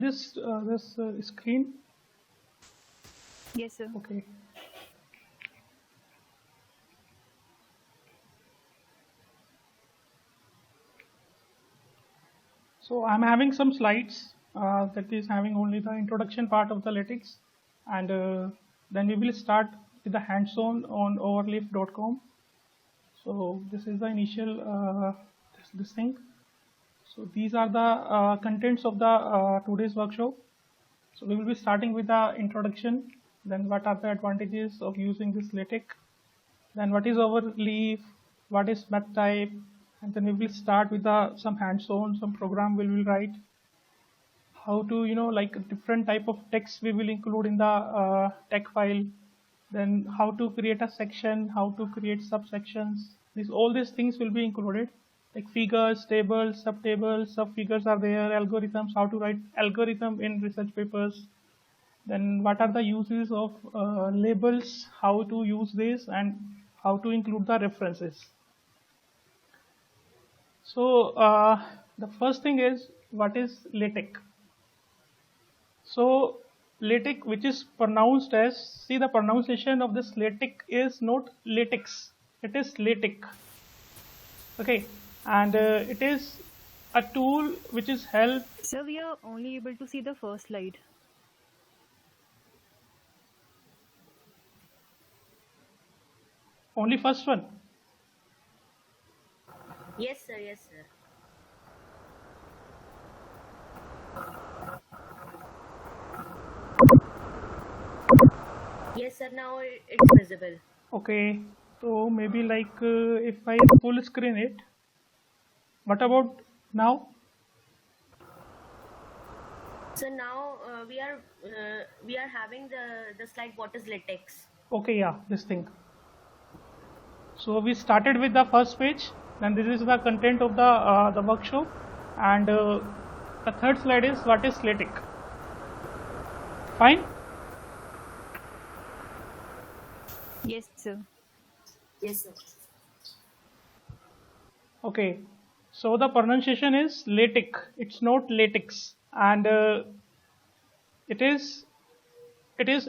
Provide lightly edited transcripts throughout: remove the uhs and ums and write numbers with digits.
this screen? Yes, sir. Okay. So I'm having some slides that is having only the introduction part of the LaTeX, and then we will start with the hands-on on overleaf.com. So this is the initial this thing. So these are the contents of the today's workshop. So we will be starting with the introduction, then what are the advantages of using this LaTeX, then what is overleaf, what is math type, and then we will start with the some hands-on, some program we will write, how to like different type of text we will include in the text file, then how to create a section, how to create subsections. All these things will be included, like figures, tables, subtables, subfigures are there, algorithms, how to write algorithm in research papers, then what are the uses of labels, how to use this, and how to include the references. So the first thing is, what is LaTeX? So LaTeX, which is pronounced as, see the pronunciation of this LaTeX is not LaTeX, it is LaTeX. Okay, and it is a tool which is help. Sir, we are only able to see the first slide. Only first one? Yes, sir. Yes, sir. Yes, sir. Now it's visible. Okay, so maybe like if I full screen it, what about now? So now we are having the slide. What is LaTeX? Okay, yeah, this thing. So we started with the first page, and this is the content of the workshop, and the third slide is what is LaTeX. Fine. Yes, sir. Yes, sir. Okay, so the pronunciation is LaTeX. It's not LaTeX, and it is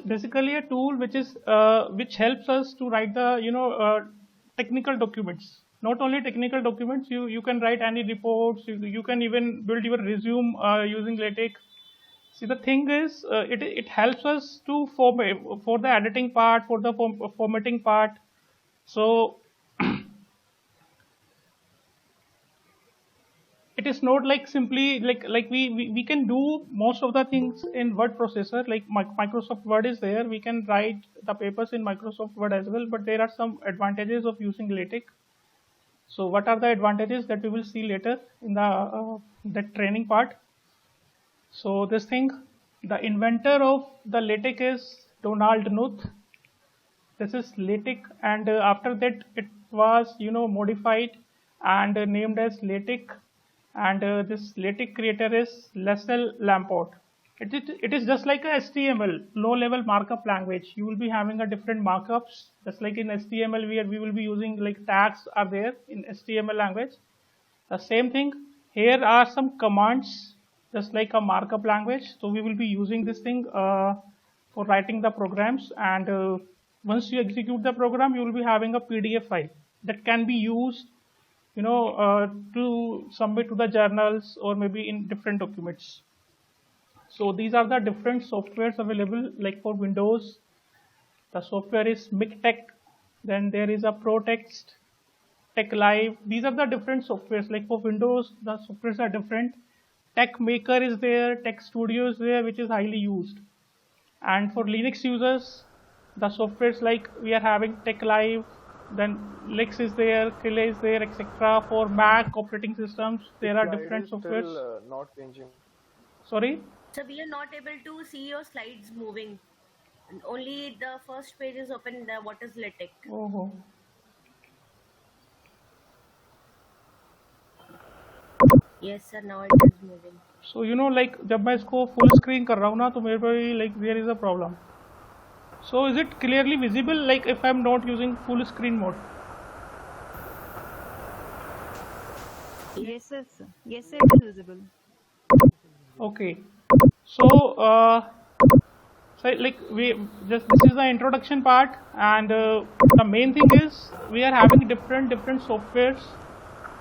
basically a tool which helps us to write the technical documents. Not only technical documents, you can write any reports. You can even build your resume using LaTeX. See, the thing is, it helps us to format for the editing part, for the formatting part. So it is not like simply like we can do most of the things in word processor, like Microsoft Word is there, we can write the papers in Microsoft Word as well, but there are some advantages of using LaTeX. So what are the advantages that we will see later in the training part. So this thing, the inventor of the LaTeX is Donald Knuth. This is LaTeX, and after that it was modified and named as LaTeX, and this LaTeX creator is Lascelles Lamport. It is just like a HTML, low level markup language. You will be having a different markups, just like in HTML where we will be using like tags are there in HTML language. The same thing, here are some commands just like a markup language. So we will be using this thing for writing the programs, and once you execute the program, you will be having a PDF file that can be used to submit to the journals or maybe in different documents. So these are the different softwares available. Like for Windows, the software is MikTeX, then there is a ProText, TechLive. These are the different softwares. Like for Windows, the softwares are different. Tech Maker is there, Tech Studio is there, which is highly used. And for Linux users, the softwares like we are having TechLive, then Lix is there, Kille is there, etc. For Mac operating systems, there are different softwares. Still not changing. Sorry? So we are not able to see your slides moving. Only the first page is open. What is LaTeX? Oh. Yes, sir. Now it is moving. So like जब मैं इसको full screen कर रहा हूँ ना, तो मेरे पे like there is a problem. So is it clearly visible, like if I'm not using full screen mode? Yes, sir. Yes, sir, it is visible. Okay. So like this is the introduction part, and the main thing is we are having different softwares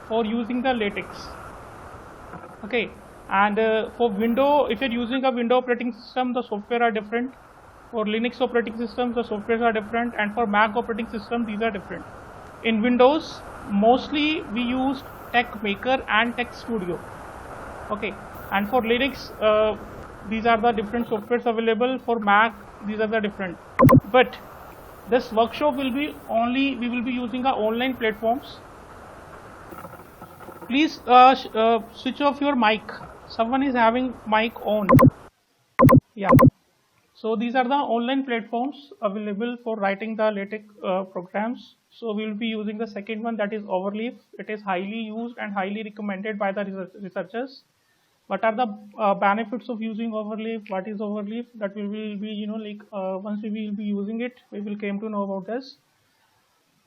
for using the LaTeX. Okay, and for Windows, if you're using a Windows operating system, the software are different. For Linux operating systems, the softwares are different, and for Mac operating system, these are different. In Windows, mostly we use Tech Maker and Tech Studio. Okay, and for Linux, these are the different softwares available. For Mac, these are the different. But this workshop will be we will be using our online platforms. Please switch off your mic. Someone is having mic on. Yeah. So these are the online platforms available for writing the LaTeX programs. So we will be using the second one, that is Overleaf. It is highly used and highly recommended by the researchers. What are the benefits of using Overleaf? What is Overleaf? That we will be, once we will be using it, we will came to know about this.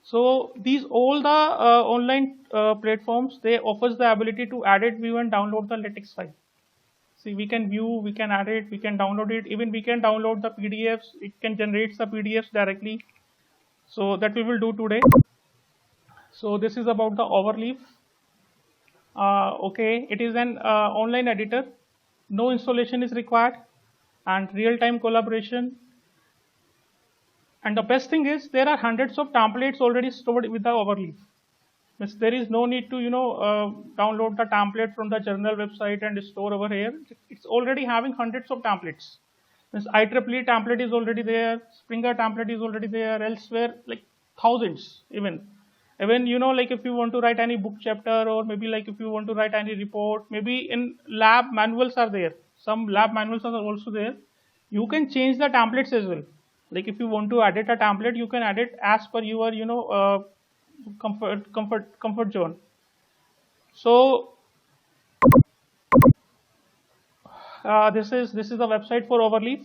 So these all the online platforms, they offers the ability to edit, view, and download the LaTeX file. See, we can view, we can edit, we can download it. Even we can download the PDFs. It can generate the PDFs directly. So that we will do today. So this is about the Overleaf. Okay, it is an online editor. No installation is required, and real-time collaboration. And the best thing is there are hundreds of templates already stored with the Overleaf. Means there is no need to download the template from the journal website and store over here. It's already having hundreds of templates. Means IEEE template is already there, Springer template is already there, elsewhere like thousands even like if you want to write any book chapter, or maybe like if you want to write any report, maybe in lab manuals are there, some lab manuals are also there. You can change the templates as well. Like if you want to edit a template, you can edit as per your comfort zone. So this is the website for Overleaf.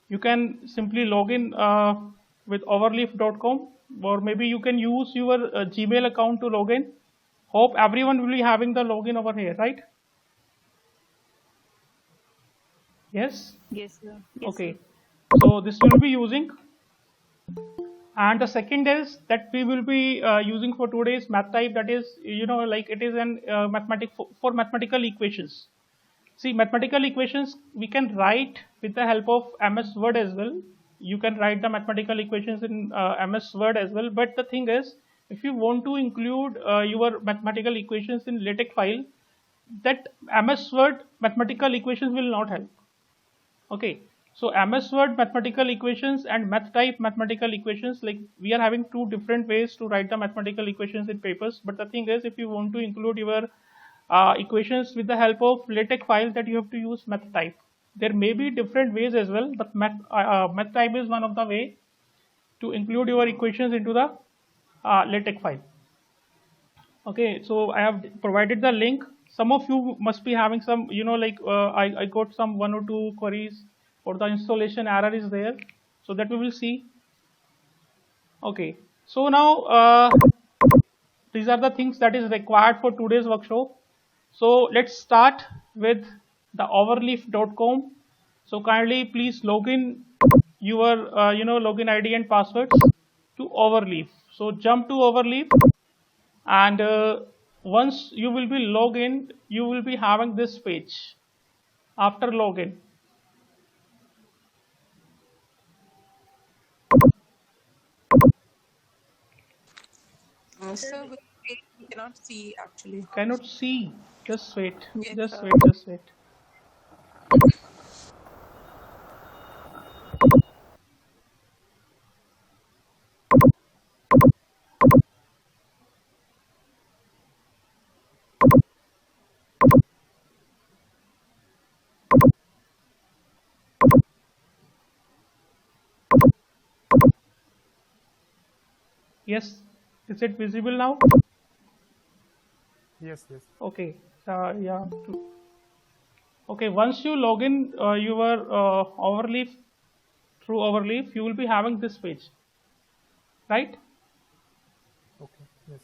You can simply log in with overleaf.com, or maybe you can use your Gmail account to log in. Hope everyone will be having the login over here, right? Yes? Yes, sir. Yes, Okay. sir. So this will be using. And the second is that we will be using for today's math type, that is, like it is an for mathematical equations. See, mathematical equations we can write with the help of MS Word as well. You can write the mathematical equations in MS Word as well. But the thing is, if you want to include your mathematical equations in LaTeX file, that MS Word mathematical equations will not help. Okay. So MS Word mathematical equations and math type mathematical equations, like we are having two different ways to write the mathematical equations in papers. But the thing is, if you want to include your equations with the help of LaTeX file, that you have to use math type. There may be different ways as well, but math type is one of the way to include your equations into the LaTeX file. Okay, so I have provided the link. Some of you must be having some, I got some 1 or 2 queries, or the installation error is there. So that we will see. Okay, so now these are the things that is required for today's workshop. So let's start with the overleaf.com. So kindly please log in your login ID and passwords to Overleaf. So jump to Overleaf, and once you will be logged in, you will be having this page after login. Sir, we cannot see actually. Cannot see. Just wait. Yes, Just sir. wait. Just wait. Yes. Is it visible now? Yes, yes. Okay. Yeah. Okay. Once you log in your Overleaf through Overleaf, you will be having this page, right? Okay, yes.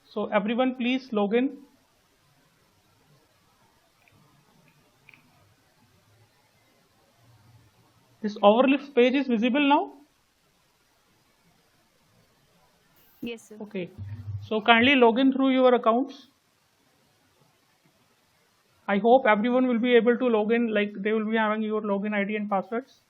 So everyone, please log in. This overleaf page is visible now? Yes, sir. Okay. So kindly log in through your accounts. I hope everyone will be able to log in, like they will be having your login ID and passwords.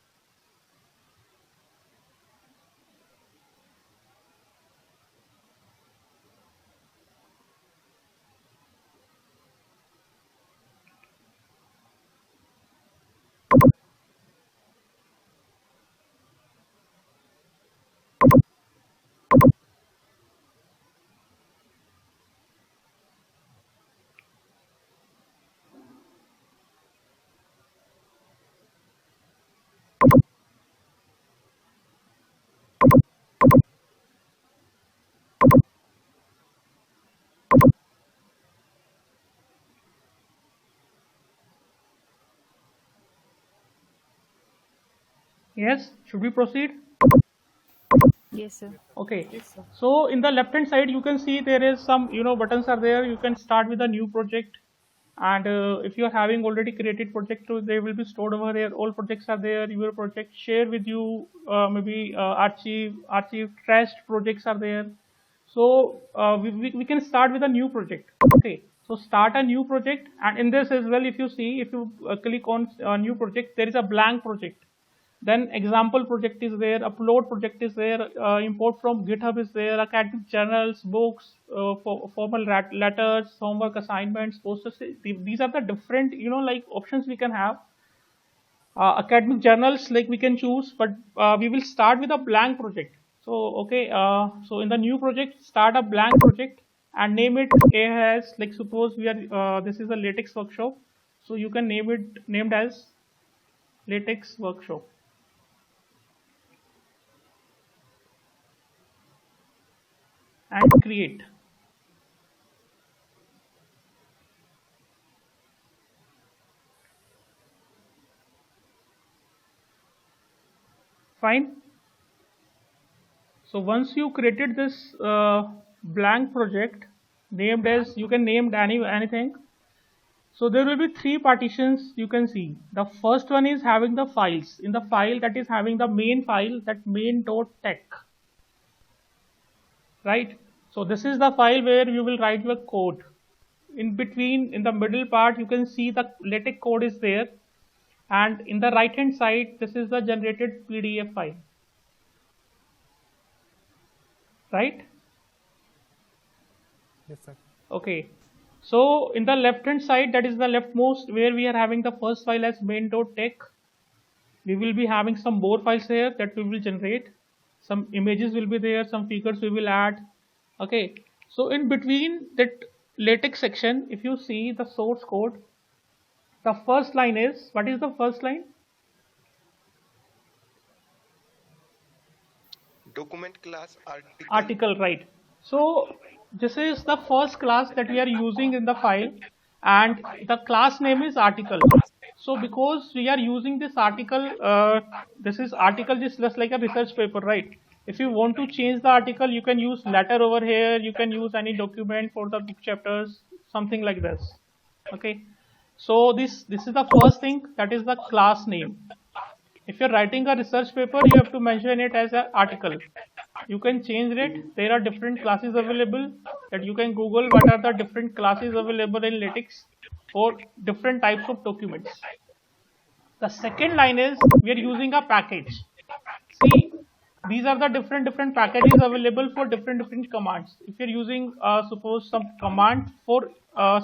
Yes, should we proceed? Yes, sir. Okay. Yes, sir. So in the left hand side, you can see there is some, buttons are there. You can start with a new project. And if you are having already created project, so they will be stored over there. All projects are there. Your project share with you, maybe archive, trashed projects are there. So we can start with a new project. Okay. So start a new project, and in this as well, if you click on new project, there is a blank project. Then example project is there, upload project is there, import from GitHub is there, academic journals, books, formal letters, homework assignments, posters. These are the different, like options we can have. Academic journals, like we can choose, but we will start with a blank project. So okay, so in the new project, start a blank project and name it as, like suppose we are this is a LaTeX workshop, so you can name it named as LaTeX workshop. And create. Fine. So once you created this blank project named as, you can name anything. So there will be three partitions you can see. The first one is having the files. In the file, that is having the main file, that main.tech. Right? So this is the file where you will write your code. In between, in the middle part, you can see the LaTeX code is there. And in the right hand side, this is the generated PDF file. Right? Yes, sir. Okay. So in the left hand side, that is the leftmost, where we are having the first file as main.tech. We will be having some more files here that we will generate. Some images will be there, some figures we will add. Okay. So in between that LaTeX section, if you see the source code, the first line is, what is the first line? Document class article. Article, right? So this is the first class that we are using in the file, and the class name is article. So because we are using this article, this is article just like a research paper, right? If you want to change the article, you can use letter over here, you can use any document for the book chapters, something like this. Okay. So this is the first thing, that is the class name. If you're writing a research paper, you have to mention it as an article. You can change it. There are different classes available that you can Google what are the different classes available in LaTeX for different types of documents. The second line is, we are using a package. See, these are the different packages available for different commands. If you're using suppose some command for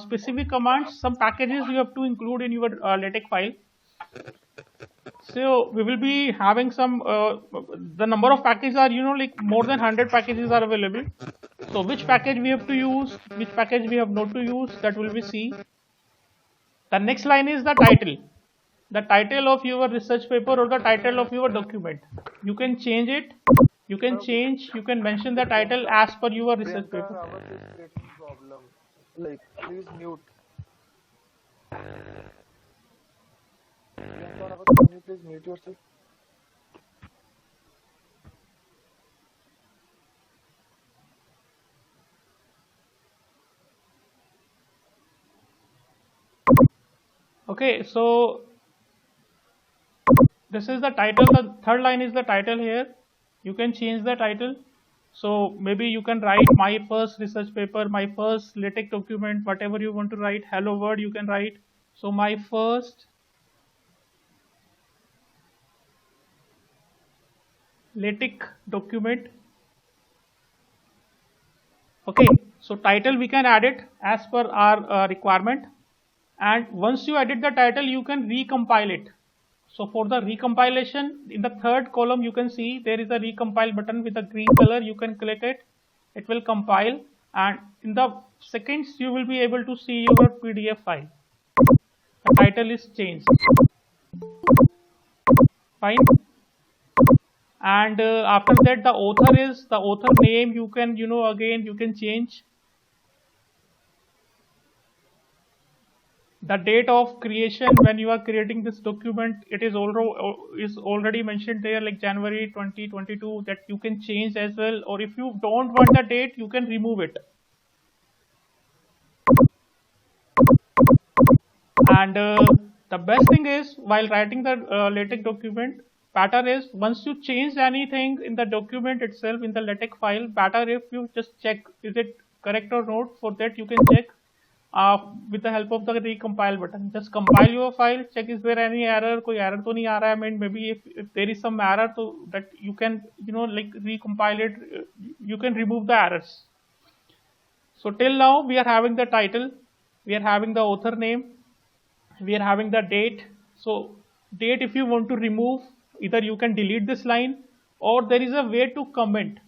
specific commands, some packages you have to include in your LaTeX file. So we will be having some, the number of packages are, like more than 100 packages are available. So which package we have to use, which package we have not to use, that will be see. The next line is the title. The title of your research paper or the title of your document. You can change it. You can mention the title as per your research paper. Our is getting problem. Like, please mute. Can you please mute yourself? Okay, so this is the title. The third line is the title here. You can change the title. So maybe you can write my first research paper, my first LaTeX document, whatever you want to write. Hello world you can write. So my first LaTeX document. Okay, so title we can add it as per our requirement, and once you edit the title you can recompile it. So for the recompilation, in the third column you can see there is a recompile button with a green color. You can click it, it will compile, and in the seconds you will be able to see your PDF file. The title is changed. Fine. And after that the author name you can again you can change. The date of creation when you are creating this document, it is already mentioned there, like January 2022, that you can change as well, or if you don't want the date you can remove it. And the best thing is, while writing the LaTeX document, better is once you change anything in the document itself, in the LaTeX file, better if you just check is it correct or not. For that you can check with the help of the recompile button. Just compile your file, check is there any error, कोई error तो नहीं आ रहा है. I mean, maybe if there is some error, so that you can like recompile it, you can remove the errors. So till now we are having the title, we are having the author name, we are having the date. So date, if you want to remove, either you can delete this line, or there is a way to comment.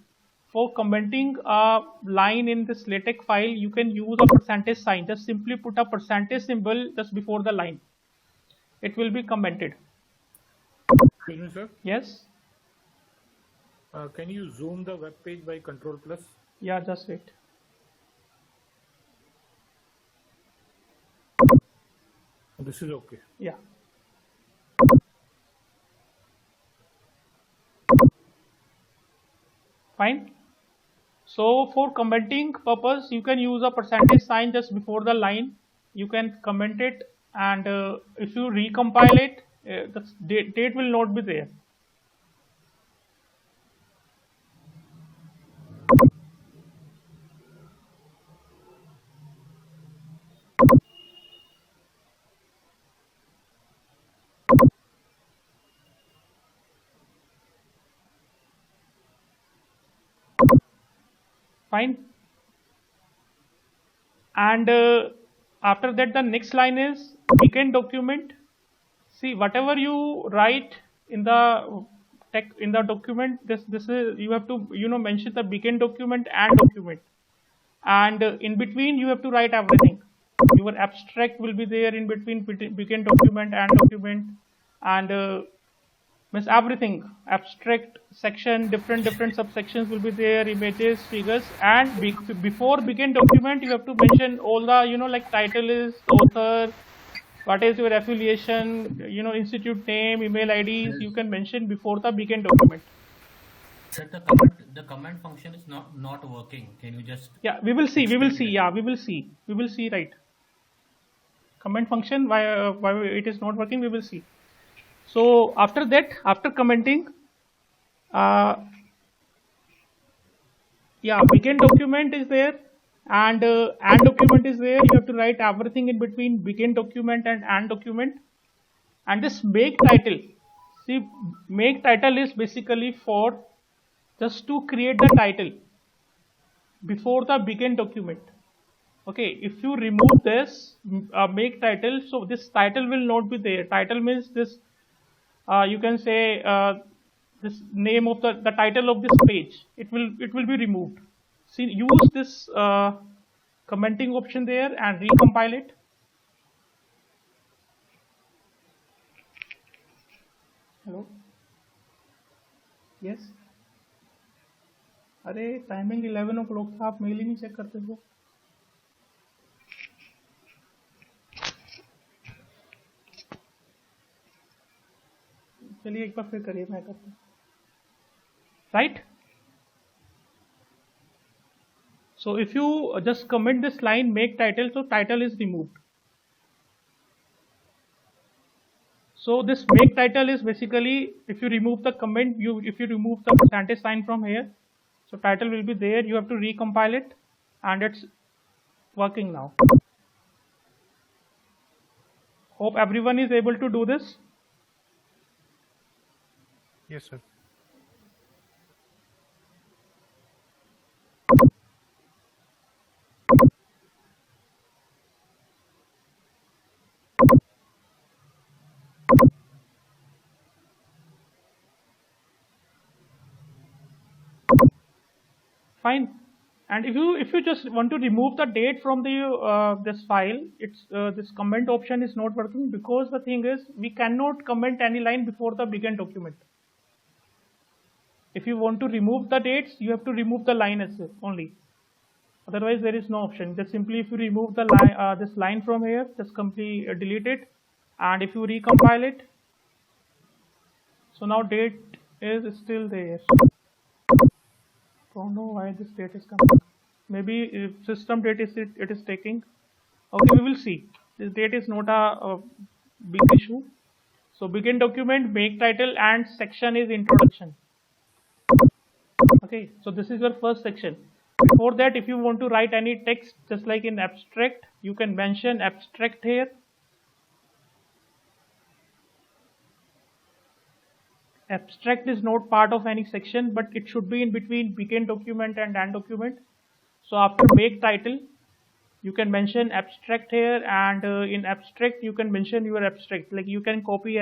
For commenting a line in this LaTeX file, you can use a percentage sign. Just simply put a percentage symbol just before the line. It will be commented. Excuse me, sir. Yes? Can you zoom the web page by Control Plus? Yeah, just wait. This is okay. Yeah. Fine. So for commenting purpose, you can use a percentage sign just before the line. You can comment it, and if you recompile it, the date will not be there. Fine. And after that the next line is begin document. See, whatever you write in the document, this is, you have to mention the begin document and document, and in between you have to write everything. Your abstract will be there in between begin document and document, and means everything, abstract section, different subsections will be there, images, figures, and before begin document you have to mention all the like title is, author, what is your affiliation, institute name, email IDs, you can mention before the begin document. Sir, the comment function is not working. Can you just? Yeah, we will see. Yeah, we will see. Right. Comment function, why it is not working, we will see. So after that, after commenting, yeah, begin document is there, and document is there. You have to write everything in between begin document and document. And this make title, see, make title is basically for just to create the title before the begin document. Okay, if you remove this make title, so this title will not be there. Title means this, you can say this name of the title of this page. It will be removed. See, use this commenting option there and recompile it. Hello. Yes. अरे timing 11 o'clock था, आप mail ही नहीं check करते थे. चलिए एक बार फिर करिए, मैं करता हूँ. Right? So if you just comment this line make title, so title is removed. So this make title is basically, if you remove the comment, if you remove the percentage sign from here, so title will be there. You have to recompile it, and it's working now. Hope everyone is able to do this. Yes, sir. Fine. And if you just want to remove the date from the this file, it's this comment option is not working, because the thing is we cannot comment any line before the begin document. If you want to remove the dates, you have to remove the line as only. Otherwise, there is no option. Just simply if you remove the line, this line from here, just completely delete it, and if you recompile it, so now date is still there. Don't know why this date is coming. Maybe if system date is it is taking. Okay, we will see. This date is not a big issue. So begin document, make title, and section is introduction. Okay, so this is your first section. Before that, if you want to write any text, just like in abstract, you can mention abstract here. Abstract is not part of any section, but it should be in between begin document and end document. So after make title, you can mention abstract here, and in abstract you can mention your abstract. Like you can copy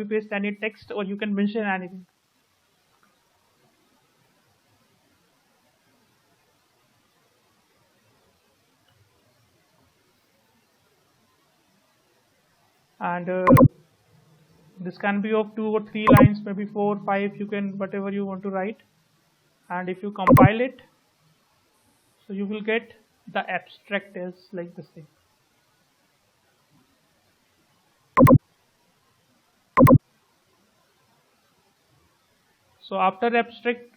paste any text, or you can mention anything. And this can be of 2 or 3 lines, maybe 4, 5. You can whatever you want to write, and if you compile it, so you will get the abstract is like this thing. So after abstract,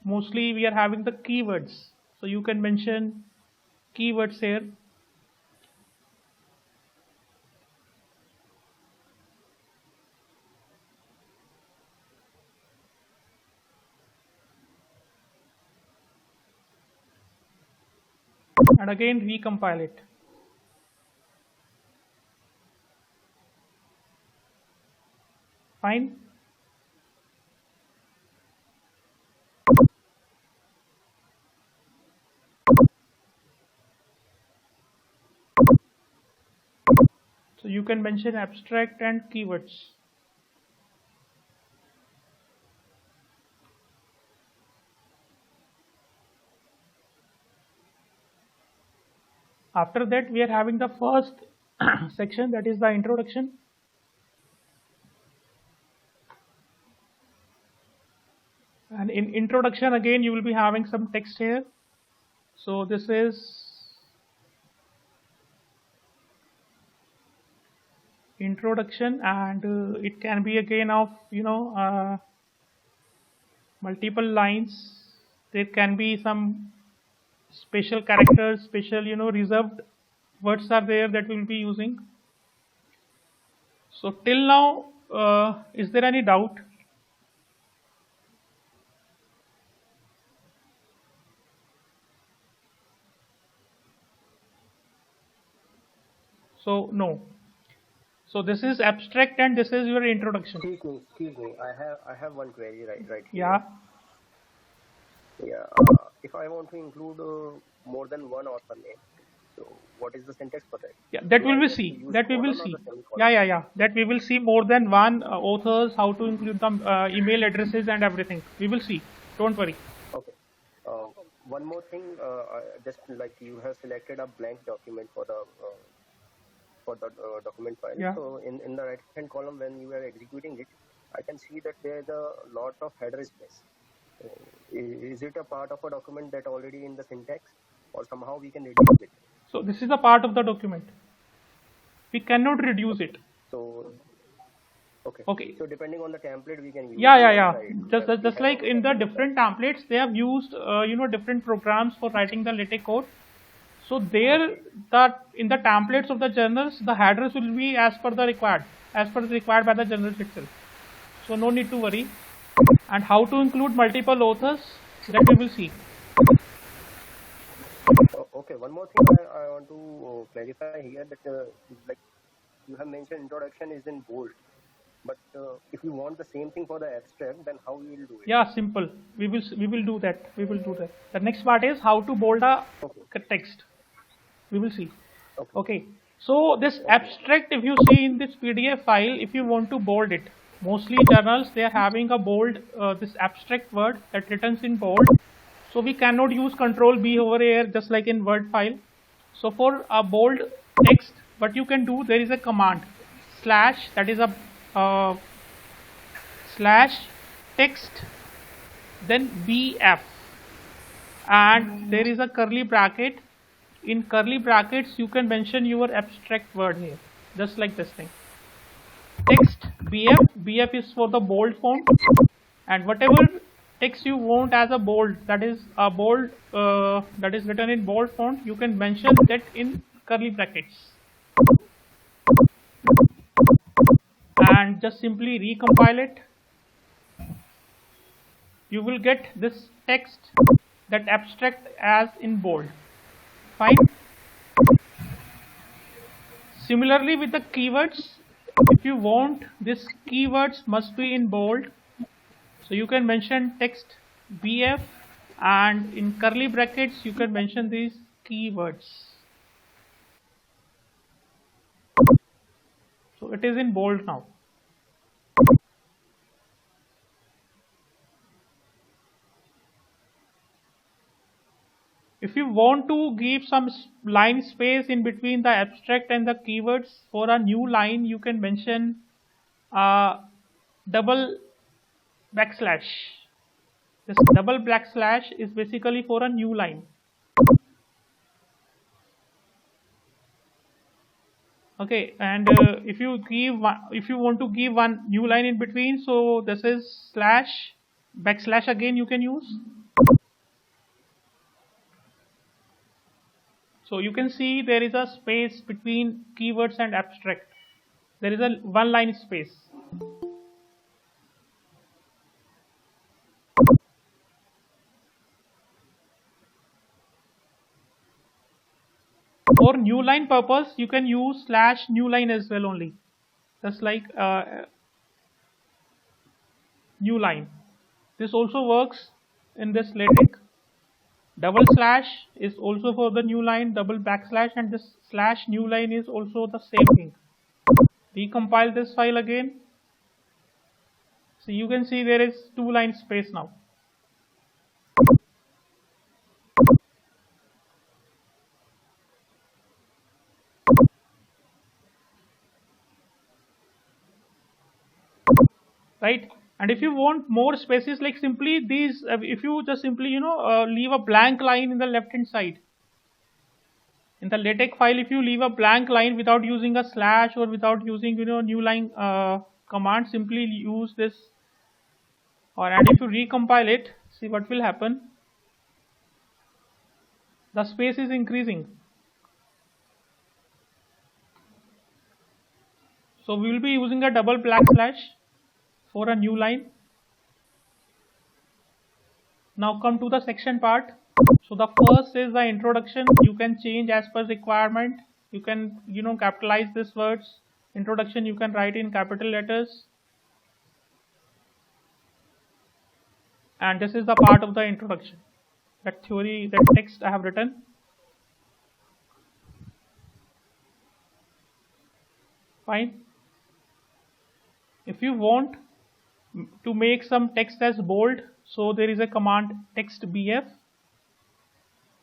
mostly we are having the keywords. So you can mention keywords here. And again recompile it. Fine. So you can mention abstract and keywords. After that, we are having the first section, that is the introduction. And in introduction, again, you will be having some text here. So this is introduction, and it can be again of multiple lines. There can be some special characters, special reserved words are there that we'll be using. So till now, is there any doubt? So no. So this is abstract and this is your introduction. Excuse me. I have one query right here. Yeah. Yeah. If I want to include more than one author name, so what is the syntax for that? Yeah, that we will see. That we will see. Yeah. That we will see more than one authors, how to include the email addresses and everything. We will see. Don't worry. Okay. One more thing. Just like you have selected a blank document for the document file. Yeah. So in the right hand column, when you are executing it, I can see that there is a lot of header space. Is it a part of a document that already in the syntax, or somehow we can reduce it? So this is a part of the document. We cannot reduce it. So okay. So depending on the template, we can use. Yeah. Just like in the different templates, they have used different programs for writing the LaTeX code. So there, in the templates of the journals, the headers will be as per the required. as per required by the journal itself. So no need to worry. And how to include multiple authors, that we will see. Okay, one more thing I want to clarify here that like you have mentioned introduction is in bold, but if you want the same thing for the abstract, then how you will do it? Yeah, simple. We will do that. We will do that. The next part is how to bold a text. We will see. Okay. So this abstract, if you see in this PDF file, if you want to bold it, mostly journals they are having a bold this abstract word that written in bold. So we cannot use Control B over here just like in Word file. So for a bold text, what you can do, there is a command slash, that is a slash text, then BF, and there is a curly bracket. In curly brackets you can mention your abstract word here, just like this thing, text BF. BF is for the bold font, and whatever text you want as a bold, that is a bold that is written in bold font, you can mention that in curly brackets, and just simply recompile it. You will get this text, that abstract, as in bold. Fine. Similarly with the keywords, if you want this keywords must be in bold, so you can mention text BF, and in curly brackets you can mention these keywords. So it is in bold now. If you want to give some line space in between the abstract and the keywords for a new line, you can mention double backslash. This double backslash is basically for a new line. Okay, and if you want to give one new line in between, so this is slash backslash again you can use. So you can see there is a space between keywords and abstract. There is a one line space. For new line purpose, you can use slash new line as well only, just like new line. This also works in this LaTeX. Double slash is also for the new line, double backslash, and this slash new line is also the same thing. Recompile this file again. So you can see there is two line space now. Right, and if you want more spaces, like simply these, if you just simply leave a blank line in the left hand side in the LaTeX file, if you leave a blank line without using a slash or without using new line command, simply use this, and if you recompile it, see what will happen. The space is increasing. So we will be using a double backslash for a new line. Now come to the section part. So the first is the introduction. You can change as per requirement. You can capitalize these words. Introduction you can write in capital letters. And this is the part of the introduction. That theory, that text I have written. Fine. If you want to make some text as bold, so there is a command text BF.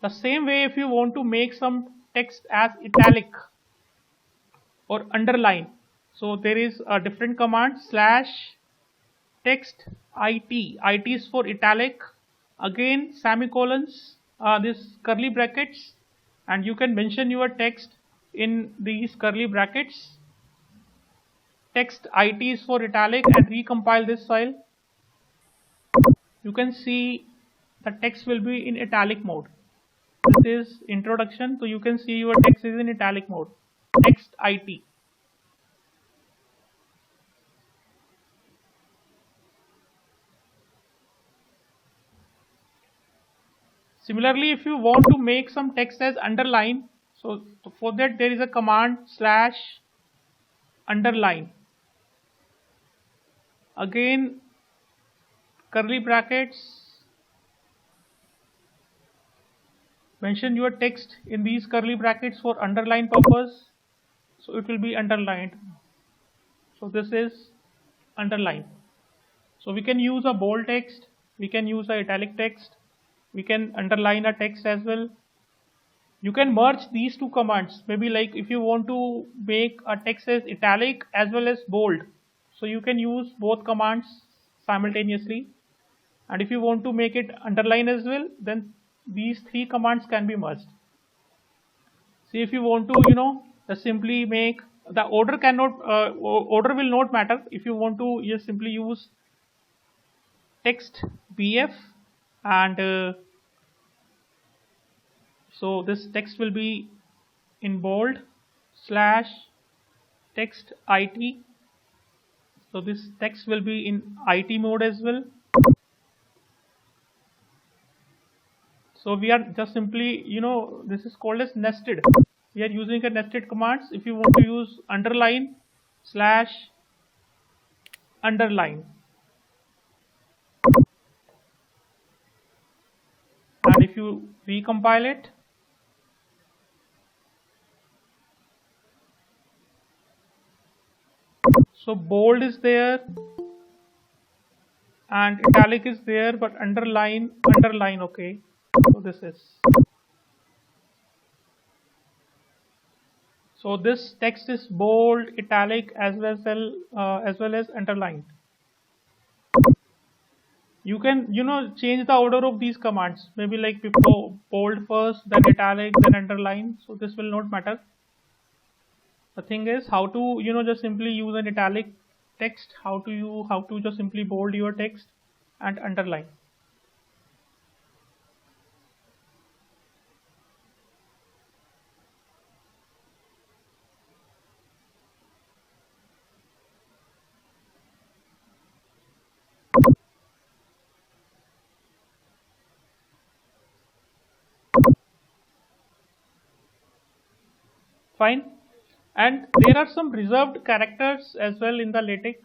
The same way, if you want to make some text as italic or underline, so there is a different command slash text IT. IT is for italic, again semicolons, this curly brackets, and you can mention your text in these curly brackets. Text IT is for italic, and recompile this file. You can see the text will be in italic mode. This is introduction, so you can see your text is in italic mode. Text IT. Similarly, if you want to make some text as underline, so for that there is a command /underline. Again, curly brackets, mention your text in these curly brackets for underline purpose, so it will be underlined. So this is underline. So we can use a bold text, we can use a italic text, we can underline a text as well. You can merge these two commands, maybe like if you want to make a text as italic as well as bold, so you can use both commands simultaneously. And if you want to make it underline as well, then these three commands can be merged. See, if you want to just simply make the order order will not matter. If you want to just simply use text bf, and so this text will be in bold /text it. So this text will be in it mode as well. So we are just simply, this is called as nested. We are using a nested commands. If you want to use underline /underline, and if you recompile it, so bold is there and italic is there, but underline, okay. So this is, so this text is bold, italic as well as underlined. You can change the order of these commands, maybe like before bold first, then italic, then underline. So this will not matter. The thing is how to just simply use an italic text, how to just simply bold your text and underline. Fine. And there are some reserved characters as well in the LaTeX.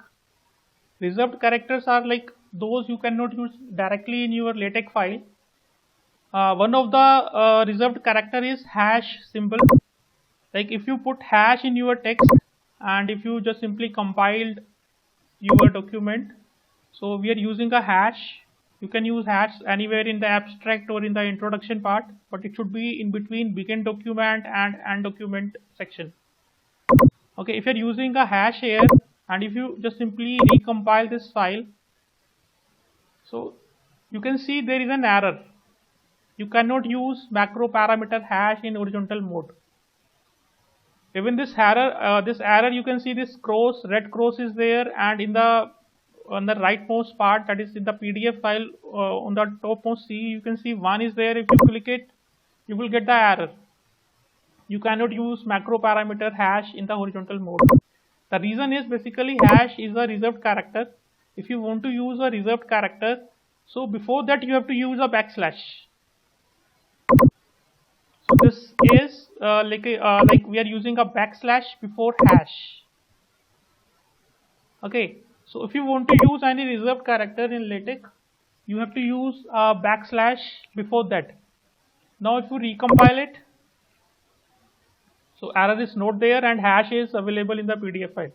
Reserved characters are like those you cannot use directly in your LaTeX file. One of the reserved character is hash symbol. Like if you put hash in your text and if you just simply compiled your document, so we are using a hash. You can use hash anywhere in the abstract or in the introduction part, but it should be in between begin document and end document section. Okay, if you're using a hash here and if you just simply recompile this file, so you can see there is an error. You cannot use macro parameter hash in horizontal mode. Even this error, you can see this red cross is there, and on the rightmost part, that is in the PDF file, on the topmost C, you can see 1 is there. If you click it, you will get the error. You cannot use macro parameter hash in the horizontal mode. The reason is basically hash is a reserved character. If you want to use a reserved character, so before that you have to use a backslash. So this is like we are using a backslash before hash. Okay, so if you want to use any reserved character in LaTeX, you have to use a backslash before that. Now if you recompile it, so error is not there and hash is available in the PDF file.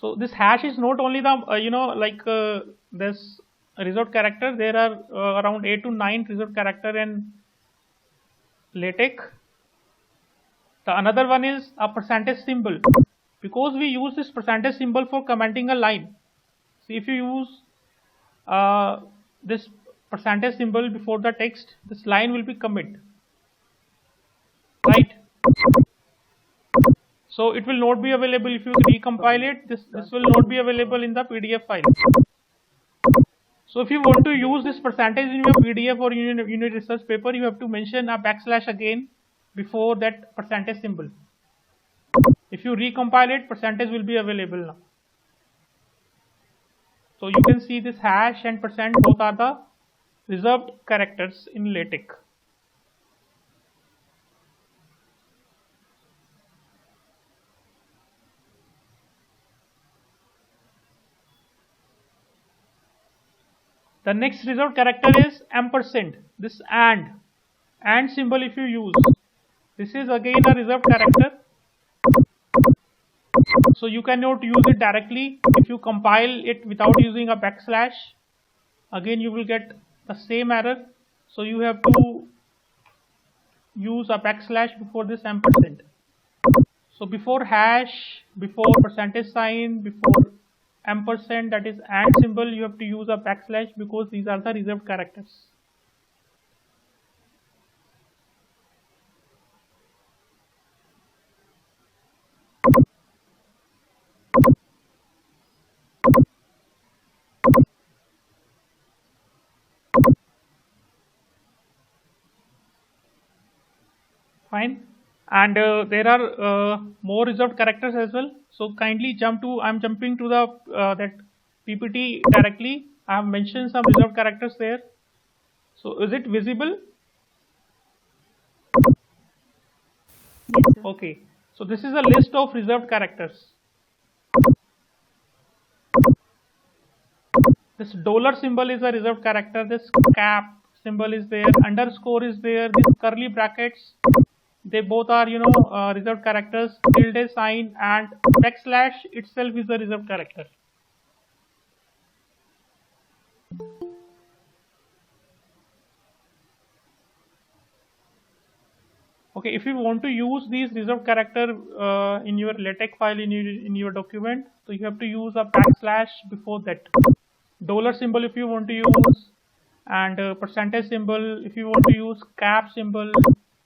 So this hash is not only the this reserved character. There are around 8 to 9 reserved character in LaTeX. The another one is a percentage symbol, because we use this percentage symbol for commenting a line. See, if you use this percentage symbol before the text, this line will be commit, right? So it will not be available if you recompile it. This will not be available in the PDF file. So if you want to use this percentage in your PDF or unit research paper, you have to mention a backslash again before that percentage symbol. If you recompile it, percentage will be available now. So you can see this hash and percent both are the reserved characters in LaTeX. The next reserved character is ampersand. This and symbol if you use. This is again a reserved character. So you cannot use it directly. If you compile it without using a backslash, again you will get the same error. So you have to use a backslash before this ampersand. So before hash, before percentage sign, before ampersand, that is and symbol, you have to use a backslash because these are the reserved characters. Fine. And there are more reserved characters as well. So kindly jump to, I'm jumping to the that PPT directly. I have mentioned some reserved characters there. So is it visible? Yes, sir. Okay. So this is a list of reserved characters. This dollar symbol is a reserved character. This cap symbol is there. Underscore is there. These curly brackets, they both are, reserved characters. Tilde sign and backslash itself is a reserved character. Okay, if you want to use these reserved character in your LaTeX file in your document, so you have to use a backslash before that. Dollar symbol if you want to use, and percentage symbol if you want to use, cap symbol,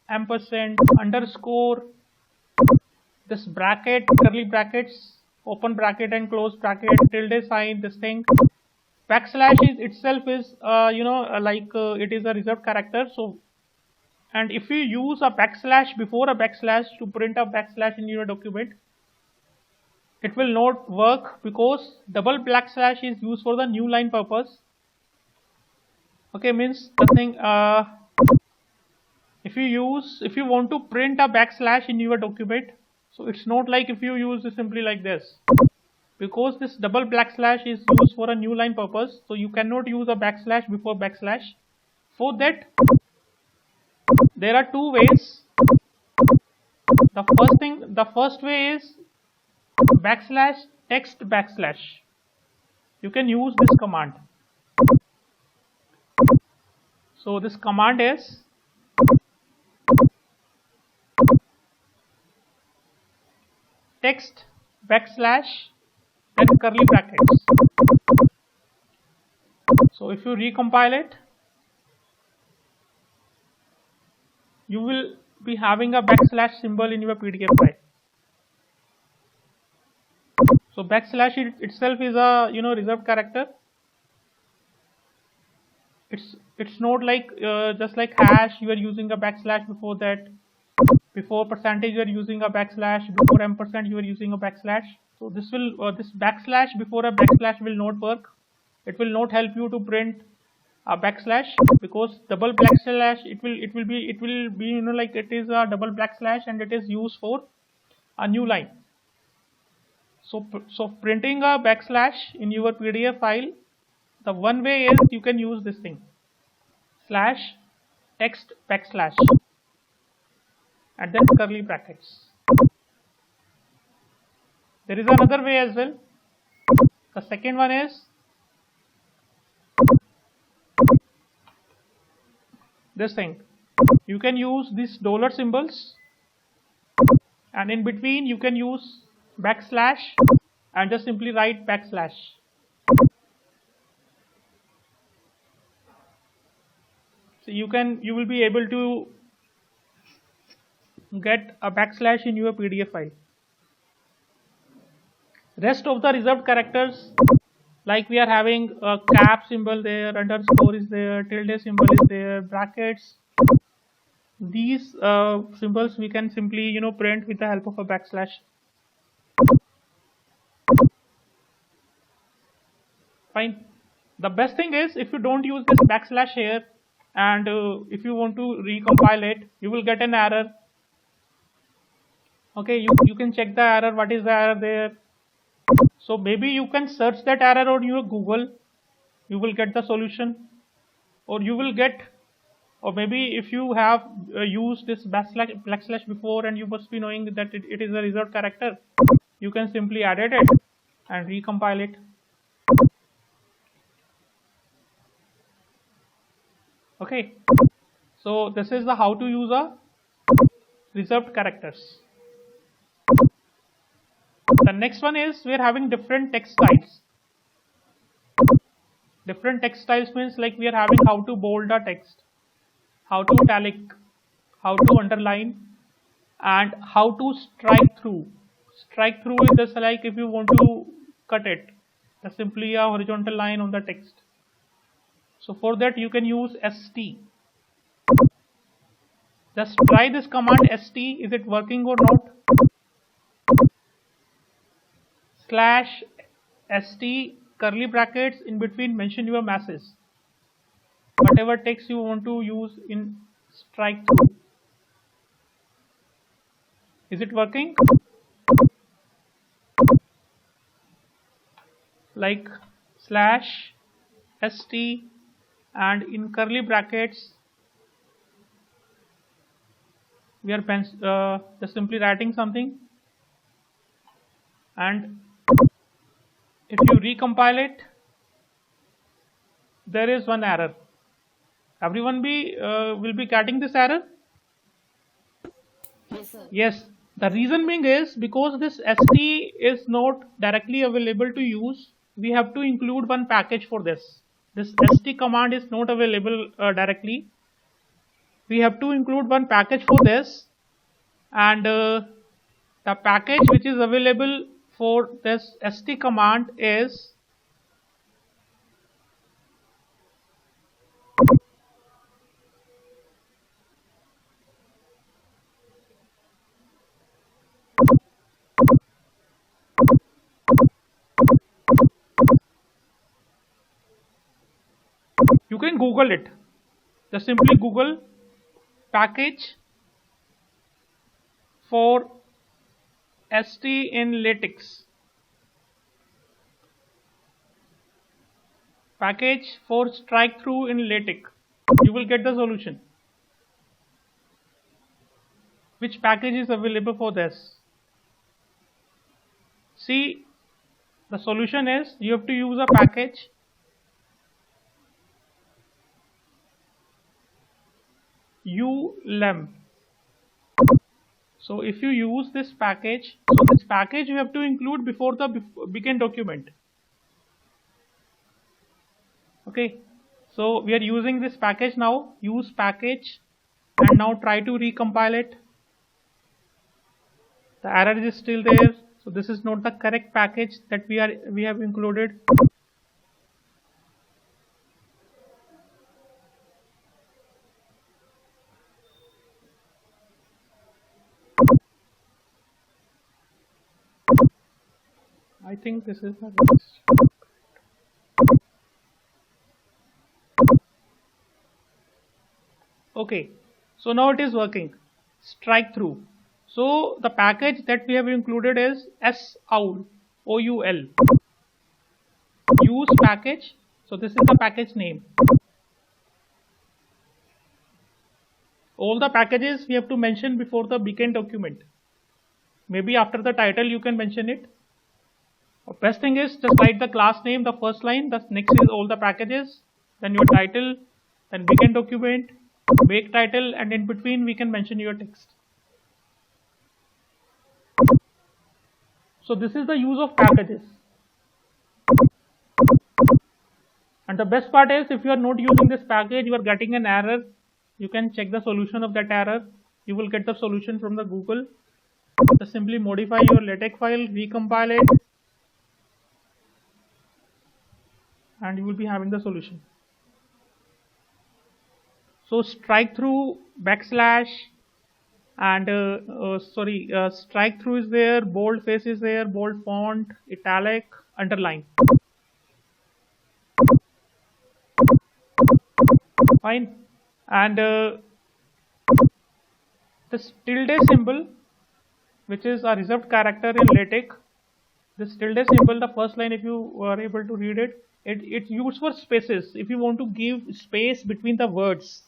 ampersand, underscore, this bracket, curly brackets, open bracket and close bracket, tilde sign, this thing. Backslash itself is, it is a reserved character. So, and if you use a backslash before a backslash to print a backslash in your document, it will not work because double backslash is used for the new line purpose. Okay, means the thing, if you want to print a backslash in your document, so it's not like if you use simply like this, because this double backslash is used for a new line purpose, so you cannot use a backslash before backslash. For that, there are two ways. The first way is backslash text backslash. You can use this command. So this command is text backslash then curly brackets. So if you recompile it, you will be having a backslash symbol in your PDF file. So backslash itself is a reserved character. It's not like just like hash you are using a backslash before that. Before percentage you are using a backslash. Before ampersand you are using a backslash. So this backslash before a backslash will not work. It will not help you to print a backslash because double backslash it will be like it is a double backslash and it is used for a new line. So printing a backslash in your PDF file, the one way is you can use this thing, slash text backslash and then curly brackets. There is another way as well. The second one is this thing. You can use these dollar symbols and in between you can use backslash and just simply write backslash. So you will be able to get a backslash in your PDF file. Rest of the reserved characters, like we are having a cap symbol there, underscore is there, tilde symbol is there, brackets. These symbols we can simply print with the help of a backslash. Fine. The best thing is if you don't use this backslash here, and if you want to recompile it, you will get an error. Okay, you can check the error, what is the error there. So maybe you can search that error on your Google, you will get the solution, or you will get, or maybe if you have used this backslash before and you must be knowing that it is a reserved character, you can simply edit it and recompile it. Okay, so this is the how to use a reserved characters. The next one is we are having different text styles. Different text styles means like we are having how to bold a text, how to italic, how to underline, and how to strike through. Strike through is just like if you want to cut it, that's simply a horizontal line on the text. So for that you can use st. Just try this command st, is it working or not? Slash st curly brackets, in between mention your message, whatever text you want to use in strike through. Is it working? Like slash st and in curly brackets we are just simply writing something, and if you recompile it, there is one error. Everyone will be getting this error? Yes, sir. Yes. The reason being is because this st is not directly available to use. We have to include one package for this. This st command is not available directly. We have to include one package for this, and the package which is available for this st command is you can Google it. Just simply Google package for st in LaTeX. Package for strike through in LaTeX. You will get the solution. Which package is available for this? See, the solution is you have to use a package ulem. So if you use this package, so this package you have to include before the begin document. Okay, so we are using this package now. Use package, and now try to recompile it. The error is still there, so this is not the correct package that we have included. I think this is the okay, so now it is working. Strike through. So the package that we have included is soul, OUL. Use package. So this is the package name. All the packages we have to mention before the begin document. Maybe after the title you can mention it. Best thing is just write the class name, the first line, the next is all the packages, then your title, then begin document, make title, and in between we can mention your text. So this is the use of packages. And the best part is if you are not using this package, you are getting an error. You can check the solution of that error. You will get the solution from the Google. Just simply modify your LaTeX file, recompile it, and you will be having the solution. So strike through, backslash, and strike through is there, bold face is there, bold font, italic, underline. Fine. And this tilde symbol, which is a reserved character in LaTeX, this tilde symbol, the first line, if you are able to read it, it's used for spaces. If you want to give space between the words,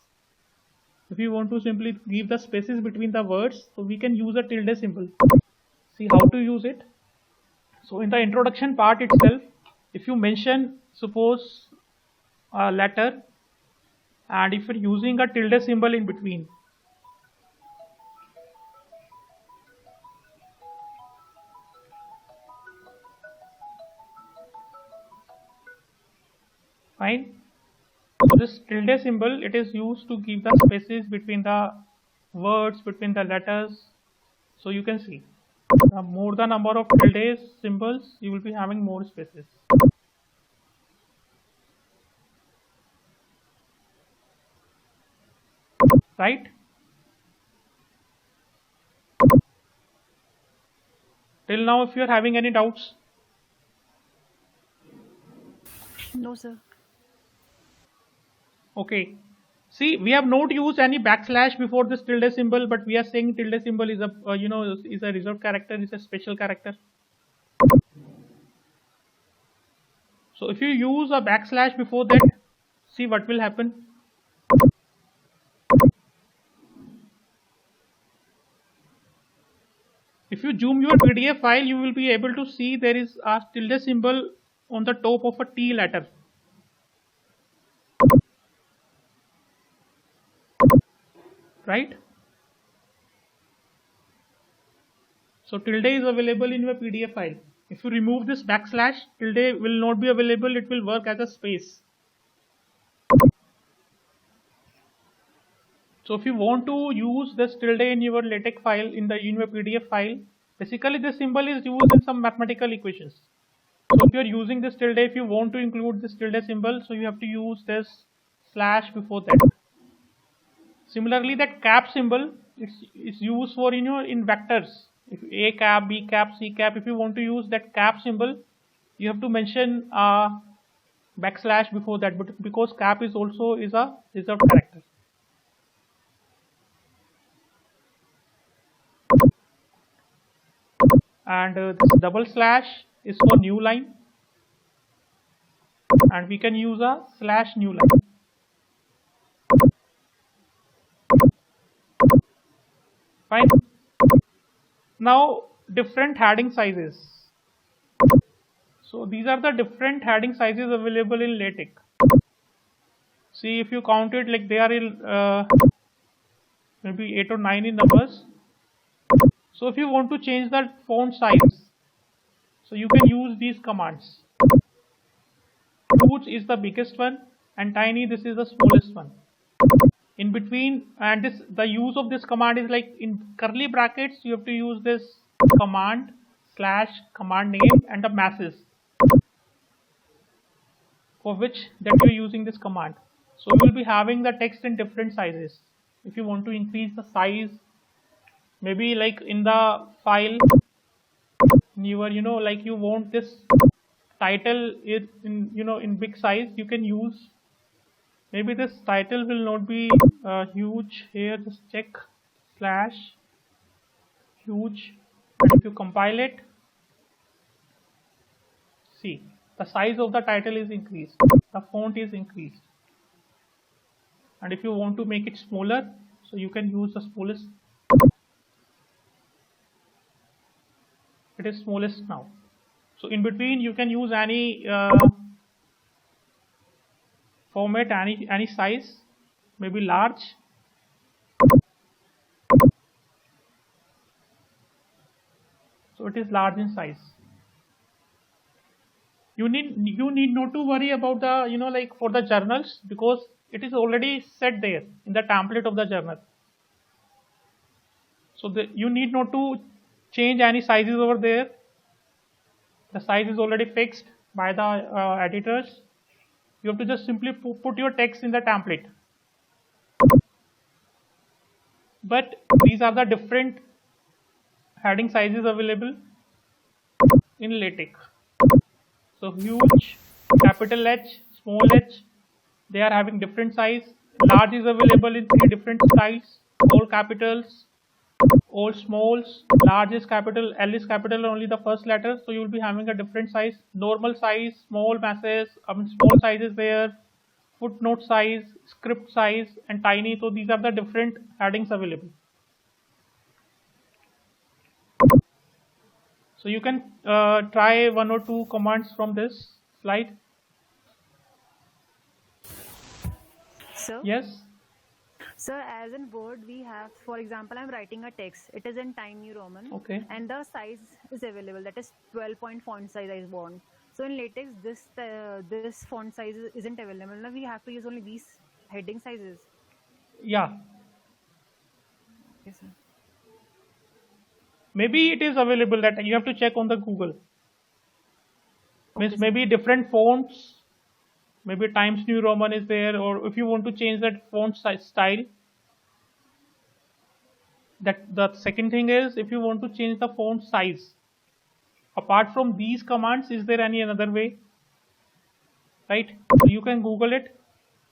if you want to simply give the spaces between the words, so we can use a tilde symbol. See how to use it. So in the introduction part itself, if you mention, suppose, a letter, and if you're using a tilde symbol in between, fine. So this tilde symbol, it is used to give the spaces between the words, between the letters. So you can see, the more the number of tilde symbols, you will be having more spaces. Right? Till now, if you are having any doubts, No, sir. okay. See, we have not used any backslash before this tilde symbol, but we are saying tilde symbol is a is a reserved character, is a special character. So if you use a backslash before that, see what will happen. If you zoom your PDF file, you will be able to see there is a tilde symbol on the top of a T letter. Right? So tilde is available in your PDF file. If you remove this backslash, tilde will not be available, it will work as a space. So if you want to use this tilde in your LaTeX file, in your PDF file, basically this symbol is used in some mathematical equations. So if you are using this tilde, if you want to include this tilde symbol, so you have to use this slash before that. Similarly, that cap symbol, it's used for in vectors. If A cap, B cap, C cap, if you want to use that cap symbol, you have to mention backslash before that, but because cap is also a reserved character. And this double slash is for new line, and we can use a slash new line. Fine. Now different heading sizes. So these are the different heading sizes available in LaTeX. See, if you count it, like they are in maybe 8 or 9 in numbers. So if you want to change the font size, so you can use these commands. Huge is the biggest one, and tiny, this is the smallest one. In between, and the use of this command is like in curly brackets, you have to use this command slash command name and the masses for which that you're using this command. So you will be having the text in different sizes. If you want to increase the size, maybe like in the file, you are like you want this title is in big size, you can use. Maybe this title will not be huge here. Just check slash huge, and if you compile it, see the size of the title is increased, the font is increased. And if you want to make it smaller, so you can use the smallest. It is smallest now. So in between, you can use any format, any size, maybe large. So it is large in size. You need not to worry about the like for the journals, because it is already set there in the template of the journal. So you need not to change any sizes over there. The size is already fixed by the editors. You have to just simply put your text in the template. But these are the different heading sizes available in LaTeX. So huge, capital H, small h, they are having different size. Large is available in 3 different styles: all capitals, all smalls. Large is capital, L is capital, only the first letter. So you will be having a different size: normal size, small masses, small size is there, footnote size, script size, and tiny. So these are the different headings available. So you can try 1 or 2 commands from this slide. Sir? Yes. Sir, as in Word, we have, for example, I'm writing a text. It is in Time New Roman. Okay. And the size is available. That is 12-point font size I want. So in LaTeX, this font size isn't available. Now we have to use only these heading sizes. Yeah. Yes, sir. Maybe it is available, that you have to check on the Google. Means sir. maybe different fonts. Maybe Times New Roman is there, or if you want to change that font size style. That the second thing is, if you want to change the font size, apart from these commands, is there any another way? Right? So you can Google it.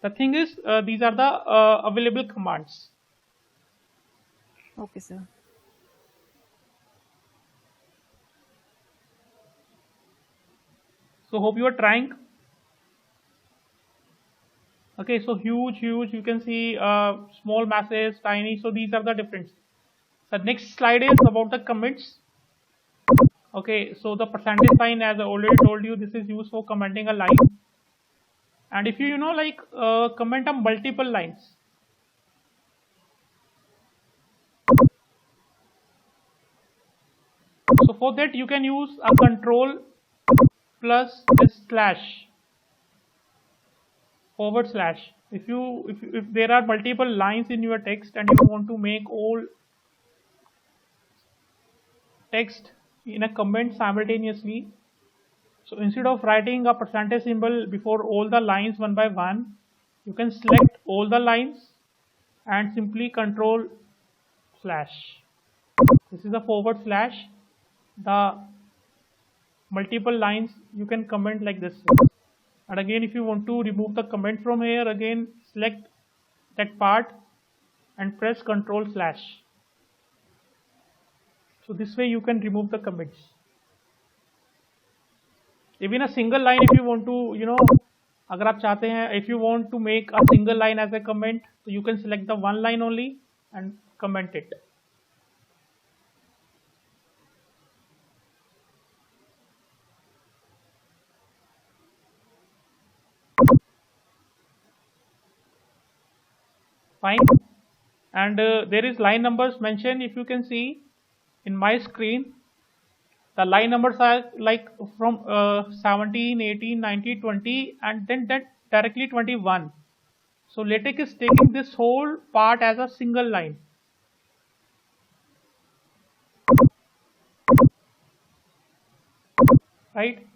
The thing is, these are the available commands. Okay, sir. So hope you are trying. Okay, so huge, you can see small masses, tiny. So these are the differences. The next slide is about the commits. Okay, so the percentage sign, as I already told you, this is used for commenting a line. And if you like comment on multiple lines, so for that you can use a control plus this slash, /. If there are multiple lines in your text and you want to make all text in a comment simultaneously, so instead of writing a percentage symbol before all the lines one by one, you can select all the lines and simply control slash. This is a /. The multiple lines you can comment like this. And again, if you want to remove the comment from here, again select that part and press control/. So this way you can remove the comments. Even a single line, if you want to, अगर आप चाहते हैं, if you want to make a single line as a comment, so you can select the one line only and comment it. Fine. And there is line numbers mentioned. If you can see in my screen, the line numbers are like from 17, 18, 19, 20, and then that directly 21. So LaTeX is taking this whole part as a single line. Right?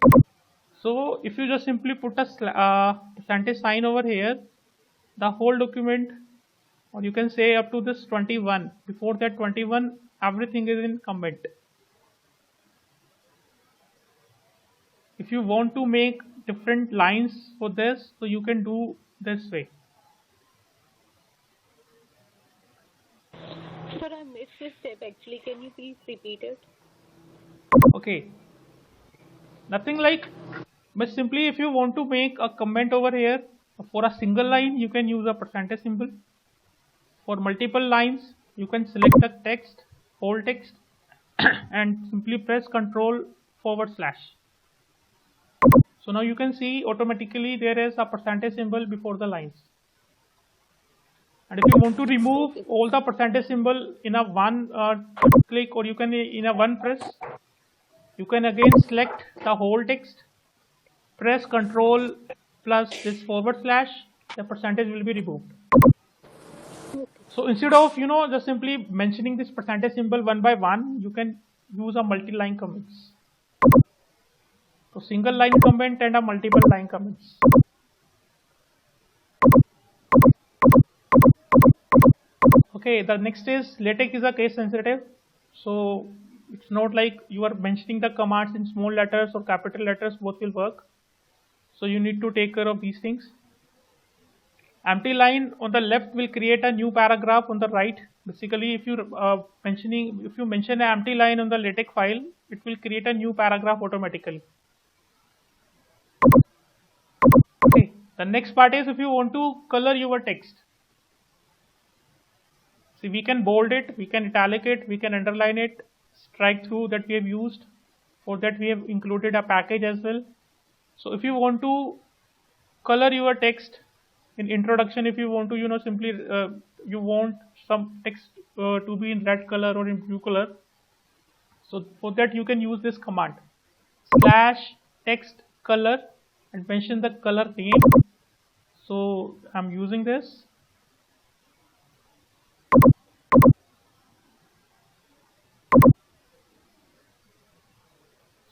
So if you just simply put a percentage sign over here, the whole document, or you can say up to this 21, before that 21, everything is in comment. If you want to make different lines for this, so you can do this way. Sir, I missed this step actually. Can you please repeat it? Okay. Nothing like, but simply if you want to make a comment over here, for a single line, you can use a percentage symbol. For multiple lines, you can select the text, whole text, and simply press control /. So now you can see automatically there is a percentage symbol before the lines. And if you want to remove all the percentage symbol in a one click, or you can in a one press, you can again select the whole text, press control plus this /, the percentage will be removed. So instead of just simply mentioning this percentage symbol one by one, you can use a multi-line comments. So single line comment and a multiple line comments. Okay, the next is LaTeX is a case sensitive. So it's not like you are mentioning the commands in small letters or capital letters, both will work. So you need to take care of these things. Empty line on the left will create a new paragraph on the right. Basically, if you mention an empty line on the LaTeX file, it will create a new paragraph automatically. Okay. The next part is if you want to color your text. See, we can bold it, we can italic it, we can underline it, strike through that we have used. For that we have included a package as well. So if you want to color your text in introduction, if you want to simply you want some text to be in red color or in blue color, so for that you can use this command /text color and mention the color name. So I'm using this.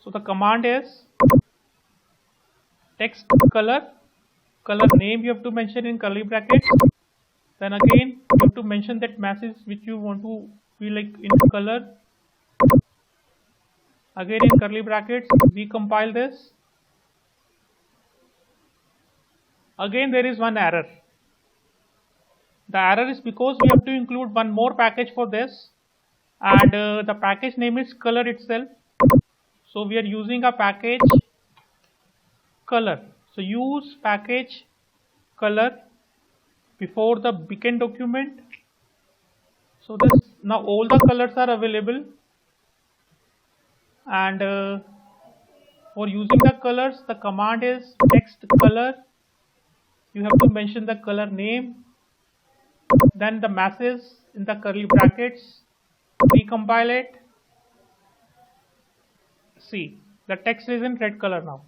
So the command is text color name, you have to mention in curly brackets. Then again you have to mention that message which you want to be like in color. Again in curly brackets, recompile this. Again there is one error. The error is because we have to include one more package for this, and the package name is color itself. So we are using a package color. So use package color before the begin document. So this now all the colors are available, and for using the colors, the command is text color. You have to mention the color name, then the message in the curly brackets, recompile it. See, the text is in red color now.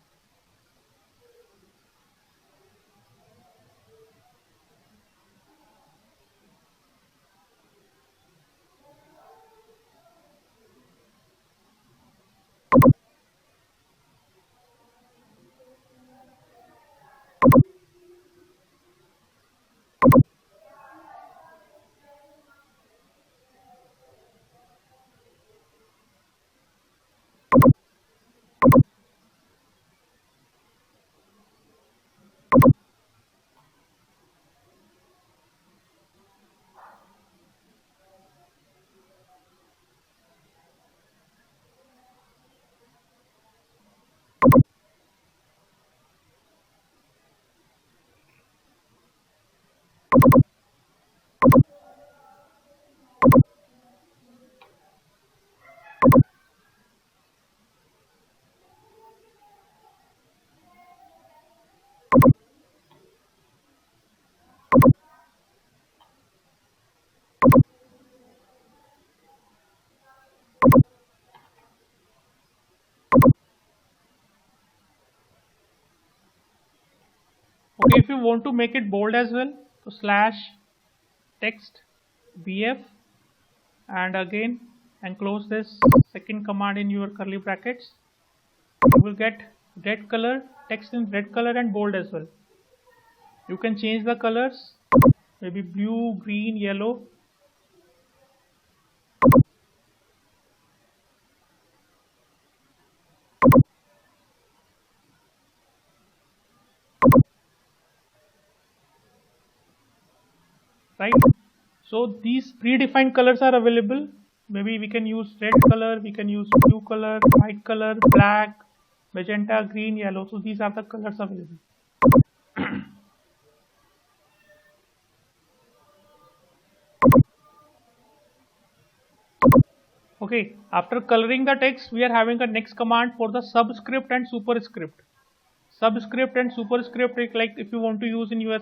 Okay, if you want to make it bold as well, so /text bf, and again enclose this second command in your curly brackets. You will get red color, text in red color and bold as well. You can change the colors, maybe blue, green, yellow. Right, so these predefined colors are available. Maybe we can use red color, we can use blue color, white color, black, magenta, green, yellow. So these are the colors available. Okay, after coloring the text, we are having a next command for the subscript and superscript. Subscript and superscript is like if you want to use in your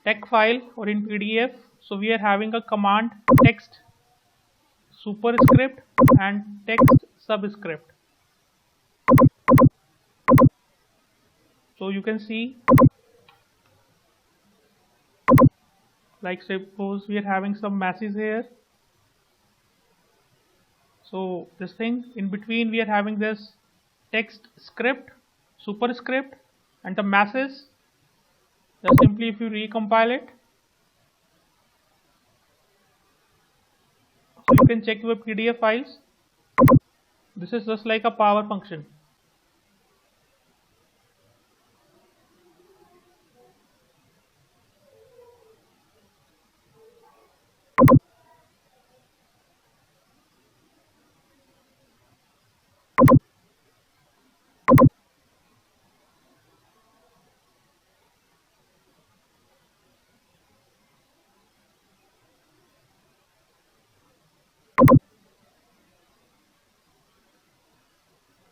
text file or in PDF. So we are having a command text superscript and text subscript. So you can see, like suppose we are having some message here. So this thing in between we are having this text script, superscript, and the message. Just simply if you recompile it, so you can check your PDF files. This is just like a power function.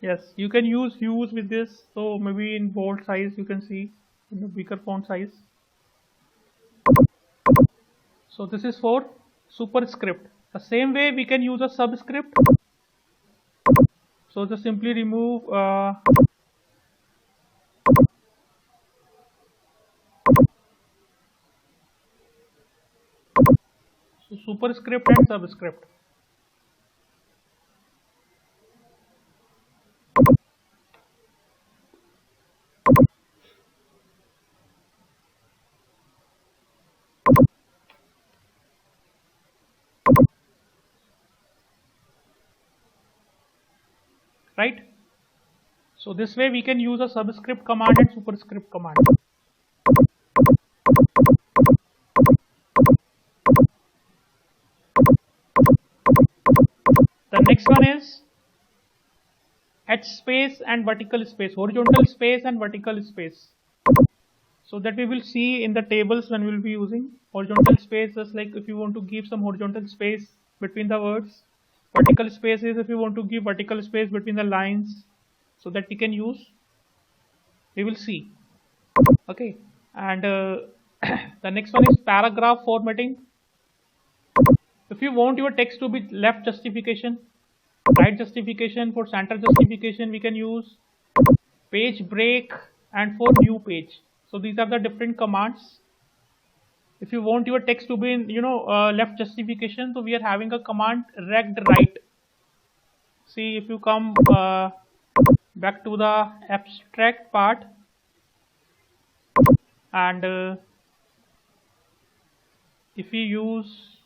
Yes, you can use hues with this. So maybe in bold size you can see in the bigger font size. So this is for superscript. The same way we can use a subscript. So just simply remove so superscript and subscript. Right? So this way we can use a subscript command and superscript command. The next one is H space and vertical space, horizontal space and vertical space. So that we will see in the tables when we will be using horizontal space, just like if you want to give some horizontal space between the words. Vertical space is if you want to give vertical space between the lines, so that we can use. We will see. Okay, and the next one is paragraph formatting. If you want your text to be left justification, right justification, for center justification, we can use page break and for new page. So these are the different commands. If you want your text to be in left justification, so we are having a command rect right. See, if you come back to the abstract part and if we use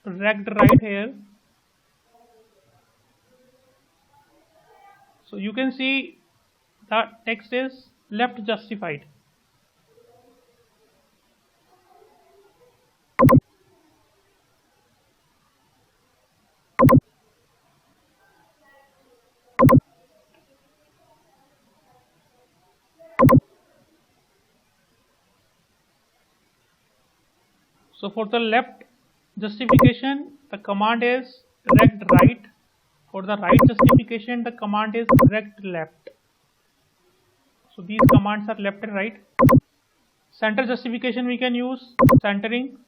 rect right here, so you can see the text is left justified. So for the left justification, the command is rect right. For the right justification, the command is rect left. So these commands are left and right. Center justification we can use centering.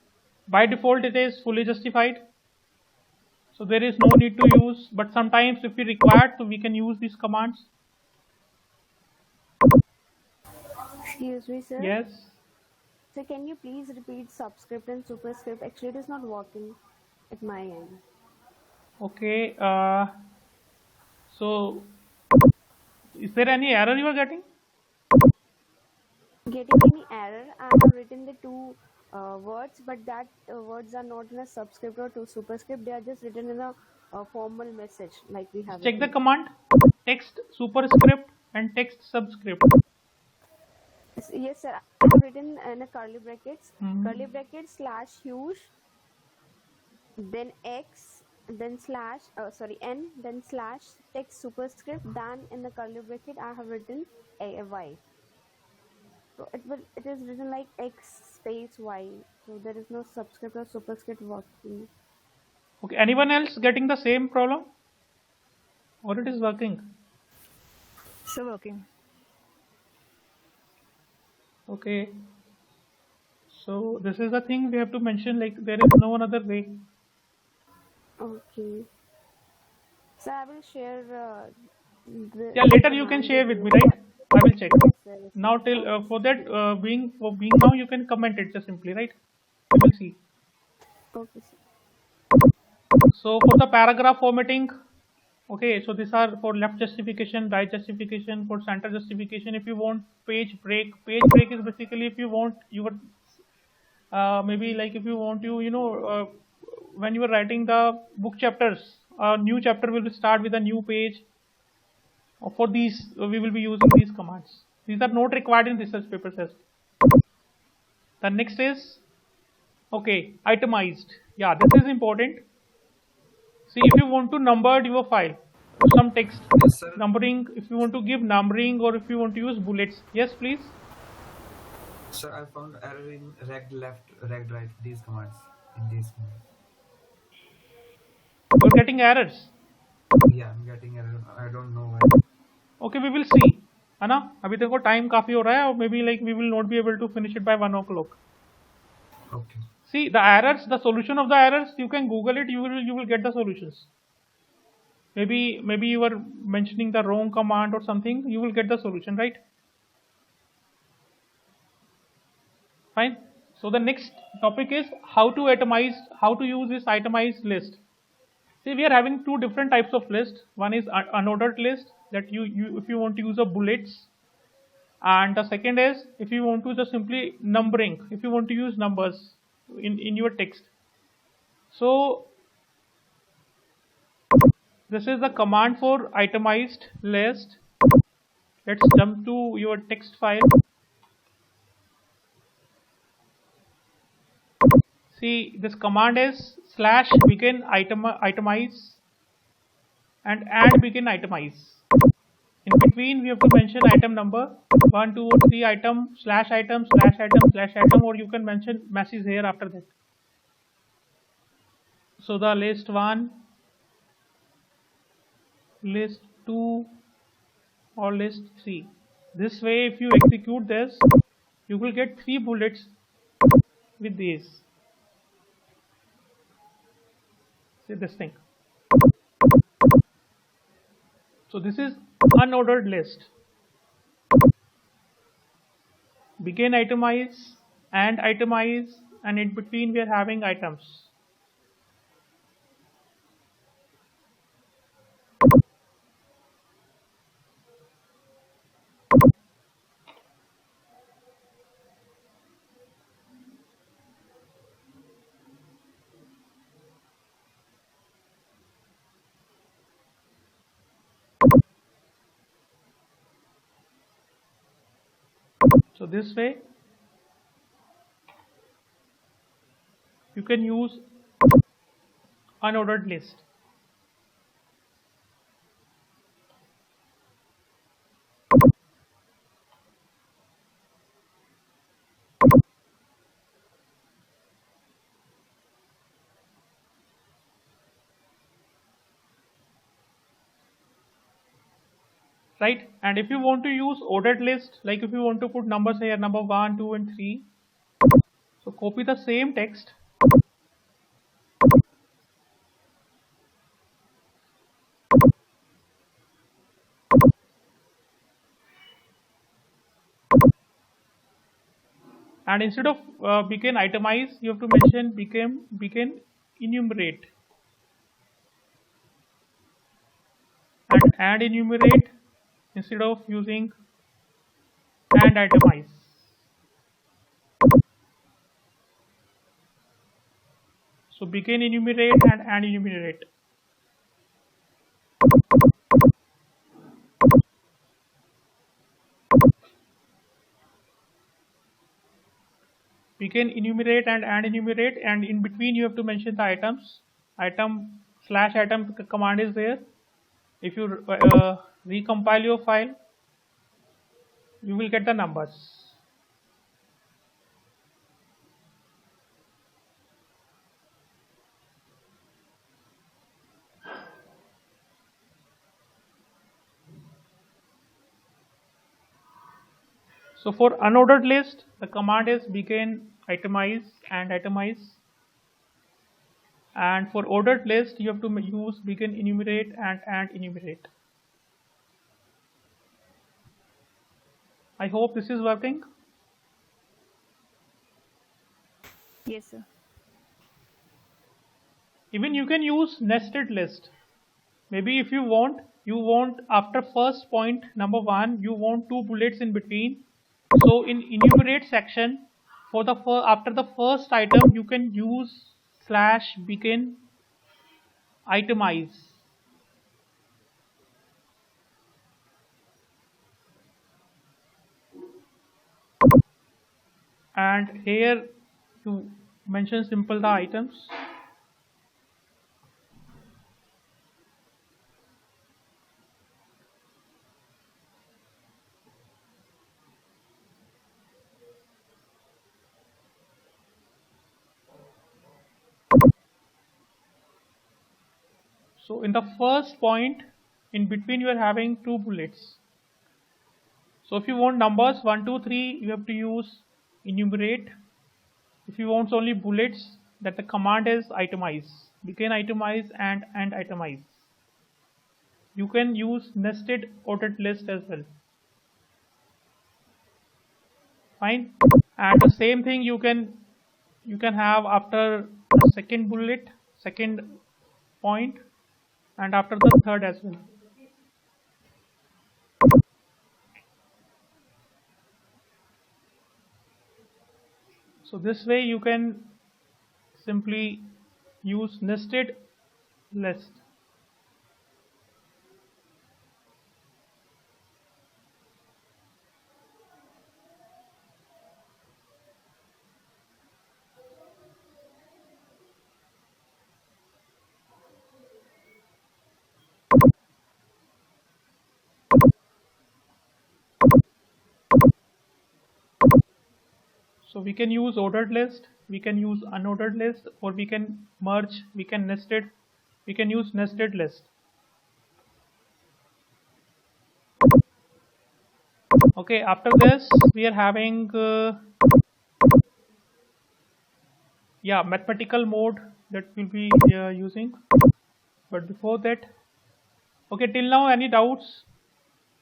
By default, it is fully justified. So there is no need to use, but sometimes if we require, so we can use these commands. Excuse me, sir. Yes. So can you please repeat subscript and superscript? Actually, it is not working at my end. Okay. So is there any error you are getting? Getting any error? I have written the two words, but that words are not in a subscript or to superscript. They are just written in a formal message like we have. Check the command text superscript and text subscript. Yes, sir. I have written in a curly brackets, curly brackets / huge, then x, then slash, n, then / text superscript. Then in the curly bracket, I have written a y. So it is written like x space y. So there is no subscript or superscript working. Okay. Anyone else getting the same problem, or it is working? So working. Okay. So this is the thing we have to mention. Like there is no another way. Okay. So I will share. Yeah, later you can share with me, right? I will check. Yes, Now till for that being now you can comment it just simply, right? We will see. Okay, sir. So for the paragraph formatting, okay, so these are for left justification, right justification, for center justification. If you want page break is basically if you want your maybe like if you want to when you are writing the book chapters, a new chapter will start with a new page. For these, we will be using these commands. These are not required in research papers as well. The next is, okay, itemized. Yeah, this is important. See, if you want to number your file, some text, numbering, if you want to give numbering or if you want to use bullets. Yes, please. Sir, I found error in rect left, rect right, these commands, in these commands. You're getting errors. Yeah, I'm getting error. I don't know why. Okay, we will see. है ना? अभी देखो time काफी हो रहा है और maybe like we will not be able to finish it by 1 o'clock. Okay. See the errors, the solution of the errors. You can Google it. You will get the solutions. Maybe you were mentioning the wrong command or something. You will get the solution, right? Fine. So the next topic is how to use this itemized list. See, we are having two different types of list. One is unordered list that you if you want to use a bullets, and the second is if you want to just simply numbering, if you want to use numbers in your text. So this is the command for itemized list. Let's jump to your text file. See, this command is /begin itemize and begin itemize. In between, we have to mention item number 1, 2, or 3 item /item /item, or you can mention message here after that. So the list 1, list 2, or list 3. This way, if you execute this, you will get 3 bullets with these. See this thing. So this is unordered list. Begin itemize, and in between we are having items. So this way you can use unordered list. Right? And if you want to use ordered list, like if you want to put numbers here, number 1, 2, and 3, so copy the same text, and instead of begin itemize, you have to mention begin enumerate, and enumerate instead of using and itemize. So begin enumerate and enumerate. Begin enumerate and enumerate, and in between you have to mention the items. Item /item command is there. If you recompile your file, you will get the numbers. So for unordered list, the command is begin itemize and itemize, and for ordered list you have to use begin enumerate and enumerate. I hope this is working. Yes, sir. Even you can use nested list. Maybe if you want after first point number 1, you want 2 bullets in between. So in enumerate section, for the after the first item, you can use /begin itemize. And here you mention simple the items. So in the first point, in between you are having two bullets. So if you want numbers 1, 2, 3, you have to use enumerate. If you want only bullets, that the command is itemize. Begin itemize and end itemize. You can use nested ordered list as well. Fine. And the same thing you can have after the second bullet, second point, and after the third as well. So this way you can simply use nested list. So we can use ordered list, we can use unordered list, or we can merge, we can nested, we can use nested list. Okay, after this we are having mathematical mode that we'll be using. But before that, okay, till now any doubts?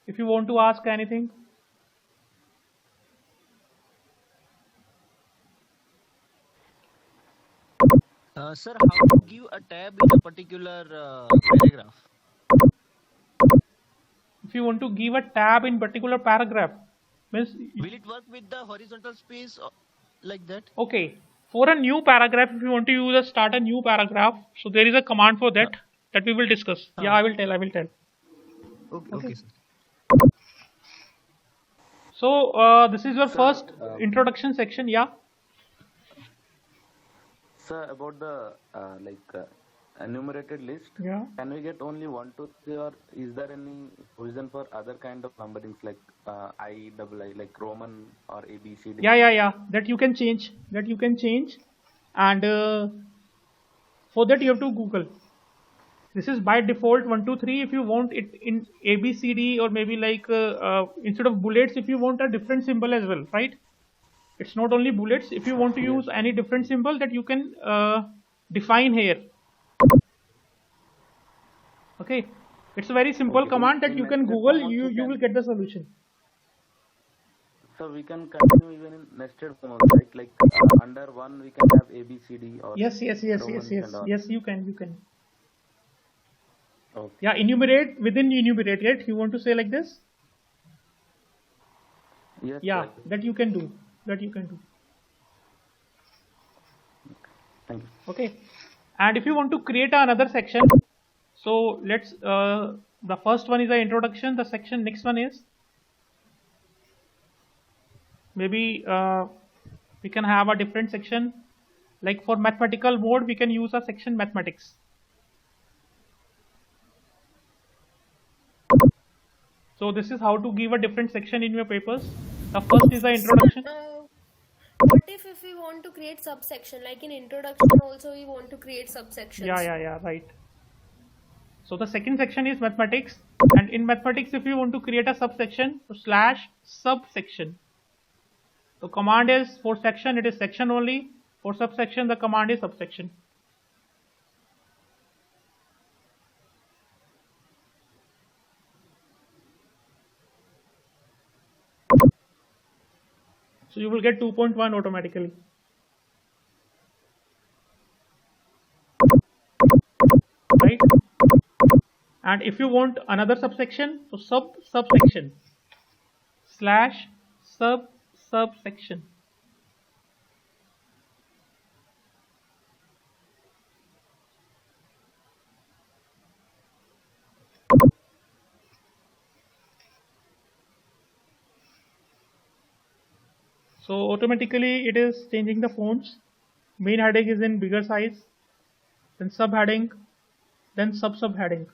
If you want to ask anything. Sir, how to give a tab in a particular paragraph? If you want to give a tab in particular paragraph, means will it work with the horizontal space like that? Okay, for a new paragraph, if you want to use start a new paragraph, so there is a command for that that we will discuss. Yeah, I will tell. Okay, sir. So this is your first introduction section. Yeah. Sir, about the enumerated list, can we get only 1, 2, 3, or is there any provision for other kind of numberings like I, like Roman or A, B, C, D? Yeah. That you can change. And for that you have to Google. This is by default 1, 2, 3. If you want it in A, B, C, D, or maybe like instead of bullets, if you want a different symbol as well, right? It's not only bullets. If you want to use any different symbol, that you can define here. Okay, it's a very simple command that you can Google. You will get the solution. So we can continue even in nested form, right? Like under one we can have A, B, C, D, or yes. Yes, you can. Okay. Yeah, enumerate within enumerate. Right? You want to say like this? Yes. Yeah, that you can do. Thank you. Okay, and if you want to create another section, so let's the first one is the introduction. The section next one is maybe we can have a different section. Like for mathematical mode, we can use a section mathematics. So this is how to give a different section in your papers. The first is the introduction. What if we want to create subsection, like in introduction also we want to create subsections? Yeah, right. So the second section is mathematics, and in mathematics if you want to create a subsection, so /subsection. So command is for section, it is section only. For subsection, the command is subsection. So you will get 2.1 automatically. Right? And if you want another subsection, so subsection /subsection. So automatically it is changing the fonts. Main heading is in bigger size, then subheading, then subheading.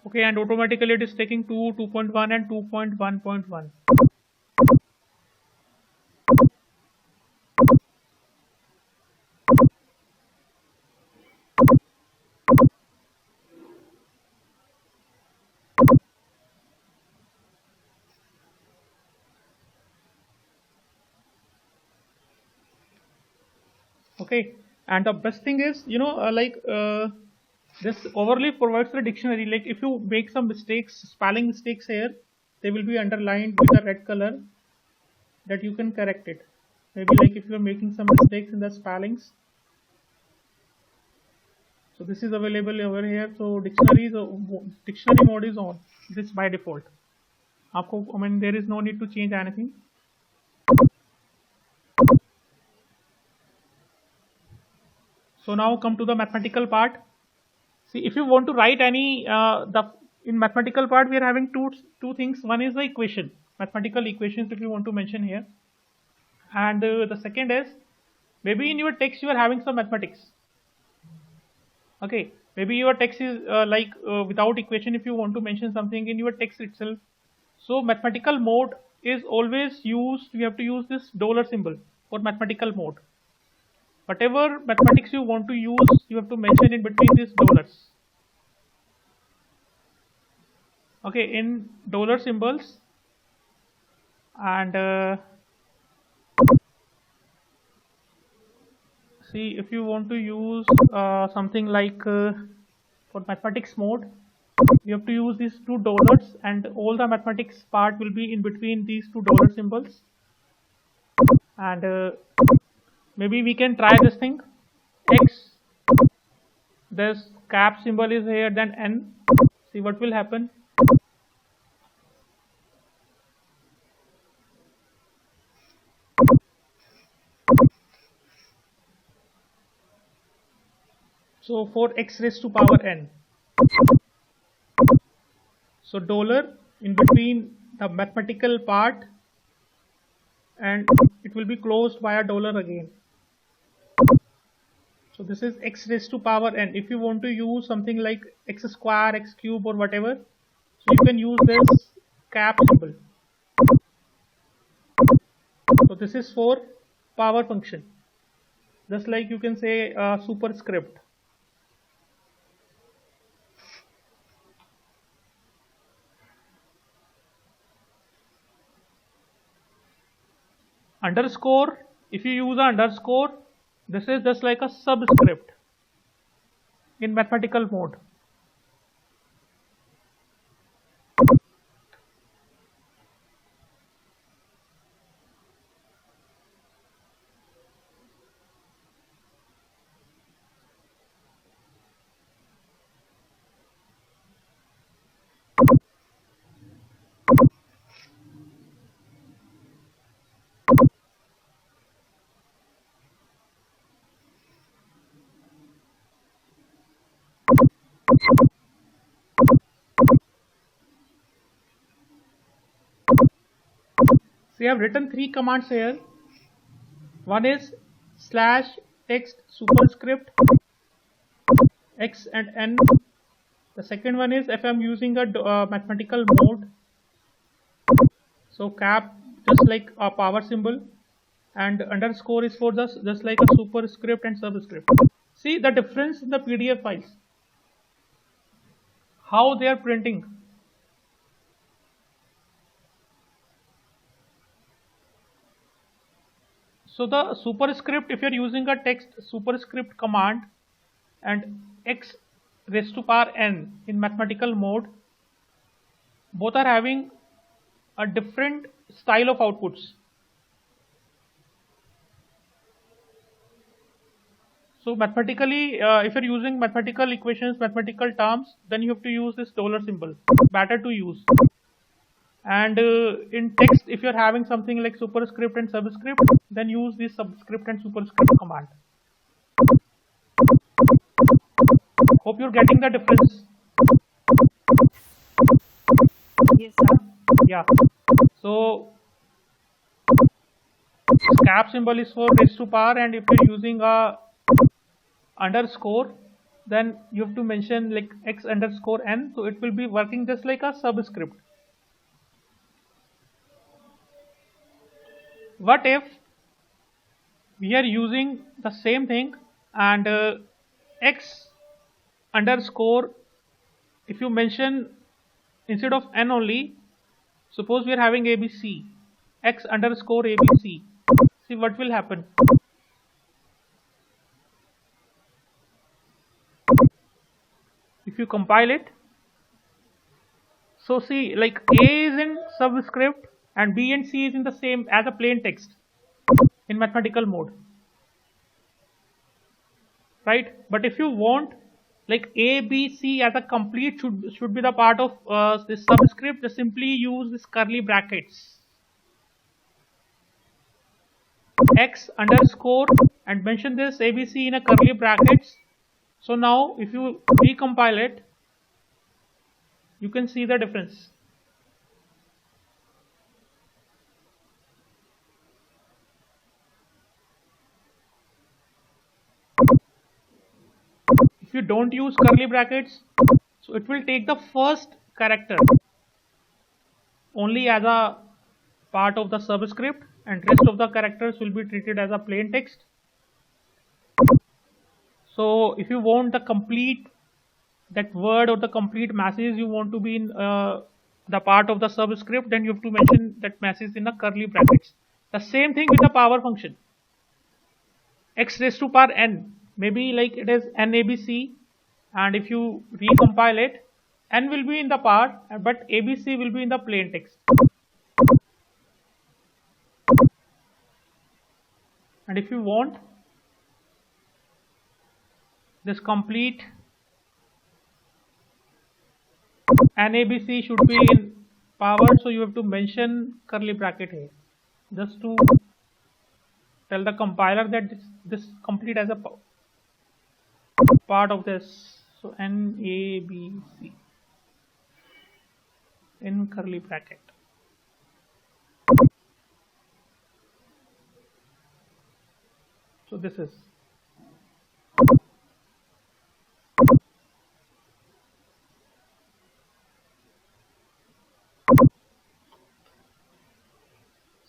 Okay, and automatically it is taking 2, 2.1 and 2.1.1. Okay, and the best thing is, this Overleaf provides the dictionary. Like if you make some mistakes, spelling mistakes here, they will be underlined with a red color that you can correct it. Maybe like if you are making some mistakes in the spellings. So this is available over here. So dictionary mode is on. This by default. I mean, there is no need to change anything. So now come to the mathematical part. See, if you want to write any in mathematical part, we are having two things. One is the equation, mathematical equations, if you want to mention here, and the second is maybe in your text you are having some mathematics. Okay, maybe your text is without equation. If you want to mention something in your text itself, so mathematical mode is always used. You have to use this dollar symbol for mathematical mode. Whatever mathematics you want to use, you have to mention in between these dollars. Okay, in dollar symbols, and see, if you want to use something like for mathematics mode, you have to use these $2, and all the mathematics part will be in between these $2 symbols. And maybe we can try this thing. X, this cap symbol is here, then N. See what will happen. So for x raised to power n. So dollar in between the mathematical part, and it will be closed by a dollar again. So this is x raised to power n. If you want to use something like x square, x cube, or whatever, so you can use this cap symbol. So this is for power function. Just like you can say superscript. Underscore, if you use an underscore, this is just like a subscript in mathematical mode. So you have written 3 commands here. One is /text superscript x and n. The second one is if I'm using a mathematical mode, so cap just like a power symbol, and underscore is for just like a superscript and subscript. See the difference in the PDF files, how they are printing. So the superscript, if you are using a text superscript command, and x raised to power n in mathematical mode, both are having a different style of outputs. So mathematically, if you're using mathematical equations, mathematical terms, then you have to use this dollar symbol. Better to use. And in text, if you're having something like superscript and subscript, then use this subscript and superscript command. Hope you're getting the difference. Yes, sir. Yeah. So cap symbol is for raised to power, and if you're using a underscore, then you have to mention like x underscore n, so it will be working just like a subscript. What if we are using the same thing, and x underscore, if you mention instead of n only, suppose we are having ABC, x underscore ABC, see what will happen. you compile it, so see, like A is in subscript and B and C is in the same as a plain text in mathematical mode, right? But if you want like A, B, C as a complete should be the part of this subscript, just simply use this curly brackets X underscore and mention this ABC in a curly brackets. So now if you recompile it, you can see the difference. If you don't use curly brackets, so it will take the first character only as a part of the subscript and rest of the characters will be treated as a plain text. So if you want the complete that word or the complete message you want to be in the part of the subscript, then you have to mention that message in the curly brackets. The same thing with the power function. X raised to power n, maybe like it is nabc, and if you recompile it, n will be in the power but abc will be in the plain text. And if you want this complete nabc should be in power, so you have to mention curly bracket here just to tell the compiler that this complete as a part of this. So nabc in curly bracket. So this is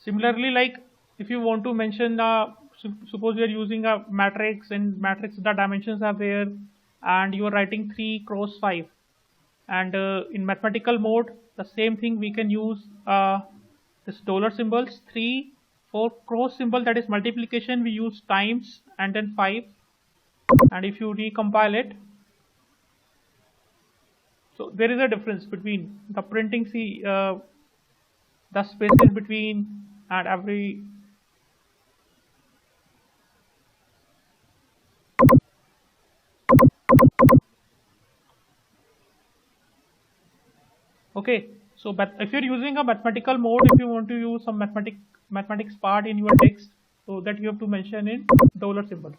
similarly, like if you want to mention suppose you are using a matrix, and matrix the dimensions are there and you are writing 3 cross 5, and in mathematical mode the same thing we can use this dollar symbols, 3 for cross symbol, that is multiplication, we use times and then 5, and if you recompile it, so there is a difference between the printing, see the spaces between and every okay. So but if you're using a mathematical mode, if you want to use some mathematics part in your text, so that you have to mention in dollar symbols.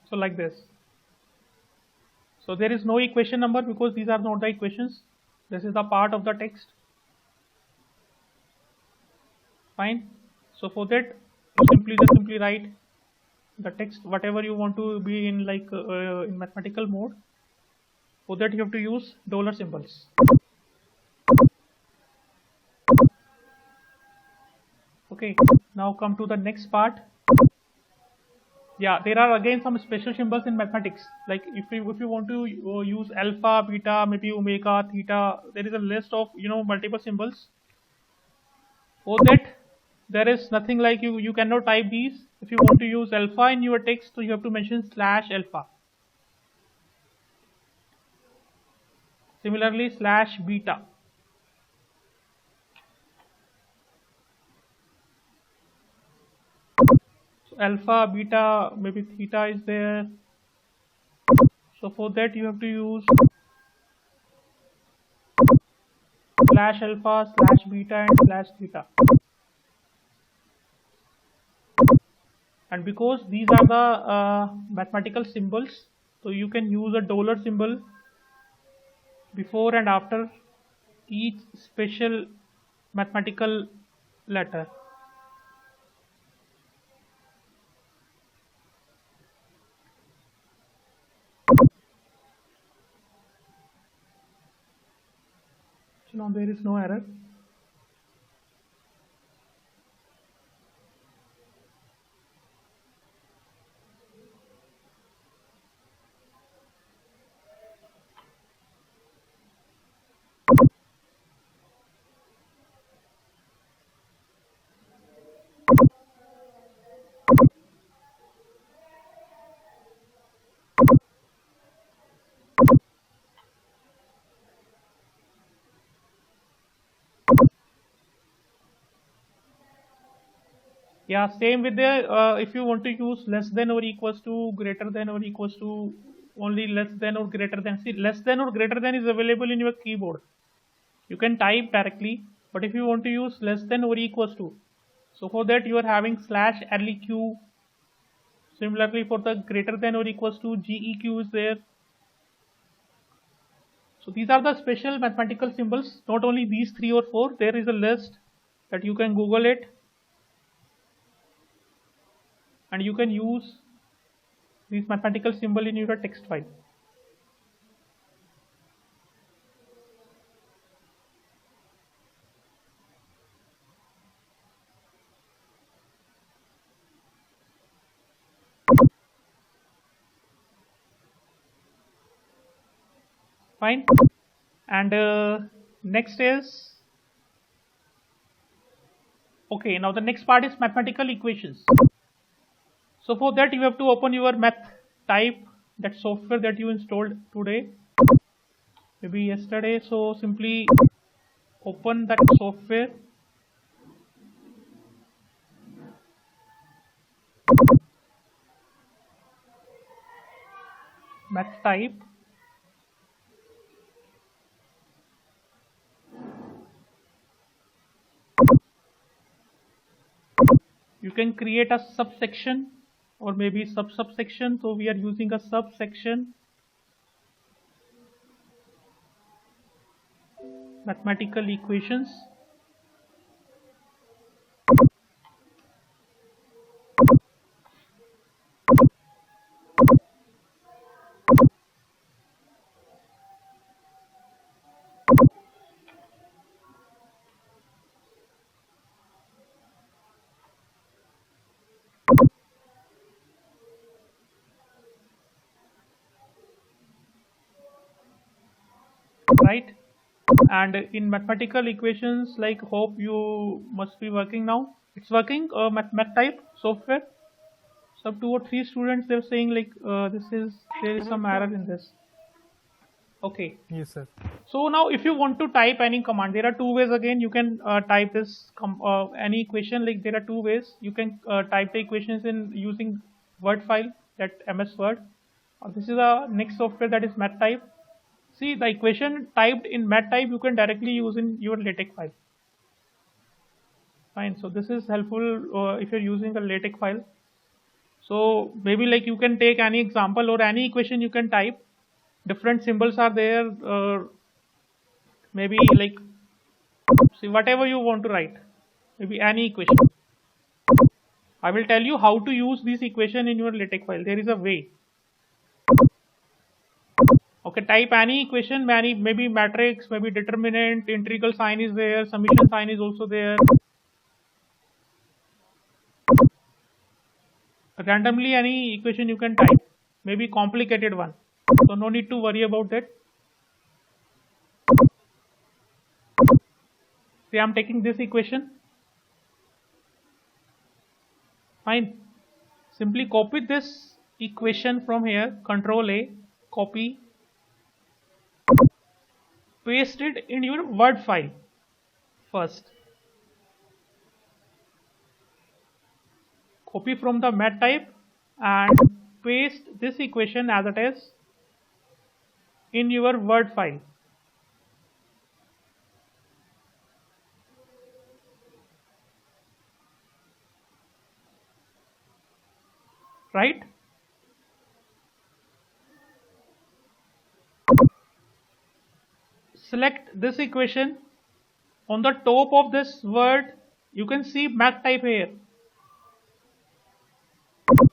So like this. So there is no equation number because these are not the equations. This is the part of the text. Fine. So for that, you simply write the text whatever you want to be in, like in mathematical mode. For that you have to use dollar symbols. Okay. Now come to the next part. Yeah, there are again some special symbols in mathematics. Like if you want to use alpha, beta, maybe omega, theta, there is a list of multiple symbols. For that, there is nothing like you cannot type these. If you want to use alpha in your text, so you have to mention /alpha. Similarly, /beta. So alpha, beta, maybe theta is there. So for that you have to use /alpha, /beta, and /theta. And because these are the mathematical symbols, so you can use a dollar symbol before and after each special mathematical letter. So now there is no error. Yeah, same with the if you want to use less than or equals to, greater than or equals to, only less than or greater than. See, less than or greater than is available in your keyboard. You can type directly, but if you want to use less than or equals to, so for that you are having /leq. Similarly, for the greater than or equals to, GEQ is there. So these are the special mathematical symbols. Not only these 3 or 4, there is a list that you can Google it, and you can use these mathematical symbol in your text file. Fine. And next is, okay, now the next part is mathematical equations. So for that you have to open your math type, that software that you installed today, maybe yesterday. So simply open that software, math type, you can create a subsection or maybe subsection. So we are using a subsection, mathematical equations. Right? And in mathematical equations, like, hope you must be working now. It's working, math type software. So 2 or 3 students, they're saying like there is some error in this. Okay. Yes, sir. So now if you want to type any command, there are 2 ways again. You can type this any equation. Like, there are 2 ways. You can type the equations in using Word file, that MS Word. This is a next software, that is math type. See, the equation typed in math type you can directly use in your LaTeX file. Fine. So this is helpful if you're using a LaTeX file. So maybe like you can take any example or any equation you can type. Different symbols are there. Maybe like, see, whatever you want to write. Maybe any equation. I will tell you how to use this equation in your LaTeX file. There is a way. Okay, type any equation, maybe matrix, maybe determinant, integral sign is there, summation sign is also there. Randomly any equation you can type, maybe complicated one. So no need to worry about that. See, I'm taking this equation. Fine. Simply copy this equation from here, Control A, copy, paste it in your Word file first. Copy from the math type and paste this equation as it is in your Word file. Right? select this equation. On the top of this word, you can see math type here.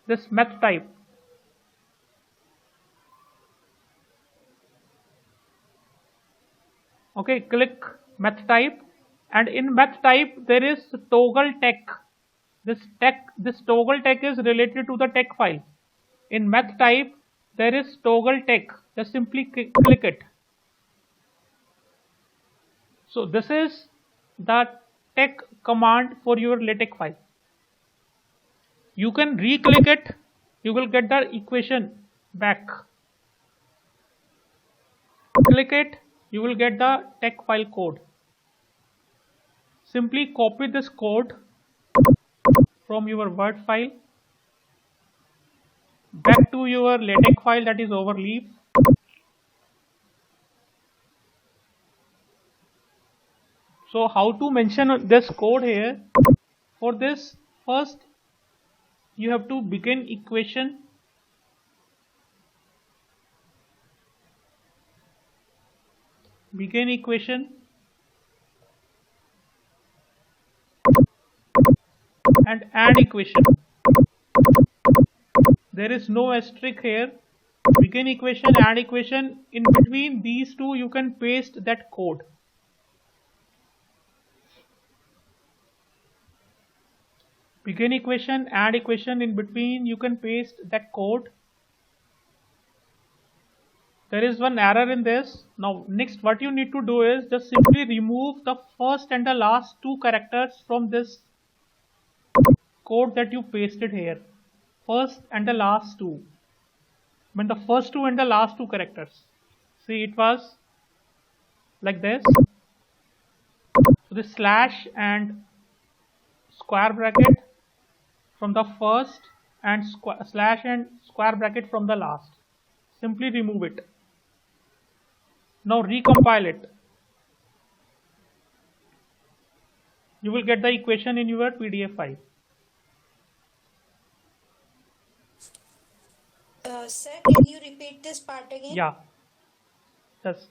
This math type. Okay, click math type, and in math type there is toggle tech. This toggle tech is related to the tech file. In math type there is toggle tech. Just simply click it. So this is the tech command for your LaTeX file. You can re-click it. You will get the equation back. Click it. You will get the tech file code. Simply copy this code from your Word file back to your LaTeX file, that is Overleaf. So how to mention this code here? For this, first you have to begin equation. Begin equation and add equation. There is no asterisk here. Begin equation, add equation. In between these two you can paste that code. Begin equation, add equation, in between you can paste that code. There is one error in this. Now next what you need to do is just simply remove the first and the last two characters from this code that you pasted here. First and the last two. I mean the first two and the last two characters. See, it was like this. So this slash and square bracket from the first and slash and square bracket from the last. Simply remove it. Now recompile it. You will get the equation in your PDF file. Sir, can you repeat this part again? Yeah. Just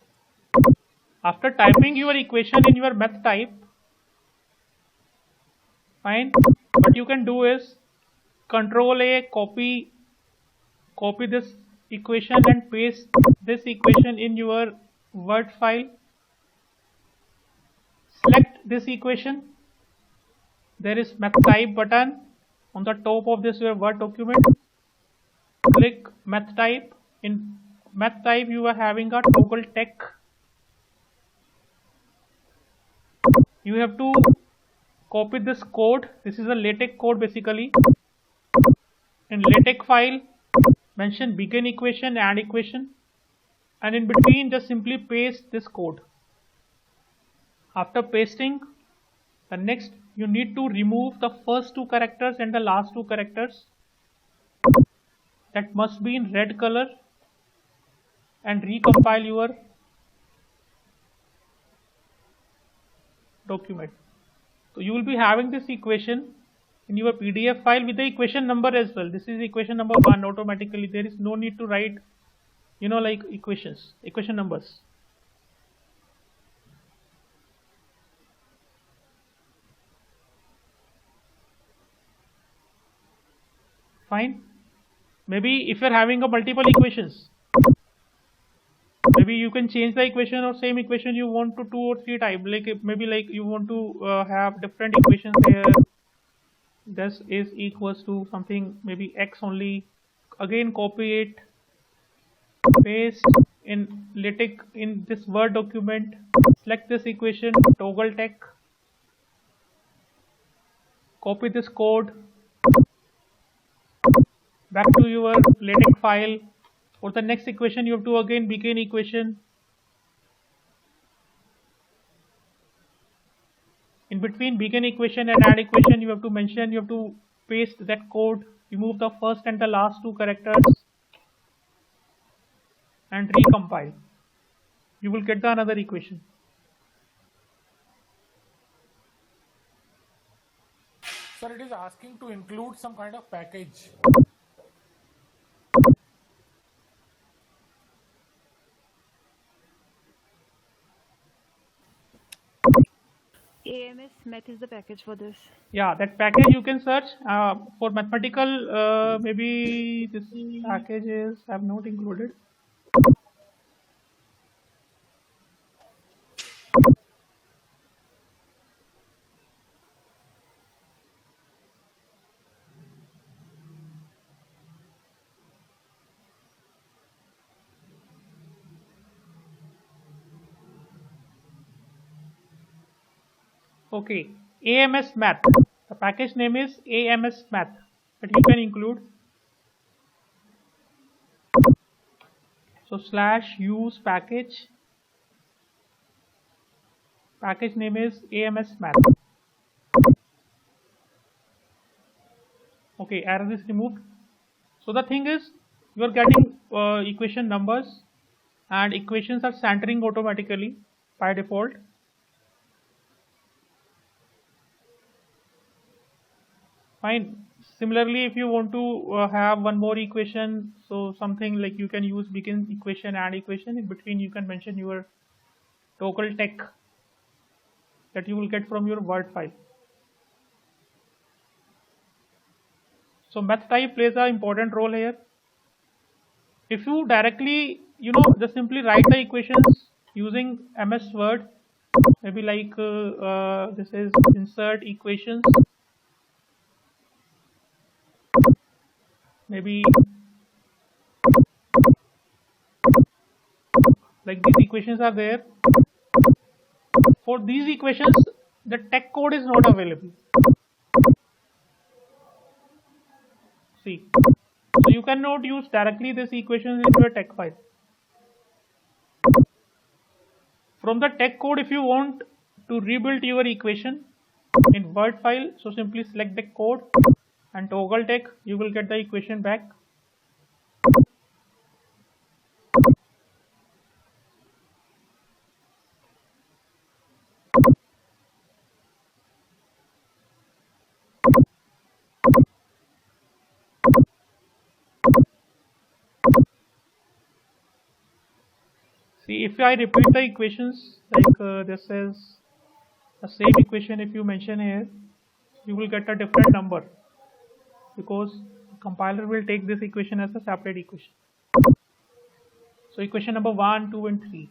after typing your equation in your math type, fine. What you can do is Control A, copy this equation and paste this equation in your Word file. Select this equation. There is math type button on the top of this your Word document. Click math type. In math type you are having a toggle tech. You have to copy this code. This is a LaTeX code basically. In LaTeX file, mention begin equation, add equation, and in between just simply paste this code. After pasting, the next you need to remove the first two characters and the last two characters. That must be in red color, and recompile your document. So you will be having this equation in your PDF file with the equation number as well. This is equation number 1 automatically. There is no need to write, like equation numbers. Fine. Maybe if you're having a multiple equations, maybe you can change the equation or same equation you want to 2 or 3 type. Maybe you want to have different equations here. This is equals to something, maybe x only. Again copy it, paste in LaTeX in this Word document. Select this equation, toggle tech. Copy this code back to your LaTeX file. For the next equation you have to again begin equation. In between begin equation and add equation you have to paste that code, remove the first and the last two characters and recompile. You will get the another equation. Sir, it is asking to include some kind of package. AMS Math is the package for this. Yeah, that package you can search for mathematical. Maybe this package is I have not included. Okay, AMS Math. The package name is AMS Math, but you can include. So /use package. Package name is AMS Math. Okay, error is removed. So the thing is, you are getting equation numbers, and equations are centering automatically by default. Fine. Similarly, if you want to have one more equation, so something like you can use begin equation and equation. In between, you can mention your toggle tech that you will get from your Word file. So math type plays an important role here. If you directly, just simply write the equations using MS Word, maybe like this is insert equations. Maybe like these equations are there. For these equations, the tech code is not available. See, so you cannot use directly these equations into a tech file. From the tech code, if you want to rebuild your equation in Word file, so simply select the code and toggle tech, you will get the equation back. See, if I repeat the equations, like this is the same equation, if you mention here, you will get a different number because the compiler will take this equation as a separate equation. So equation number 1, 2 and 3.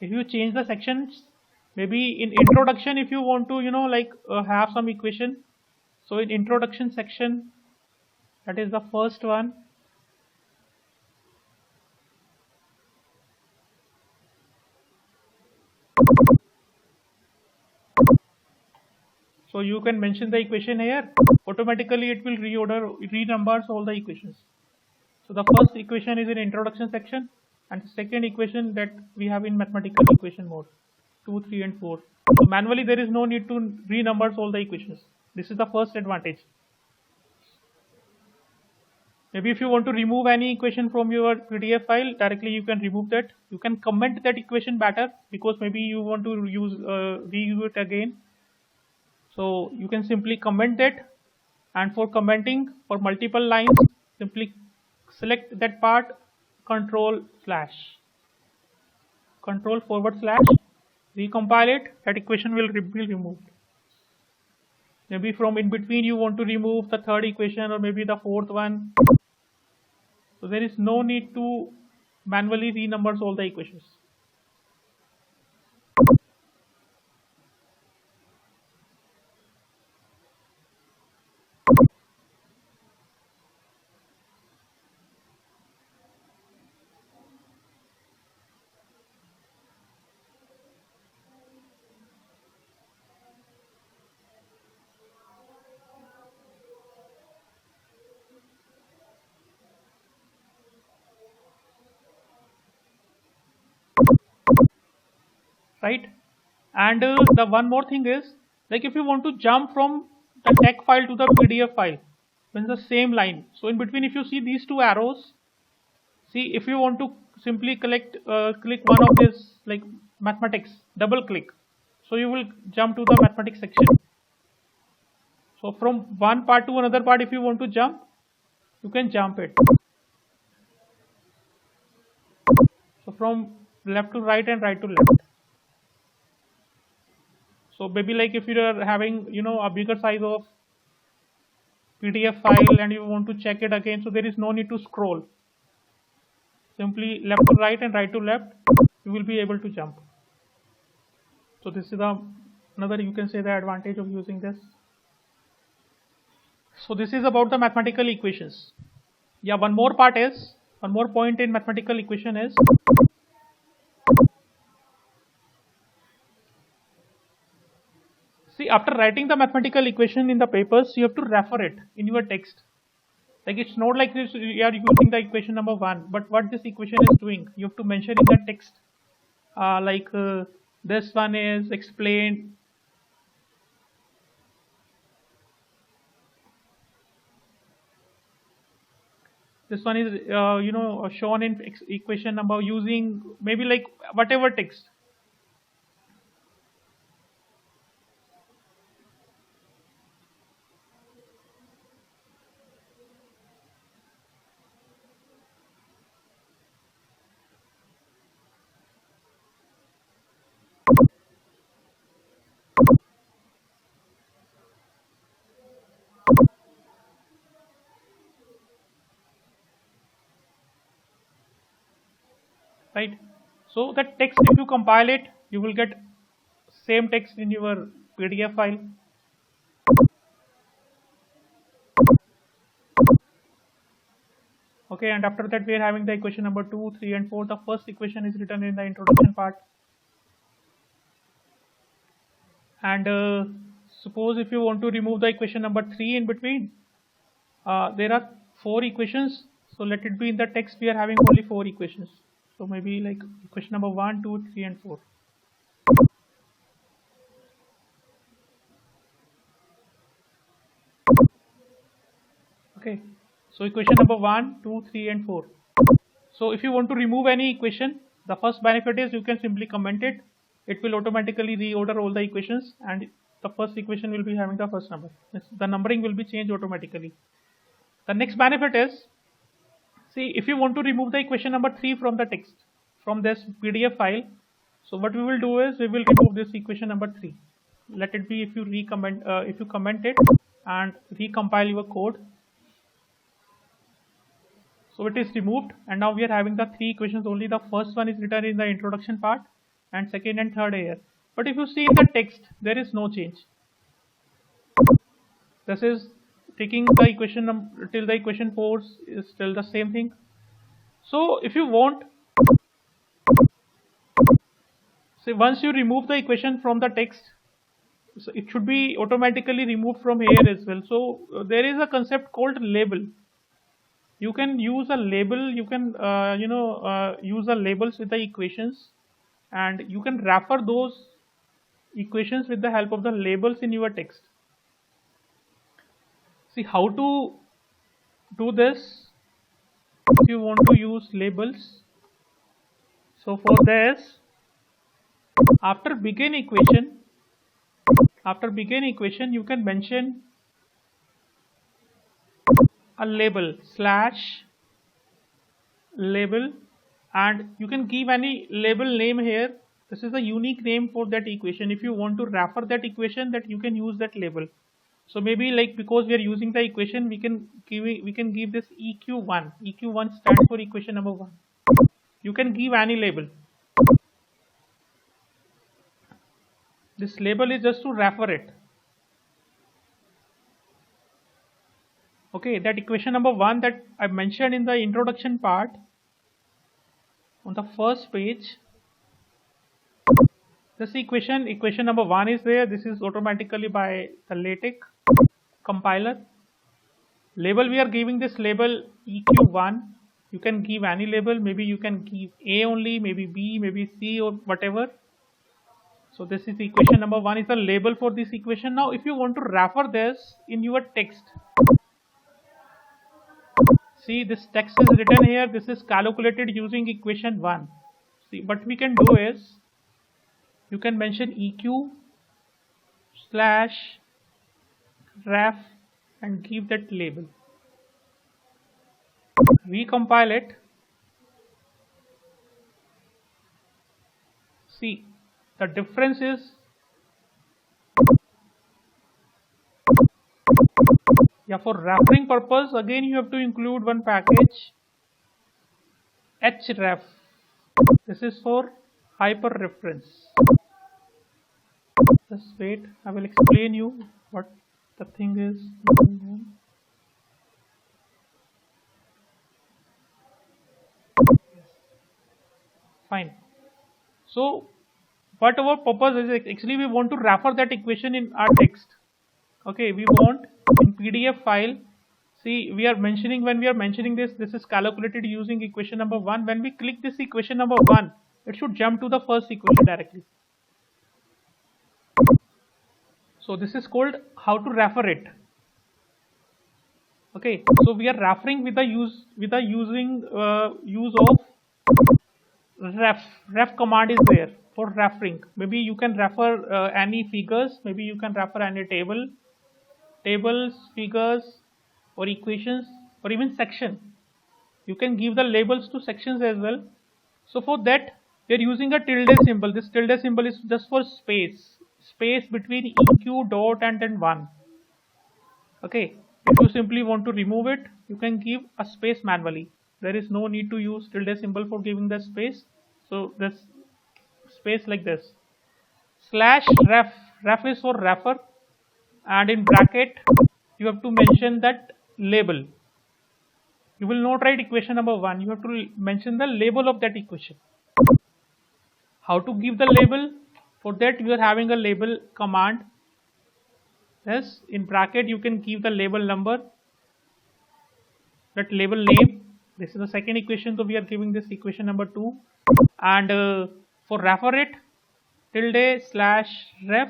If you change the sections, maybe in introduction, if you want to, have some equation. So in introduction section, that is the first one. So you can mention the equation here. Automatically it will renumbers all the equations. So the first equation is in introduction section, and the second equation that we have in mathematical equation mode, 2, 3 and 4. So manually there is no need to renumbers all the equations. This is the first advantage. Maybe if you want to remove any equation from your PDF file, directly you can remove that. You can comment that equation better because maybe you want to use reuse it again. So you can simply comment that, and for commenting for multiple lines, simply select that part, control/, recompile it, that equation will be removed. Maybe from in between you want to remove the third equation or maybe the fourth one. So there is no need to manually renumber all the equations. Right, and the one more thing is, like if you want to jump from the text file to the PDF file, when the same line, so in between if you see these two arrows, see if you want to simply click one of this, like mathematics, double click, so you will jump to the mathematics section. So from one part to another part, if you want to jump, you can jump it. So from left to right and right to left. So maybe like if you are having a bigger size of PDF file and you want to check it again, so there is no need to scroll. Simply left to right and right to left, you will be able to jump. So this is another, you can say, the advantage of using this. So this is about the mathematical equations. Yeah, one more point in mathematical equation is, see, after writing the mathematical equation in the papers, you have to refer it in your text. Like it's not like this, you are using the equation number 1, but what this equation is doing, you have to mention in the text. This one is explained. This one is shown in equation number using maybe like whatever text. Right, so that text, if you compile it, you will get same text in your PDF file. Okay, and after that we are having the equation number 2, 3 and 4. The first equation is written in the introduction part. And suppose if you want to remove the equation number 3 in between, there are 4 equations, so let it be in the text we are having only 4 equations. So maybe like equation number 1, 2, 3 and 4. Okay, so equation number 1, 2, 3 and 4. So if you want to remove any equation, the first benefit is you can simply comment it. It will automatically reorder all the equations, and the first equation will be having the first number. The numbering will be changed automatically. The next benefit is, see, if you want to remove the equation number 3 from the text, from this PDF file, so what we will do is we will remove this equation number 3. Let it be, if you comment it and recompile your code. So it is removed, and now we are having the 3 equations only. The first one is written in the introduction part, and second and third here. But if you see in the text, there is no change. This is taking the equation till the equation 4 is still the same thing. So if you want, say once you remove the equation from the text, so it should be automatically removed from here as well. So there is a concept called label. You can use a label, you can use the labels with the equations, and you can refer those equations with the help of the labels in your text. See how to do this if you want to use labels. So for this, after begin equation you can mention a label /label, and you can give any label name here. This is a unique name for that equation. If you want to refer that equation, that you can use that label. So maybe like, because we are using the equation, we can give this EQ1. EQ1 stands for equation number 1. You can give any label. This label is just to refer it. Okay, that equation number 1 that I mentioned in the introduction part on the first page, this equation number 1 is there. This is automatically by the LaTeX compiler. Label, we are giving this label EQ1. You can give any label. Maybe you can give A only, maybe B, maybe C, or whatever. So this is equation number 1 is the label for this equation. Now if you want to refer this in your text, see, this text is written here. This is calculated using equation 1. See, what we can do is, you can mention EQ/ref and give that label. Recompile it. See, the difference is Yeah, for referring purpose, again you have to include one package, href. This is for hyperreference. Just wait, I will explain you what the thing is. Fine. So what our purpose is, actually we want to refer that equation in our text. Okay, we want in PDF file. See, we are mentioning, when we are mentioning this is calculated using equation number 1. When we click this equation number 1, it should jump to the first equation directly. So this is called how to refer it. Okay, so we are referring with the use of ref command is there for referring. Maybe you can refer any figures, maybe you can refer any tables, figures, or equations, or even section. You can give the labels to sections as well. So for that we are using a tilde symbol. This tilde symbol is just for space between eq dot and then 1. Okay, if you simply want to remove it, you can give a space manually. There is no need to use tilde symbol for giving the space. So this space like this. Slash ref is for refer, and in bracket you have to mention that label. You will not write equation number 1, you have to mention the label of that equation. How to give the label? For that you are having a label command. Yes, in bracket you can give the label number, that label name. This is the second equation, so we are giving this equation number 2. And for refer it, tilde slash ref,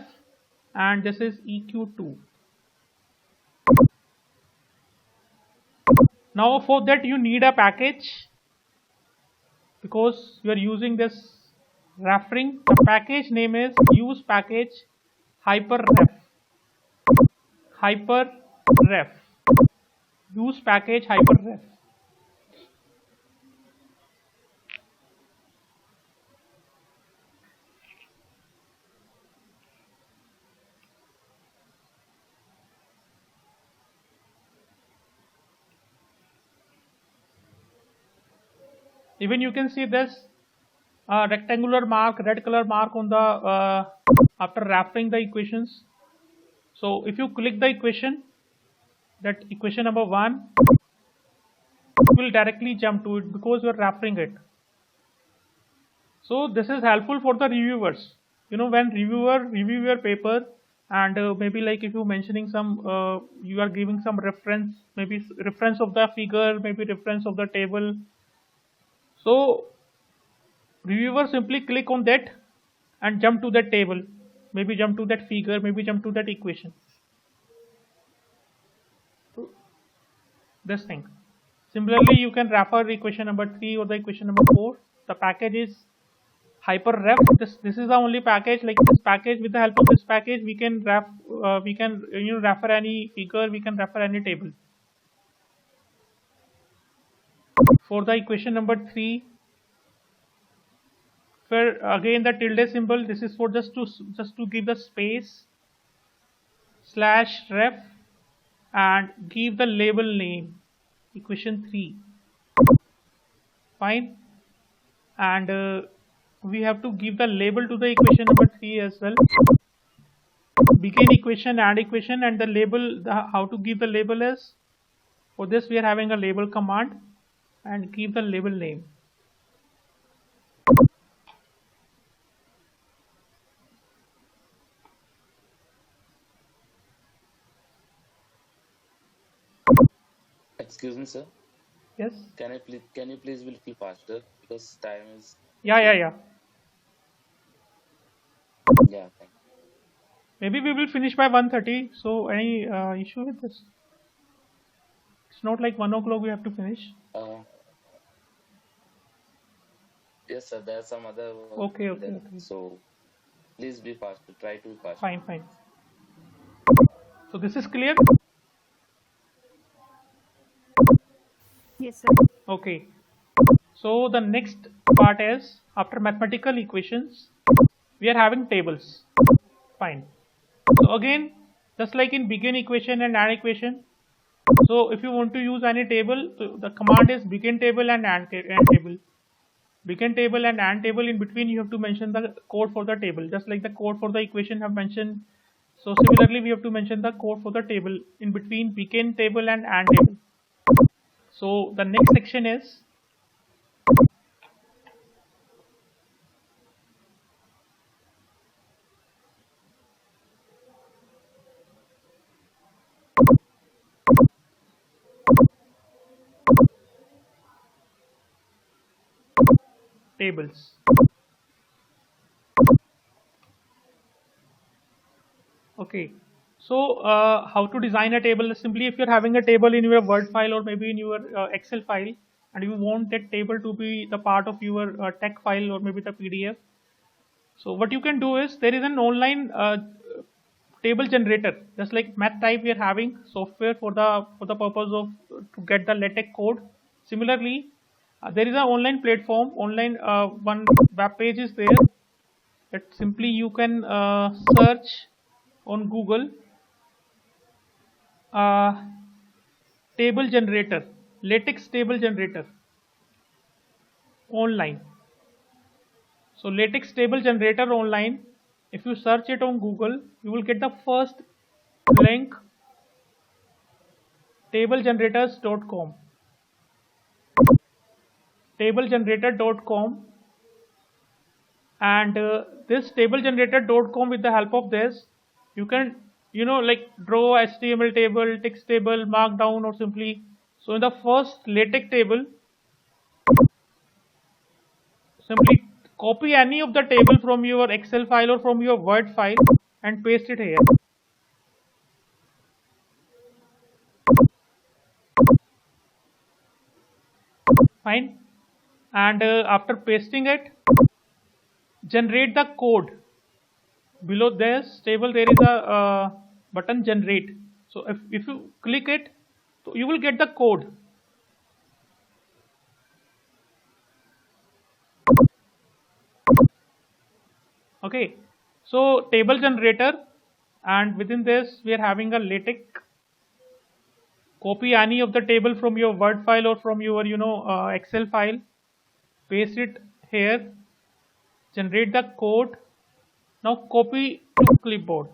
and this is eq2. Now for that you need a package, because you are using this referring. The package name is use package hyperref. Use package hyperref. Even you can see this rectangular mark, red color mark on the after referring the equations. So if you click the equation, that equation number 1, it will directly jump to it because you are referring it. So this is helpful for the reviewers. You know, when review your paper, and maybe like if you mentioning some, you are giving some reference, maybe reference of the figure, maybe reference of the table. So reviewer simply click on that and jump to that table, maybe jump to that figure, maybe jump to that equation. So this thing. Similarly, you can refer equation number 3 or the equation number 4. The package is hyperref. This is the only package. Like this package, with the help of this package, we can refer any figure, we can refer any table. For the equation number 3, for again the tilde symbol, this is for just to give the space slash ref and give the label name equation 3. Fine. And we have to give the label to the equation number 3 as well. Begin equation, add equation, and the label, how to give the label is, for this we are having a label command, and give the label name. Excuse me, sir. Yes. Can you please be little faster, because time is. Yeah. Yeah. Thank you. Maybe we will finish by 1:30. So any issue with this? It's not like 1 o'clock we have to finish. Yes, sir. There are some other. Okay. So please be faster. Try to be faster. Fine. So this is clear? Yes, sir. Okay. So the next part is, after mathematical equations, we are having tables. Fine. So again, just like in begin equation and add equation, So if you want to use any table, so the command is begin table and end table. Begin table and end table, in between you have to mention the code for the table, just like the code for the equation have mentioned. So similarly we have to mention the code for the table in between begin table and end table. So the next section is tables. Okay, so how to design a table? Simply, if you're having a table in your Word file or maybe in your Excel file, and you want that table to be the part of your text file or maybe the PDF, so what you can do is there is an online table generator, just like math type we are having software for the purpose of to get the LaTeX code. Similarly, there is an online platform, online one web page is there that simply you can search on Google table generator, LaTeX table generator online. So LaTeX table generator online, if you search it on Google, you will get the first link, tablegenerators.com. tablegenerator.com, and this tablegenerator.com, with the help of this you can like draw HTML table, text table, markdown, or simply, so in the first LaTeX table, simply copy any of the table from your Excel file or from your Word file and paste it here. Fine. And after pasting it, generate the code. Below this table there is a button generate. So if you click it, so you will get the code. Okay, so table generator, and within this we are having a LaTeX. Copy any of the table from your Word file or from your Excel file, paste it here, generate the code. Now copy to clipboard,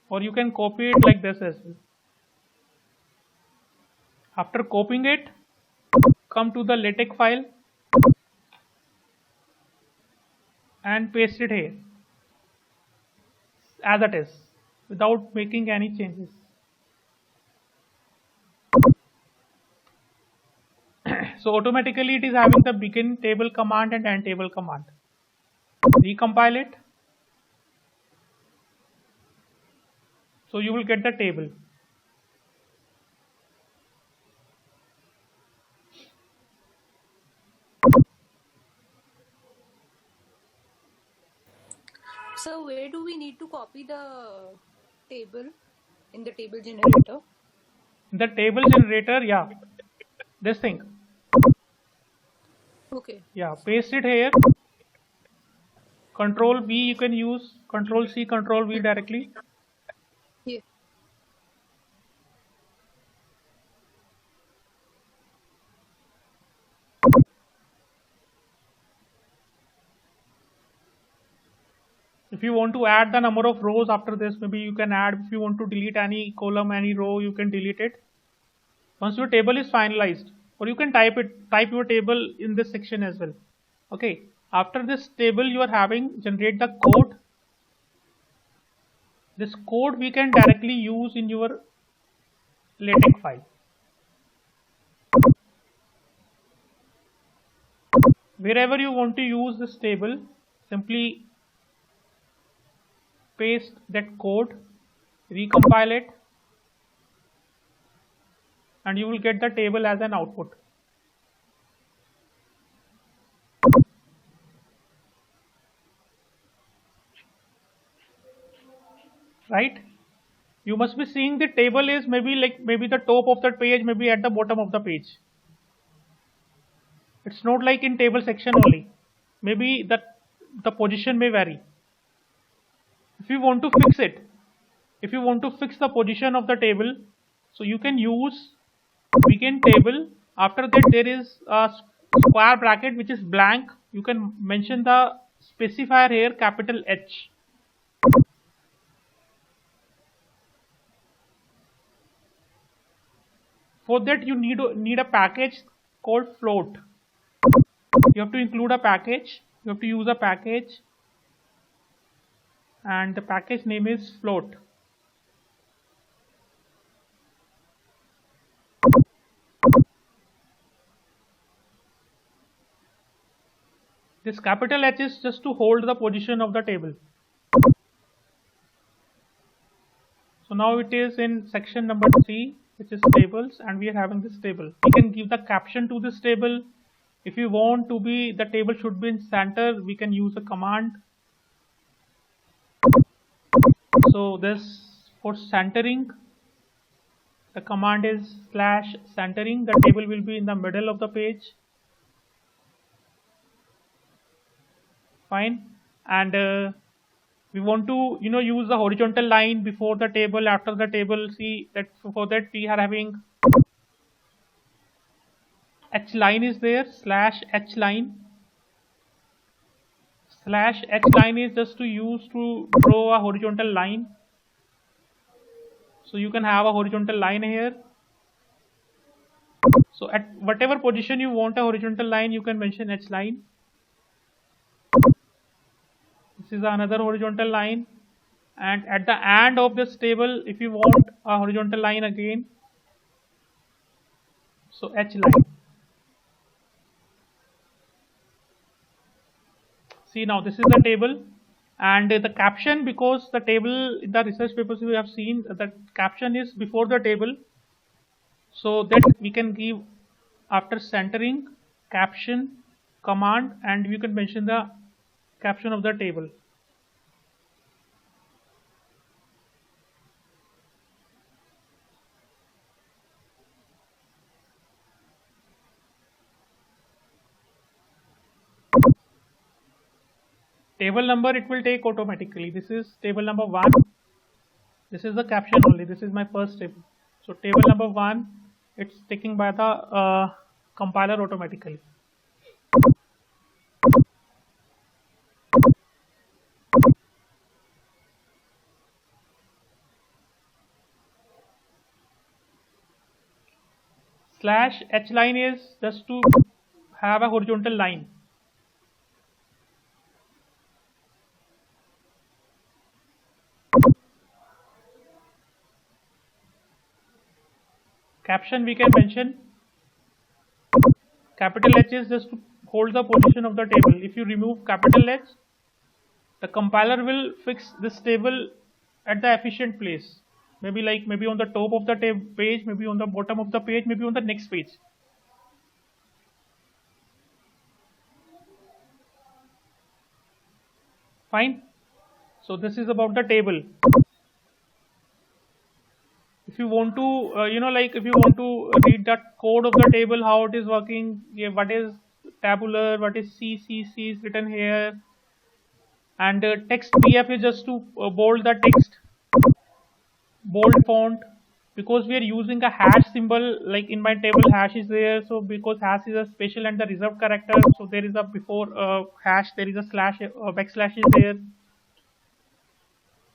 or you can copy it like this as well. After copying it, come to the LaTeX file and paste it here as it is, without making any changes. So automatically it is having the begin table command and end table command. Recompile it, so you will get the table. So where do we need to copy the table in the table generator? The table generator, yeah, this thing. Okay. Yeah, paste it here. Control V, you can use Control C, Control V directly. Yeah. If you want to add the number of rows after this, maybe you can add. If you want to delete any column, any row, you can delete it. Once your table is finalized, or you can type your table in this section as well. Okay, after this table you are having, generate the code. This code we can directly use in your LaTeX file. Wherever you want to use this table, simply paste that code, recompile it, and you will get the table as an output. Right? You must be seeing the table is maybe the top of that page, maybe at the bottom of the page. It's not like in table section only. Maybe the position may vary. If you want to fix it, if you want to fix the position of the table, so you can use begin table. After that there is a square bracket which is blank. You can mention the specifier here, capital H. For that you need a package called float. You have to include a package. You have to use a package, and the package name is float. This capital H is just to hold the position of the table. So now it is in section number 3, which is tables, and we are having this table. We can give the caption to this table. If you want to be, the table should be in center, we can use a command. So this, for centering, the command is /centering. The table will be in the middle of the page. Fine. And we want to use the horizontal line before the table, after the table. See that for that we are having H line is there, /H line. /H line is just to use to draw a horizontal line. So you can have a horizontal line here. So at whatever position you want a horizontal line, you can mention H line. This is another horizontal line, and at the end of this table, if you want a horizontal line again, so H line. See, now this is the table, and the caption, because the table in the research papers we have seen that caption is before the table, so that we can give after centering caption command, and you can mention the caption of the table. Table number it will take automatically. This is table number 1. This is the caption only. This is my first table. So table number 1, it's taken by the compiler automatically. /H line is just to have a horizontal line. Caption we can mention. Capital H is just to hold the position of the table. If you remove capital H, the compiler will fix this table at the efficient place. Maybe on the top of the page, maybe on the bottom of the page, maybe on the next page. Fine. So this is about the table. If you want to, if you want to read the code of the table, how it is working, what is tabular, what is C is written here, and text BF is just to bold the text, bold font, because we are using a hash symbol. Like in my table, hash is there, so because hash is a special and the reserved character, so there is a before hash, there is a backslash is there.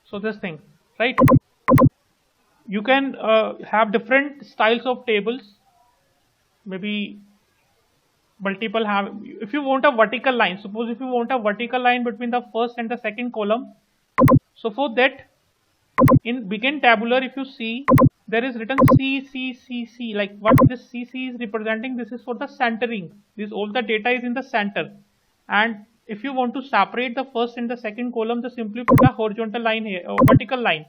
So this thing, right? You can have different styles of tables. Maybe multiple have. If you want a vertical line, suppose if you want a vertical line between the first and the second column, so for that, in begin tabular, if you see, there is written C. Like what this CC is representing, this is for the centering. This all the data is in the center. And if you want to separate the first and the second column, just simply put a horizontal line here, or vertical line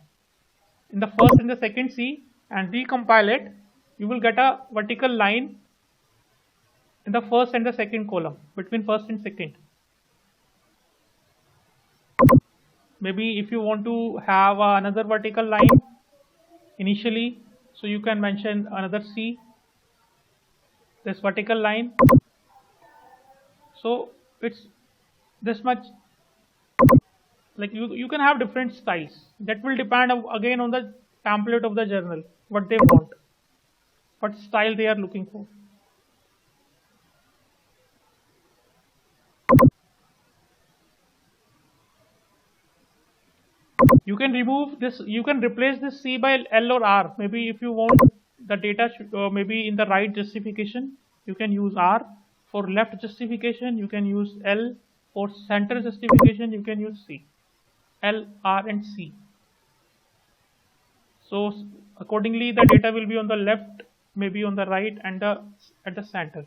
in the first and the second C, and recompile it. You will get a vertical line in the first and the second column, between first and second. Maybe if you want to have another vertical line initially, so you can mention another C, this vertical line. So it's this much. Like you can have different styles. That will depend again on the template of the journal, what they want. what style they are looking for. You can remove this, you can replace this C by L or R. Maybe if you want the data maybe in the right justification, you can use R. For left justification, you can use L. For center justification, you can use C. L, R and C. So accordingly, the data will be on the left, maybe on the right, and at the center.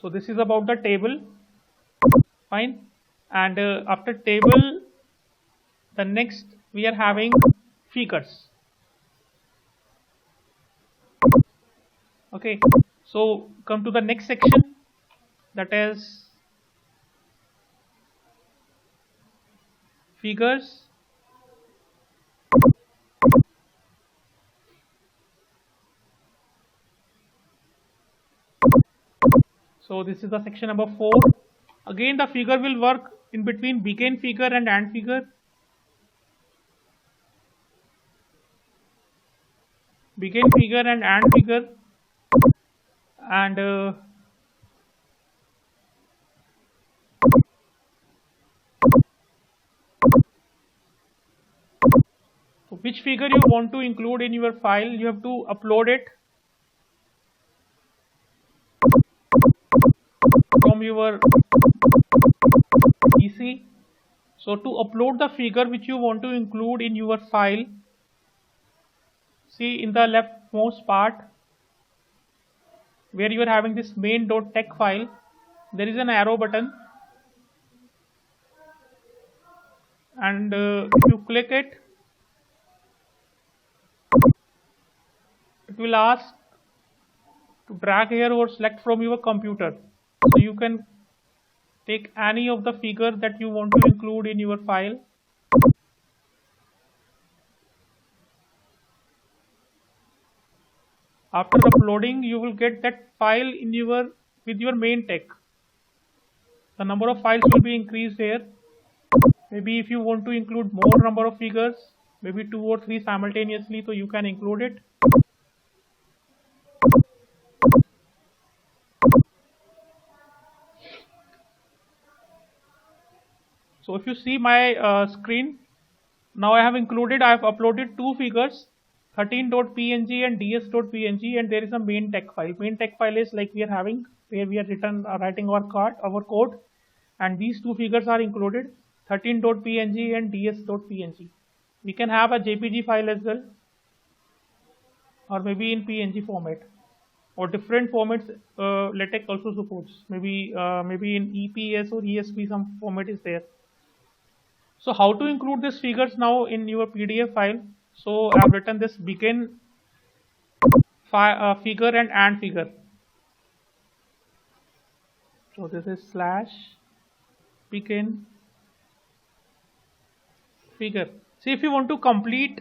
So this is about the table. Fine. And after table, the next we are having figures. Okay. So come to the next section, that is figures. So this is the section number 4. Again, the figure will work in between begin figure and AND figure. Begin figure and AND figure. And so which figure you want to include in your file, you have to upload it from your PC. So to upload the figure which you want to include in your file, see in the leftmost part where you are having this main.tex file, there is an arrow button, and if you click it, it will ask to drag here or select from your computer. So you can take any of the figure that you want to include in your file. After uploading, you will get that file in with your main text. The number of files will be increased here. Maybe if you want to include more number of figures, maybe 2 or 3 simultaneously, so you can include it. So if you see my screen, now I have uploaded 2 figures, 13.png and ds.png, and there is a main text file. Main text file is like we are having, where we are writing our code, and these 2 figures are included, 13.png and ds.png. We can have a JPG file as well, or maybe in PNG format, or different formats LaTeX also supports. Maybe in EPS or ESP some format is there. So how to include these figures now in your PDF file? So I have written this begin figure and AND figure. So this is / begin figure. See, if you want to complete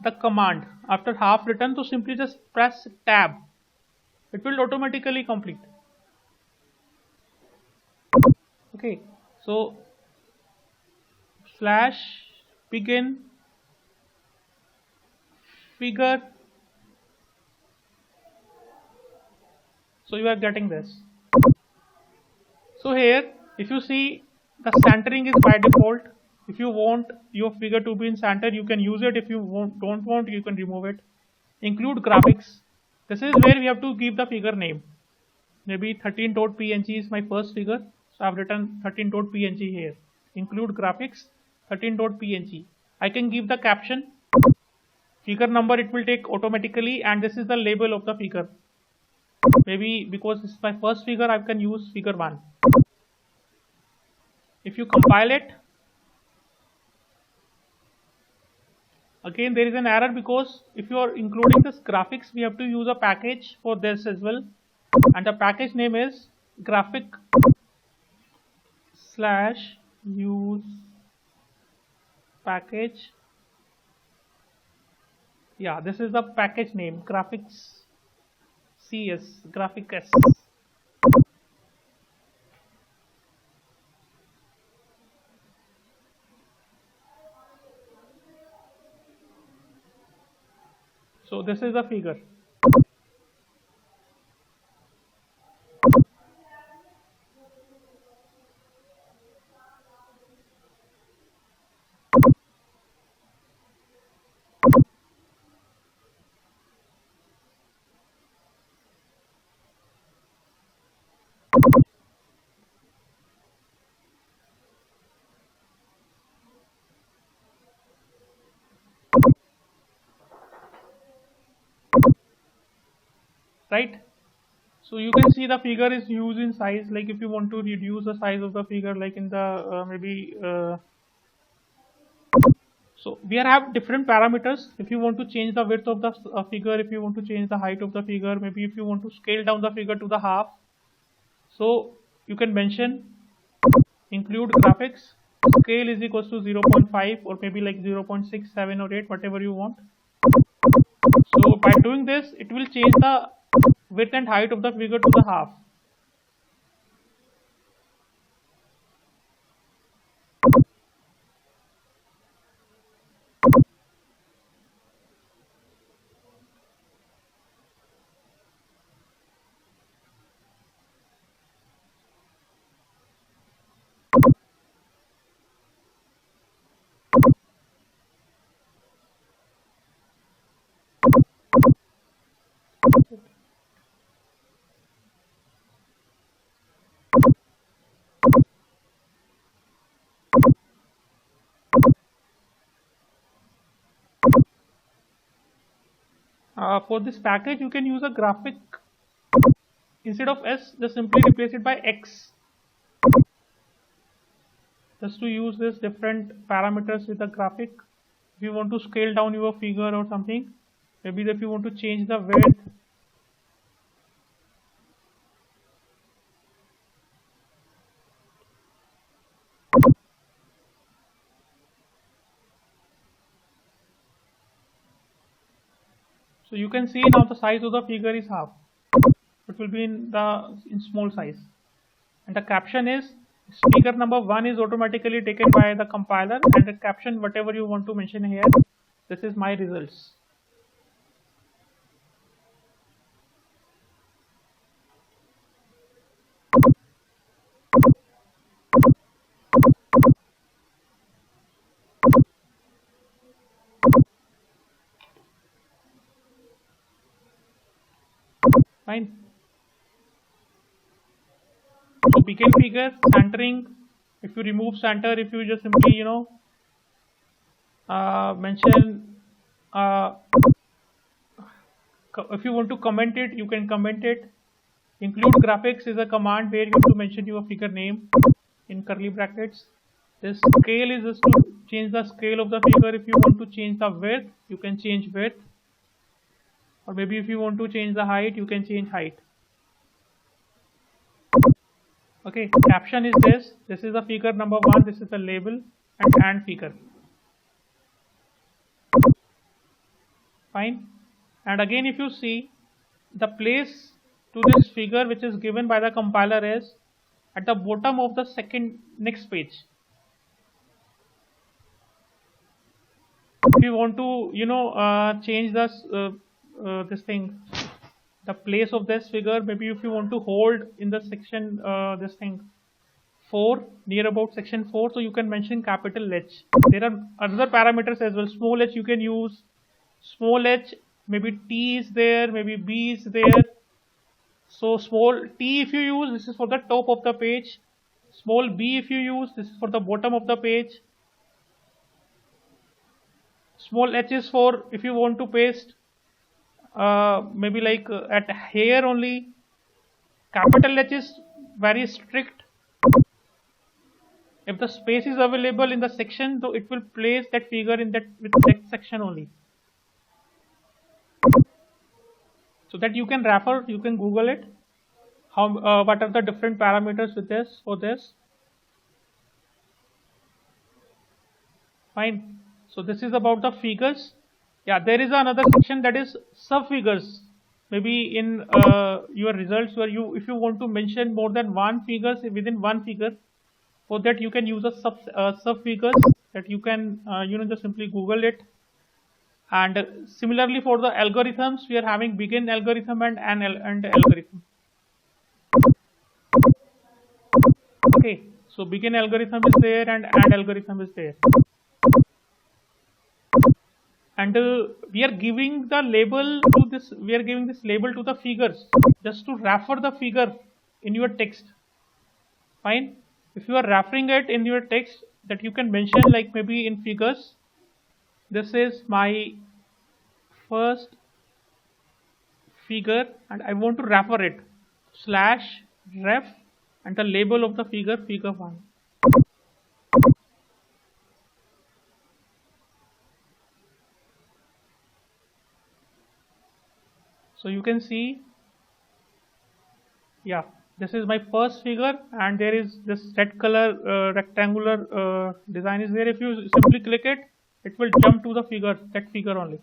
the command after half written, so simply just press tab. It will automatically complete. Okay, so / begin figure. So you are getting this. So here, if you see, the centering is by default. If you want your figure to be in center, you can use it. If you don't want, you can remove it. Include graphics. This is where we have to give the figure name. Maybe 13.png is my first figure, so I have written 13.png here. Include graphics, 13.png. I can give the caption, figure number it will take automatically, and this is the label of the figure. Maybe because this is my first figure, I can use figure 1. If you compile it, again there is an error, because if you are including this graphics, we have to use a package for this as well, and the package name is graphic / use package. Yeah, this is the package name, graphics CS, graphic S. So this is the figure. Right? So you can see the figure is used in size. Like if you want to reduce the size of the figure, like in the so we have different parameters. If you want to change the width of the figure, if you want to change the height of the figure, maybe if you want to scale down the figure to the half, so you can mention include graphics, scale is equals to 0.5 or maybe like 0.6, 7 or 8, whatever you want. So by doing this, it will change the width and height of the figure to the half. For this package, you can use a graphic. Instead of S, just simply replace it by X. Just to use this different parameters with the graphic. If you want to scale down your figure or something, maybe if you want to change the width, so you can see now the size of the figure is half. It will be in small size, and the caption is figure number 1 is automatically taken by the compiler, and the caption whatever you want to mention here. This is my results. Fine. So begin figure, centering. If you remove center, if you just simply mention if you want to comment it, you can comment it. Include graphics is a command where you have to mention your figure name in curly brackets. This scale is just to change the scale of the figure. If you want to change the width, you can change width. Or maybe if you want to change the height, you can change height. Okay, caption is this. This is the figure number 1. This is the label and figure. Fine. And again, if you see, the place to this figure which is given by the compiler is at the bottom of the next page. If you want to, change this thing, the place of this figure, maybe if you want to hold in the section, this thing 4, near about section 4, so you can mention capital H. There are other parameters as well. Small h you can use, small h, maybe T is there, maybe B is there. So small T if you use, this is for the top of the page. Small b if you use, this is for the bottom of the page. Small h is for if you want to paste maybe like at here only. Capital H is very strict. If the space is available in the section, so it will place that figure in that section only. So that you can refer, you can Google it. How what are the different parameters with this for this? Fine. So this is about the figures. Yeah, there is another section that is sub figures. Maybe in your results where if you want to mention more than one figures within one figure, for that you can use a sub figures that you can just simply Google it. And similarly for the algorithms, we are having begin algorithm and end algorithm. Okay, so begin algorithm is there and end algorithm is there. And we are giving the label to this, we are giving this label to the figures just to refer the figure in your text. Fine. If you are referring it in your text, that you can mention like maybe in figures, this is my first figure and I want to refer it, slash ref and the label of the figure, figure 1. So you can see, yeah, this is my first figure and there is this red color rectangular design is there. If you simply click it, it will jump to the figure, that figure only.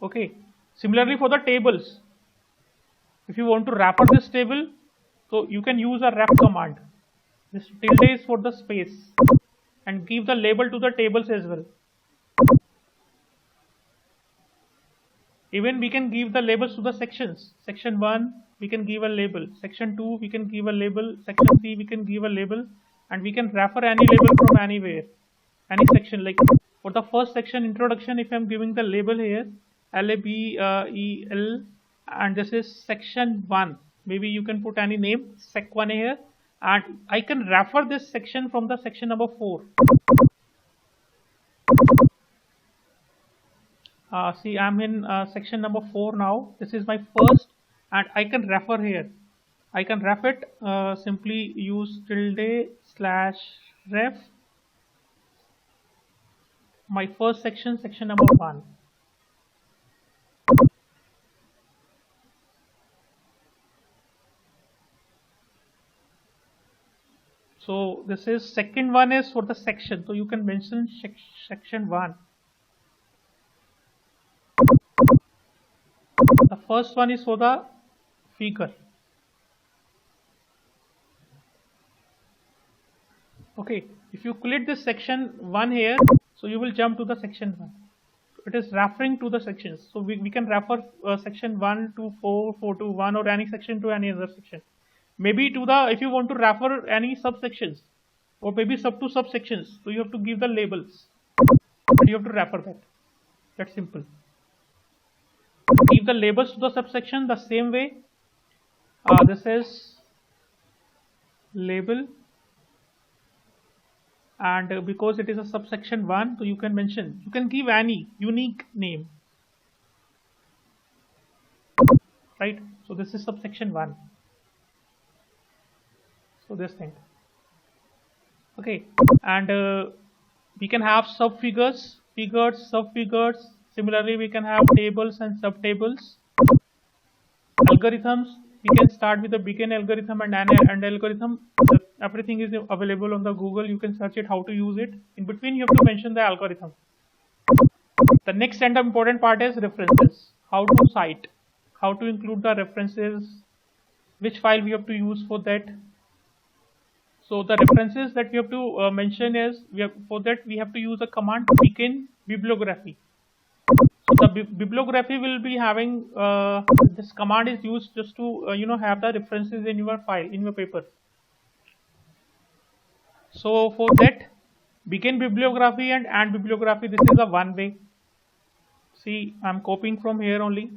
Okay, similarly for the tables, if you want to refer this table, so you can use a ref command. This tilde is for the space and give the label to the tables as well. Even we can give the labels to the sections. Section 1, we can give a label. Section 2, we can give a label. Section 3, we can give a label. And we can refer any label from anywhere, any section. Like for the first section, introduction, if I'm giving the label here, LABEL, and this is section 1. Maybe you can put any name, sec 1 here. And I can refer this section from the section number 4. See, I'm in section number 4 now. This is my first, and I can refer here. I can ref it. Simply use tilde slash ref. My first section, section number 1. So this is second one is for the section. So you can mention section 1. The first one is for the figure. Okay, if you click this section 1 here, so you will jump to the section 1. It is referring to the sections. So we can refer section 1 to 4, 4 to 1, or any section to any other section. Maybe to the, if you want to refer any subsections, or maybe sub to subsections, so you have to give the labels and you have to refer that. That's simple. Give the labels to the subsection the same way. This is label, and because it is a subsection 1, so you can mention, you can give any unique name, right? So this is subsection 1. So this thing. Okay, and we can have subfigures, figures, subfigures. Similarly, we can have tables and subtables. Algorithms, we can start with the begin algorithm and end algorithm. Everything is available on the Google. You can search it, how to use it. In between, you have to mention the algorithm. The next and important part is references. How to cite, how to include the references, which file we have to use for that. So the references that we have to mention is, for that we have to use a command begin bibliography. So the bibliography will be having, this command is used just to have the references in your file, in your paper. So for that, begin bibliography and end bibliography, this is a one way. See, I'm copying from here only.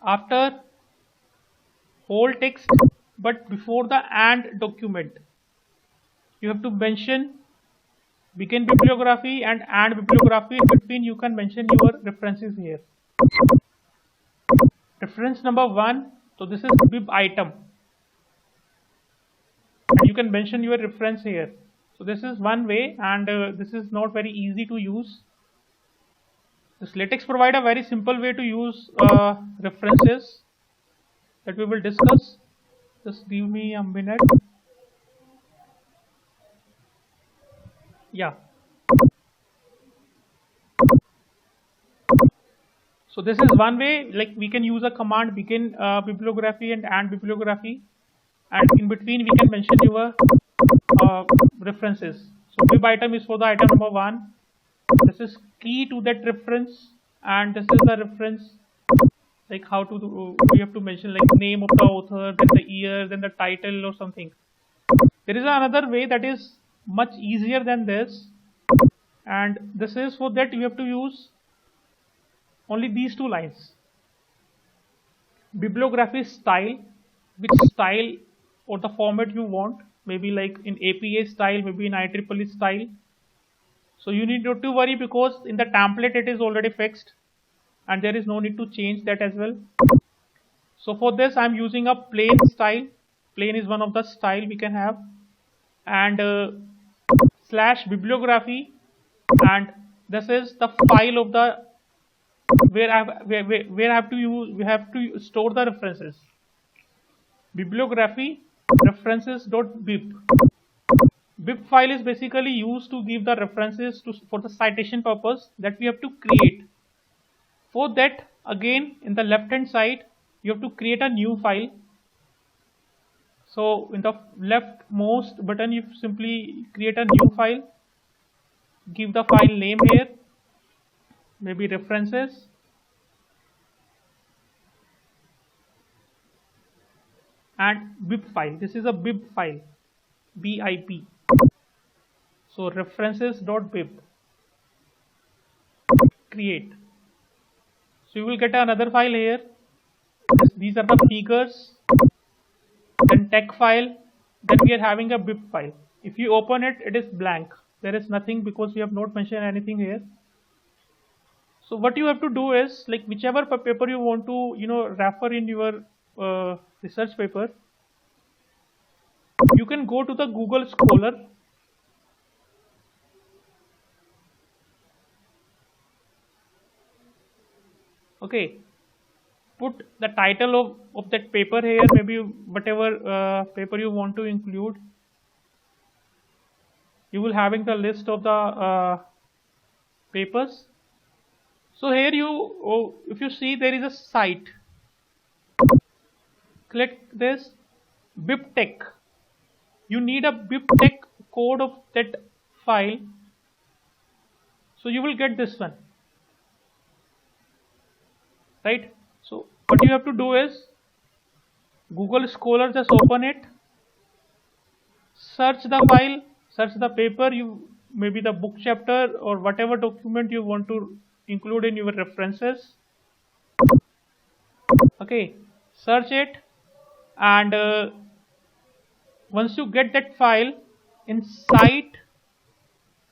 After whole text, but before the and document, you have to mention begin bibliography and end bibliography. In between, you can mention your references here. Reference number 1, so this is bib item. And you can mention your reference here. So this is one way, and this is not very easy to use. This LaTeX provide a very simple way to use references that we will discuss. Just give me a minute. Yeah. So this is one way, like we can use a command begin bibliography and end bibliography. and in between we can mention your references. So bib item is for the item number 1. This is key to that reference, and this is the reference, like how to do, we have to mention like name of the author, then the year, then the title or something. There is another way that is much easier than this, and this is for that you have to use only these 2 lines. Bibliography style, which style or the format you want, maybe like in APA style, maybe in IEEE style. So you need not to worry because in the template it is already fixed and there is no need to change that as well. So for this I'm using a plain style. Plain is one of the style we can have, and slash bibliography, and this is the file of the where I have to use, we have to store the references. Bibliography references.bib. Bib file is basically used to give the references for the citation purpose that we have to create. For that, again in the left hand side you have to create a new file. So in the leftmost button you simply create a new file, give the file name here, maybe references, and bib file. This is a bib file, BIP. So references.bib, create. So you will get another file here. These are the figures, then text file, then we are having a bib file. If you open it, it is blank. There is nothing because we have not mentioned anything here. So what you have to do is, like whichever paper you want to refer in your research paper, you can go to the Google Scholar. Okay, put the title of that paper here, maybe whatever paper you want to include. You will having the list of the papers. So here if you see there is a site, click this BibTeX. You need a BibTeX code of that file. So you will get this one, right? So what you have to do is Google Scholar, just open it, search the file, search the paper, maybe the book chapter or whatever document you want to include in your references. Okay, search it, and once you get that file, inside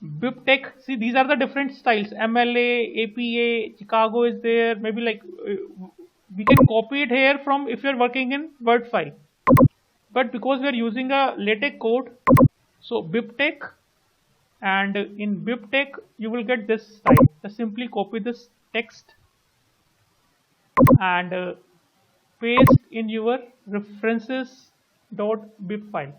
BibTeX, see these are the different styles, MLA, APA, Chicago is there, maybe like we can copy it here from if you're working in Word file, but because we are using a LaTeX code, so BibTeX, and in BibTeX you will get this style. Just simply copy this text and paste in your references.bib file.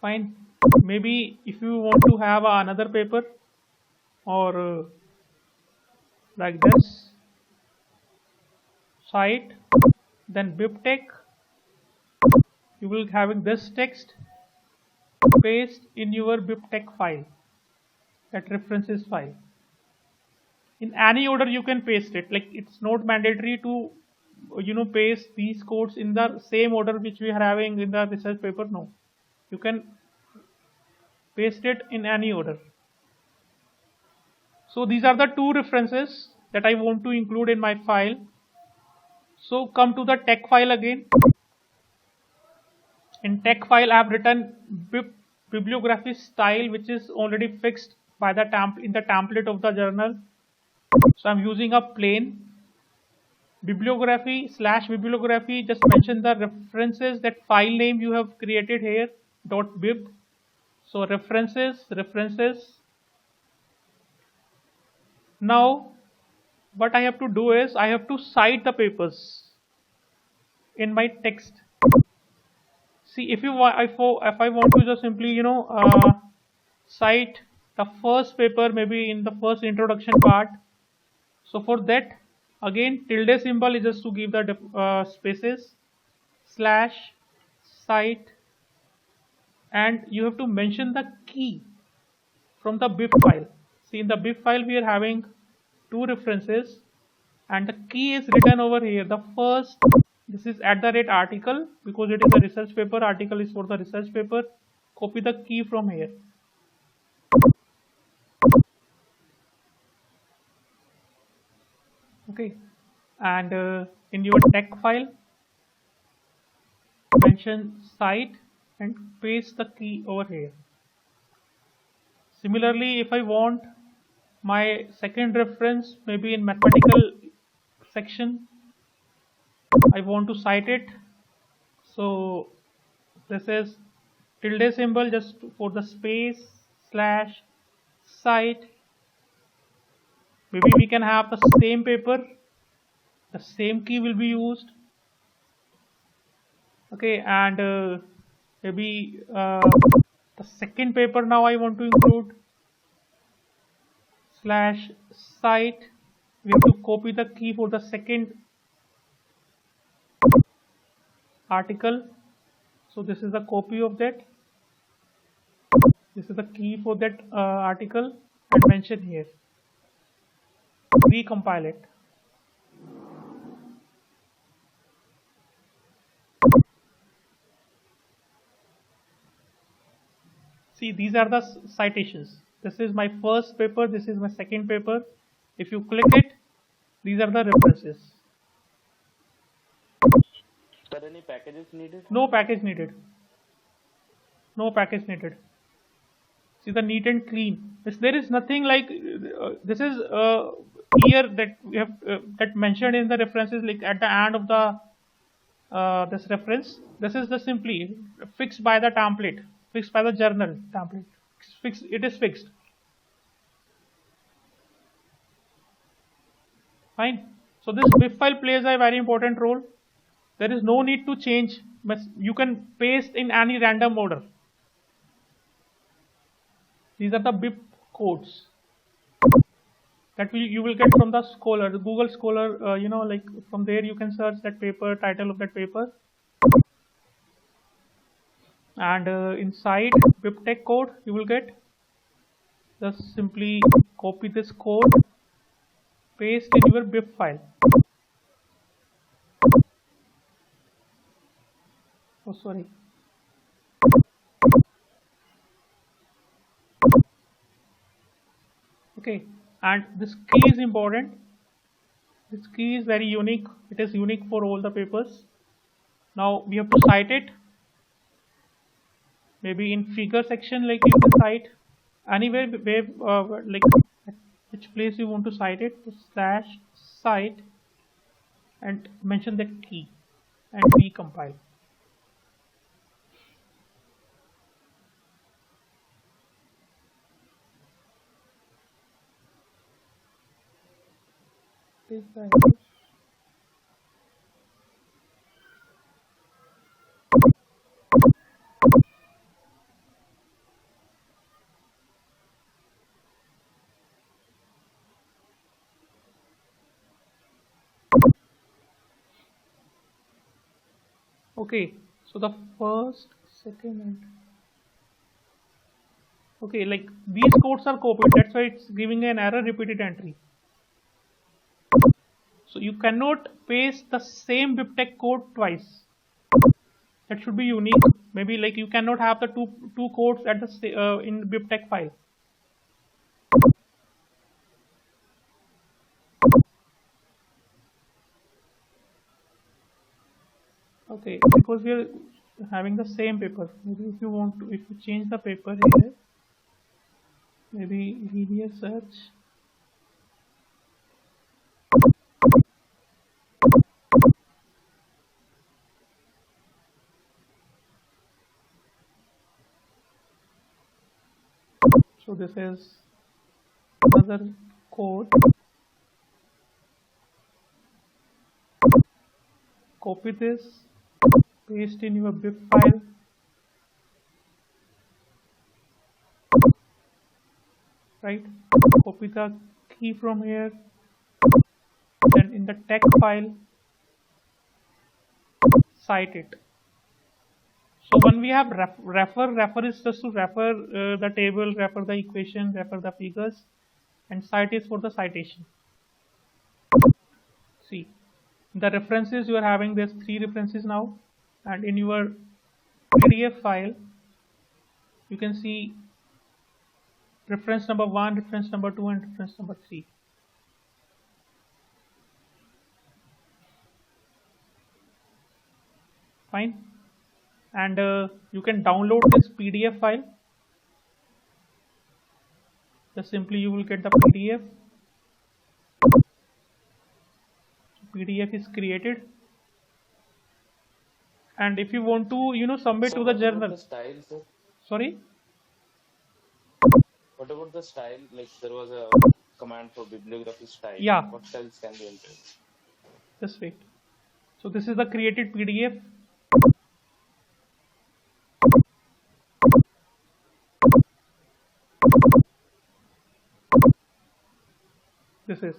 Fine. Maybe if you want to have another paper or like this site, then BibTeX, you will having this text, paste in your BibTeX file, that references file. In any order you can paste it, like it's not mandatory to paste these codes in the same order which we are having in the research paper. No, you can paste it in any order. So these are the 2 references that I want to include in my file. So come to the text file again. In text file I have written bibliography style, which is already fixed by the in the template of the journal. So I'm using a plain bibliography / bibliography. Just mention the references, that file name you have created here, .bib. So references. Now what I have to do is I have to cite the papers in my text. See, if I want to just simply cite the first paper, maybe in the first introduction part. So for that Again, tilde symbol is just to give the spaces, slash, cite, and you have to mention the key from the bib file. See, in the bib file we are having two references, and the key is written over here. The first, this is @article, because it is a research paper. Article is for the research paper. Copy the key from here. Okay, and in your text file, mention cite and paste the key over here. Similarly, if I want my second reference, maybe in mathematical section, I want to cite it. So this is tilde symbol just for the space, slash, cite. Maybe we can have the same paper, the same key will be used. Okay, and maybe the second paper now I want to include, slash, cite. We have to copy the key for the second article. So this is the copy of that. This is the key for that article, and mention here. Recompile it. See, these are the citations. This is my first paper, this is my second paper. If you click it, these are the references. Sir, any packages needed? No package needed. No package needed. See the neat and clean. There is nothing like this is here that we have that mentioned in the references, like at the end of the this reference. This is the simply fixed by the template, fixed by the journal template. Fixed. It is fixed. Fine. So this bib file plays a very important role. There is no need to change. But you can paste in any random order. These are the bib codes that you will get from the Scholar, the Google Scholar. Like from there you can search that paper, title of that paper, and inside BibTeX code you will get. Just simply copy this code, paste in your bib file. Oh, sorry. Okay, and this key is important. This key is very unique. It is unique for all the papers. Now we have to cite it. Maybe in figure section, like you can cite anywhere where like which place you want to cite it. Slash cite and mention that key and recompile. Okay, so the first, second, and okay, like these codes are copied. That's why it's giving an error repeated entry. So you cannot paste the same BibTeX code twice. That should be unique. Maybe like you cannot have the two codes at the in BibTeX file. Okay, because we are having the same paper. Maybe if you change the paper here, maybe linear search. So this is another code. Copy this, paste in your bib file. Right? Copy the key from here. then in the text file, cite it. So when we have refer is just to refer the table, refer the equation, refer the figures, and cite is for the citation. See, the references you are having, there's 3 references now, and in your PDF file you can see reference number 1, reference number 2, and reference number 3. Fine. And you can download this PDF file. Just simply you will get the PDF. PDF is created, and if you want to submit to the journal. The style, sir? Sorry. What about the style? Like there was a command for bibliography style. Yeah. What styles can we enter? Just wait. So this is the created PDF. This is.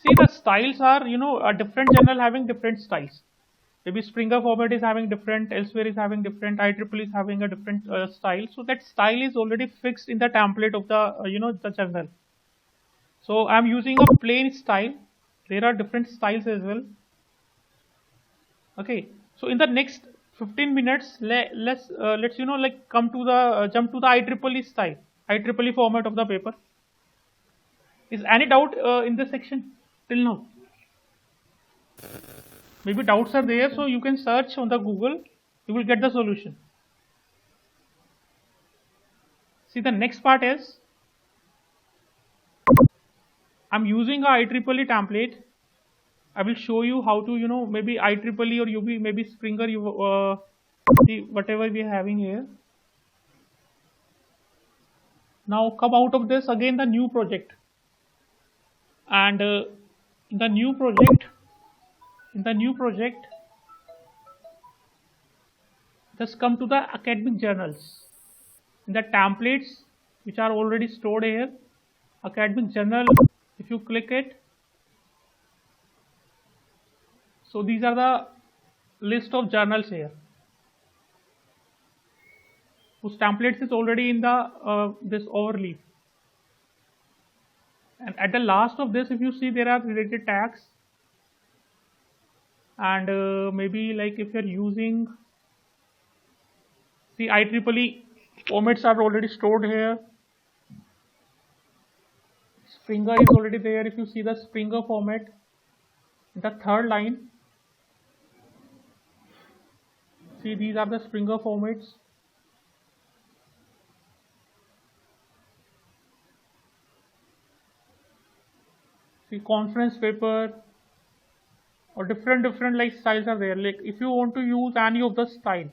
See, the styles are, a different journal having different styles. Maybe Springer format is having different, elsewhere is having different, IEEE is having a different style. So that style is already fixed in the template of the, the journal. So I'm using a plain style. There are different styles as well. Okay. So in the next 15 minutes, let's come to the jump to the IEEE style, IEEE format of the paper. Is any doubt in this section till now? Maybe doubts are there, so you can search on the Google. You will get the solution. See, the next part is I'm using a IEEE template. I will show you how to maybe IEEE or UB, maybe Springer, see whatever we are having here. Now come out of this again the new project, and in the new project just come to the academic journals. In the templates which are already stored here, academic journal, if you click it, so these are the list of journals here whose templates is already in the this overleaf. And at the last of this, if you see, there are related tags, and maybe like if you're using, see, IEEE formats are already stored here. Springer is already there. If you see the Springer format, the third line, see, these are the Springer formats. See, conference paper or different like styles are there. Like if you want to use any of the style,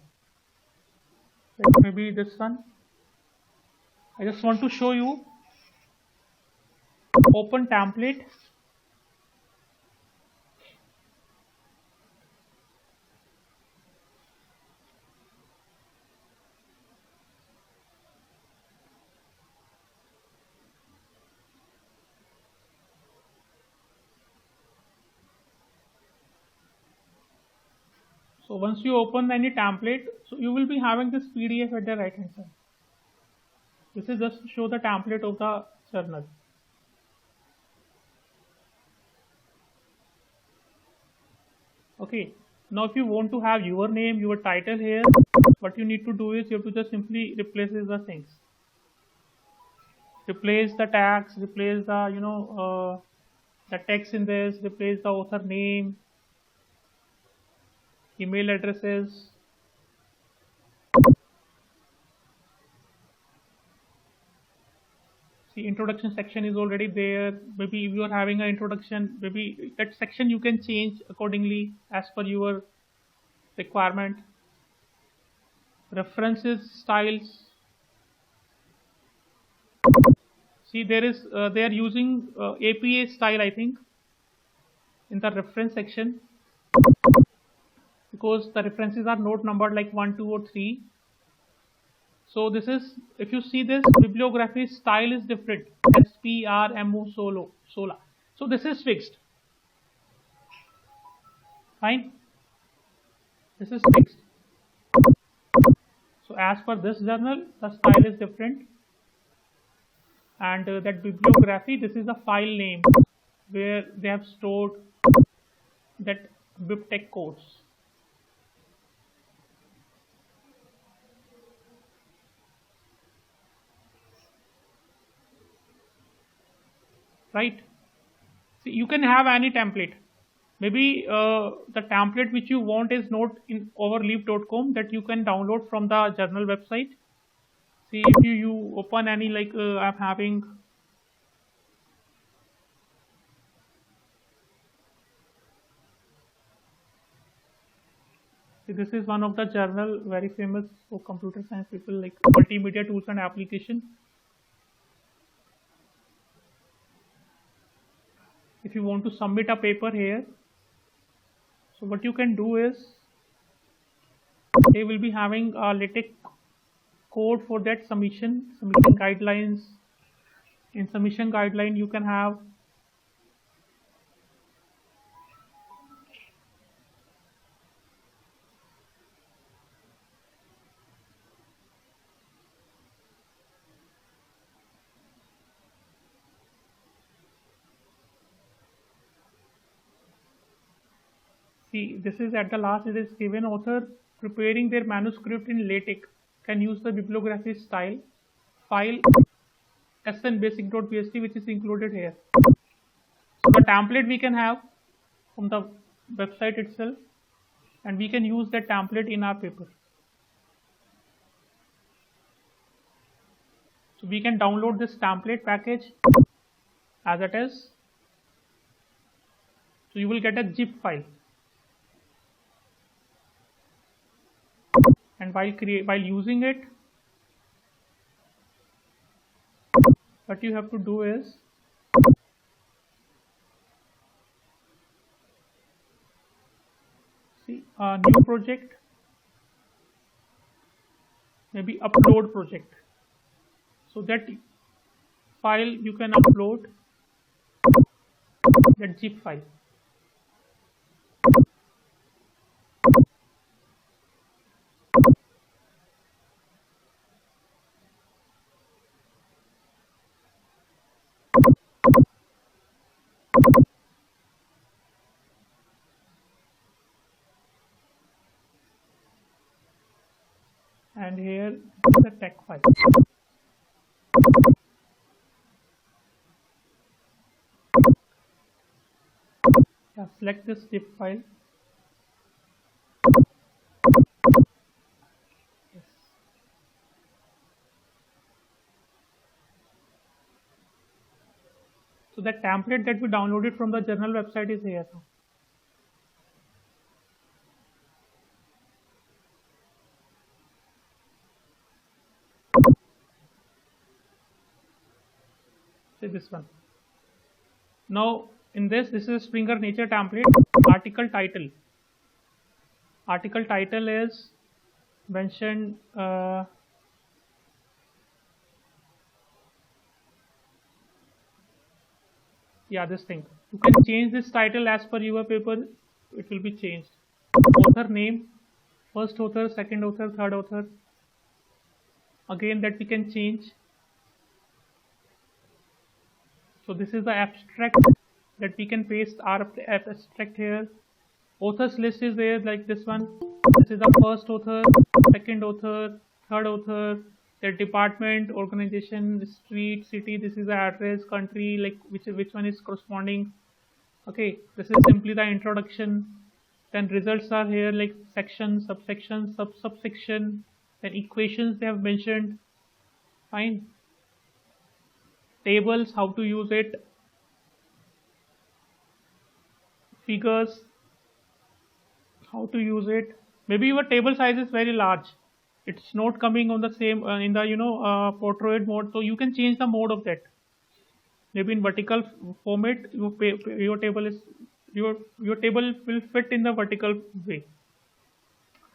like maybe this one, I just want to show you. Open template. So once you open any template, so you will be having this PDF at the right hand side. This is just to show the template of the journal. Okay. Now if you want to have your name, your title here, what you need to do is you have to just simply replace the things. Replace the tags, replace the the text in this, replace the author name, email addresses. See, introduction section is already there. Maybe if you are having an introduction, maybe that section you can change accordingly as per your requirement. References, styles. See, there is they are using APA style, I think, in the reference section, because the references are not numbered like 1, 2, or 3. So this is, if you see this, bibliography style is different. SPRMO Sola. So this is fixed. Fine. This is fixed. So as per this journal, the style is different. And that bibliography, this is the file name where they have stored that BibTeX codes. Right? See, you can have any template. Maybe the template which you want is not in overleaf.com, that you can download from the journal website. See, if you open any, like I'm having, see, this is one of the journal very famous for computer science people, like multimedia tools and application. If you want to submit a paper here, so what you can do is, they will be having a LaTeX code for that submission guidelines. In submission guideline, you can have see, this is at the last, it is given author preparing their manuscript in LaTeX can use the bibliography style file snbasic.bst, which is included here. So the template we can have from the website itself, and we can use that template in our paper. So we can download this template package as it is. So you will get a zip file, and while using it, what you have to do is, see, a new project, maybe upload project. So that file you can upload that zip file. And here is the text file. Yeah, select this zip file. Yes. So that template that we downloaded from the journal website is here now. See this one. Now in this is a Springer Nature template. Article title. Article title is mentioned. Yeah, this thing. You can change this title as per your paper. It will be changed. Author name, first author, second author, third author. Again, that we can change. So this is the abstract that we can paste our abstract here. Authors list is there, like this one. This is the first author, second author, third author, their department, organization, street, city. This is the address, country, like which one is corresponding. Okay, this is simply the introduction. Then results are here, like section, subsection, subsection. Then equations they have mentioned. Fine. Tables, how to use it. Figures, how to use it. Maybe your table size is very large. It's not coming on the same in the portrait mode, so you can change the mode of that. Maybe in vertical format, your table will fit in the vertical way.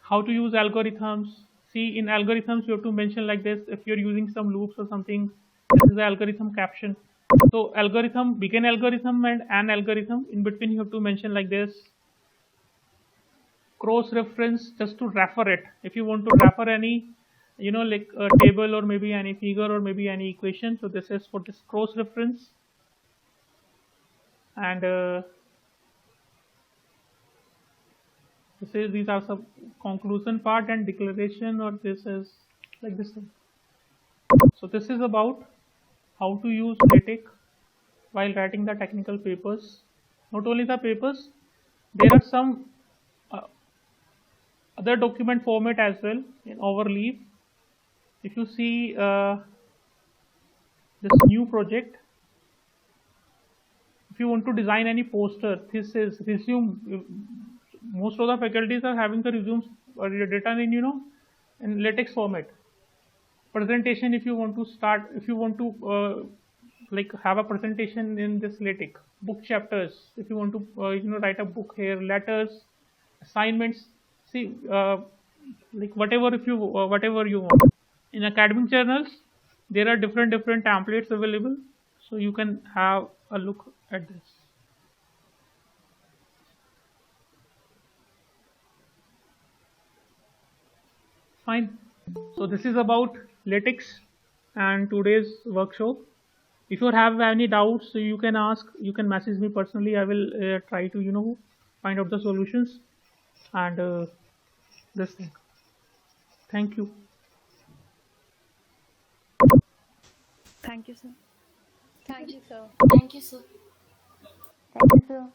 How to use algorithms. See, in algorithms you have to mention like this. If you're using some loops or something, this is the algorithm caption. So algorithm, begin algorithm and an algorithm. In between you have to mention like this. cross reference just to refer it. If you want to refer any, like a table or maybe any figure or maybe any equation, so this is for this cross reference. And these are some conclusion part and declaration, or this is like this thing. So this is about how to use LaTeX while writing the technical papers. Not only the papers, there are some other document format as well in Overleaf. If you see this new project, if you want to design any poster, thesis, resume, most of the faculties are having the resumes written in LaTeX format. Presentation, if you want to start, if you want to like have a presentation in this LaTeX, book chapters, if you want to write a book here, letters, assignments, see like whatever you want. In academic journals, there are different templates available, so you can have a look at this. Fine. So this is about LaTeX and today's workshop. If you have any doubts, so you can ask, you can message me personally. I will try to find out the solutions and this thing. Thank you. Thank you, sir. Thank you, sir. Thank you, sir. Thank you, sir.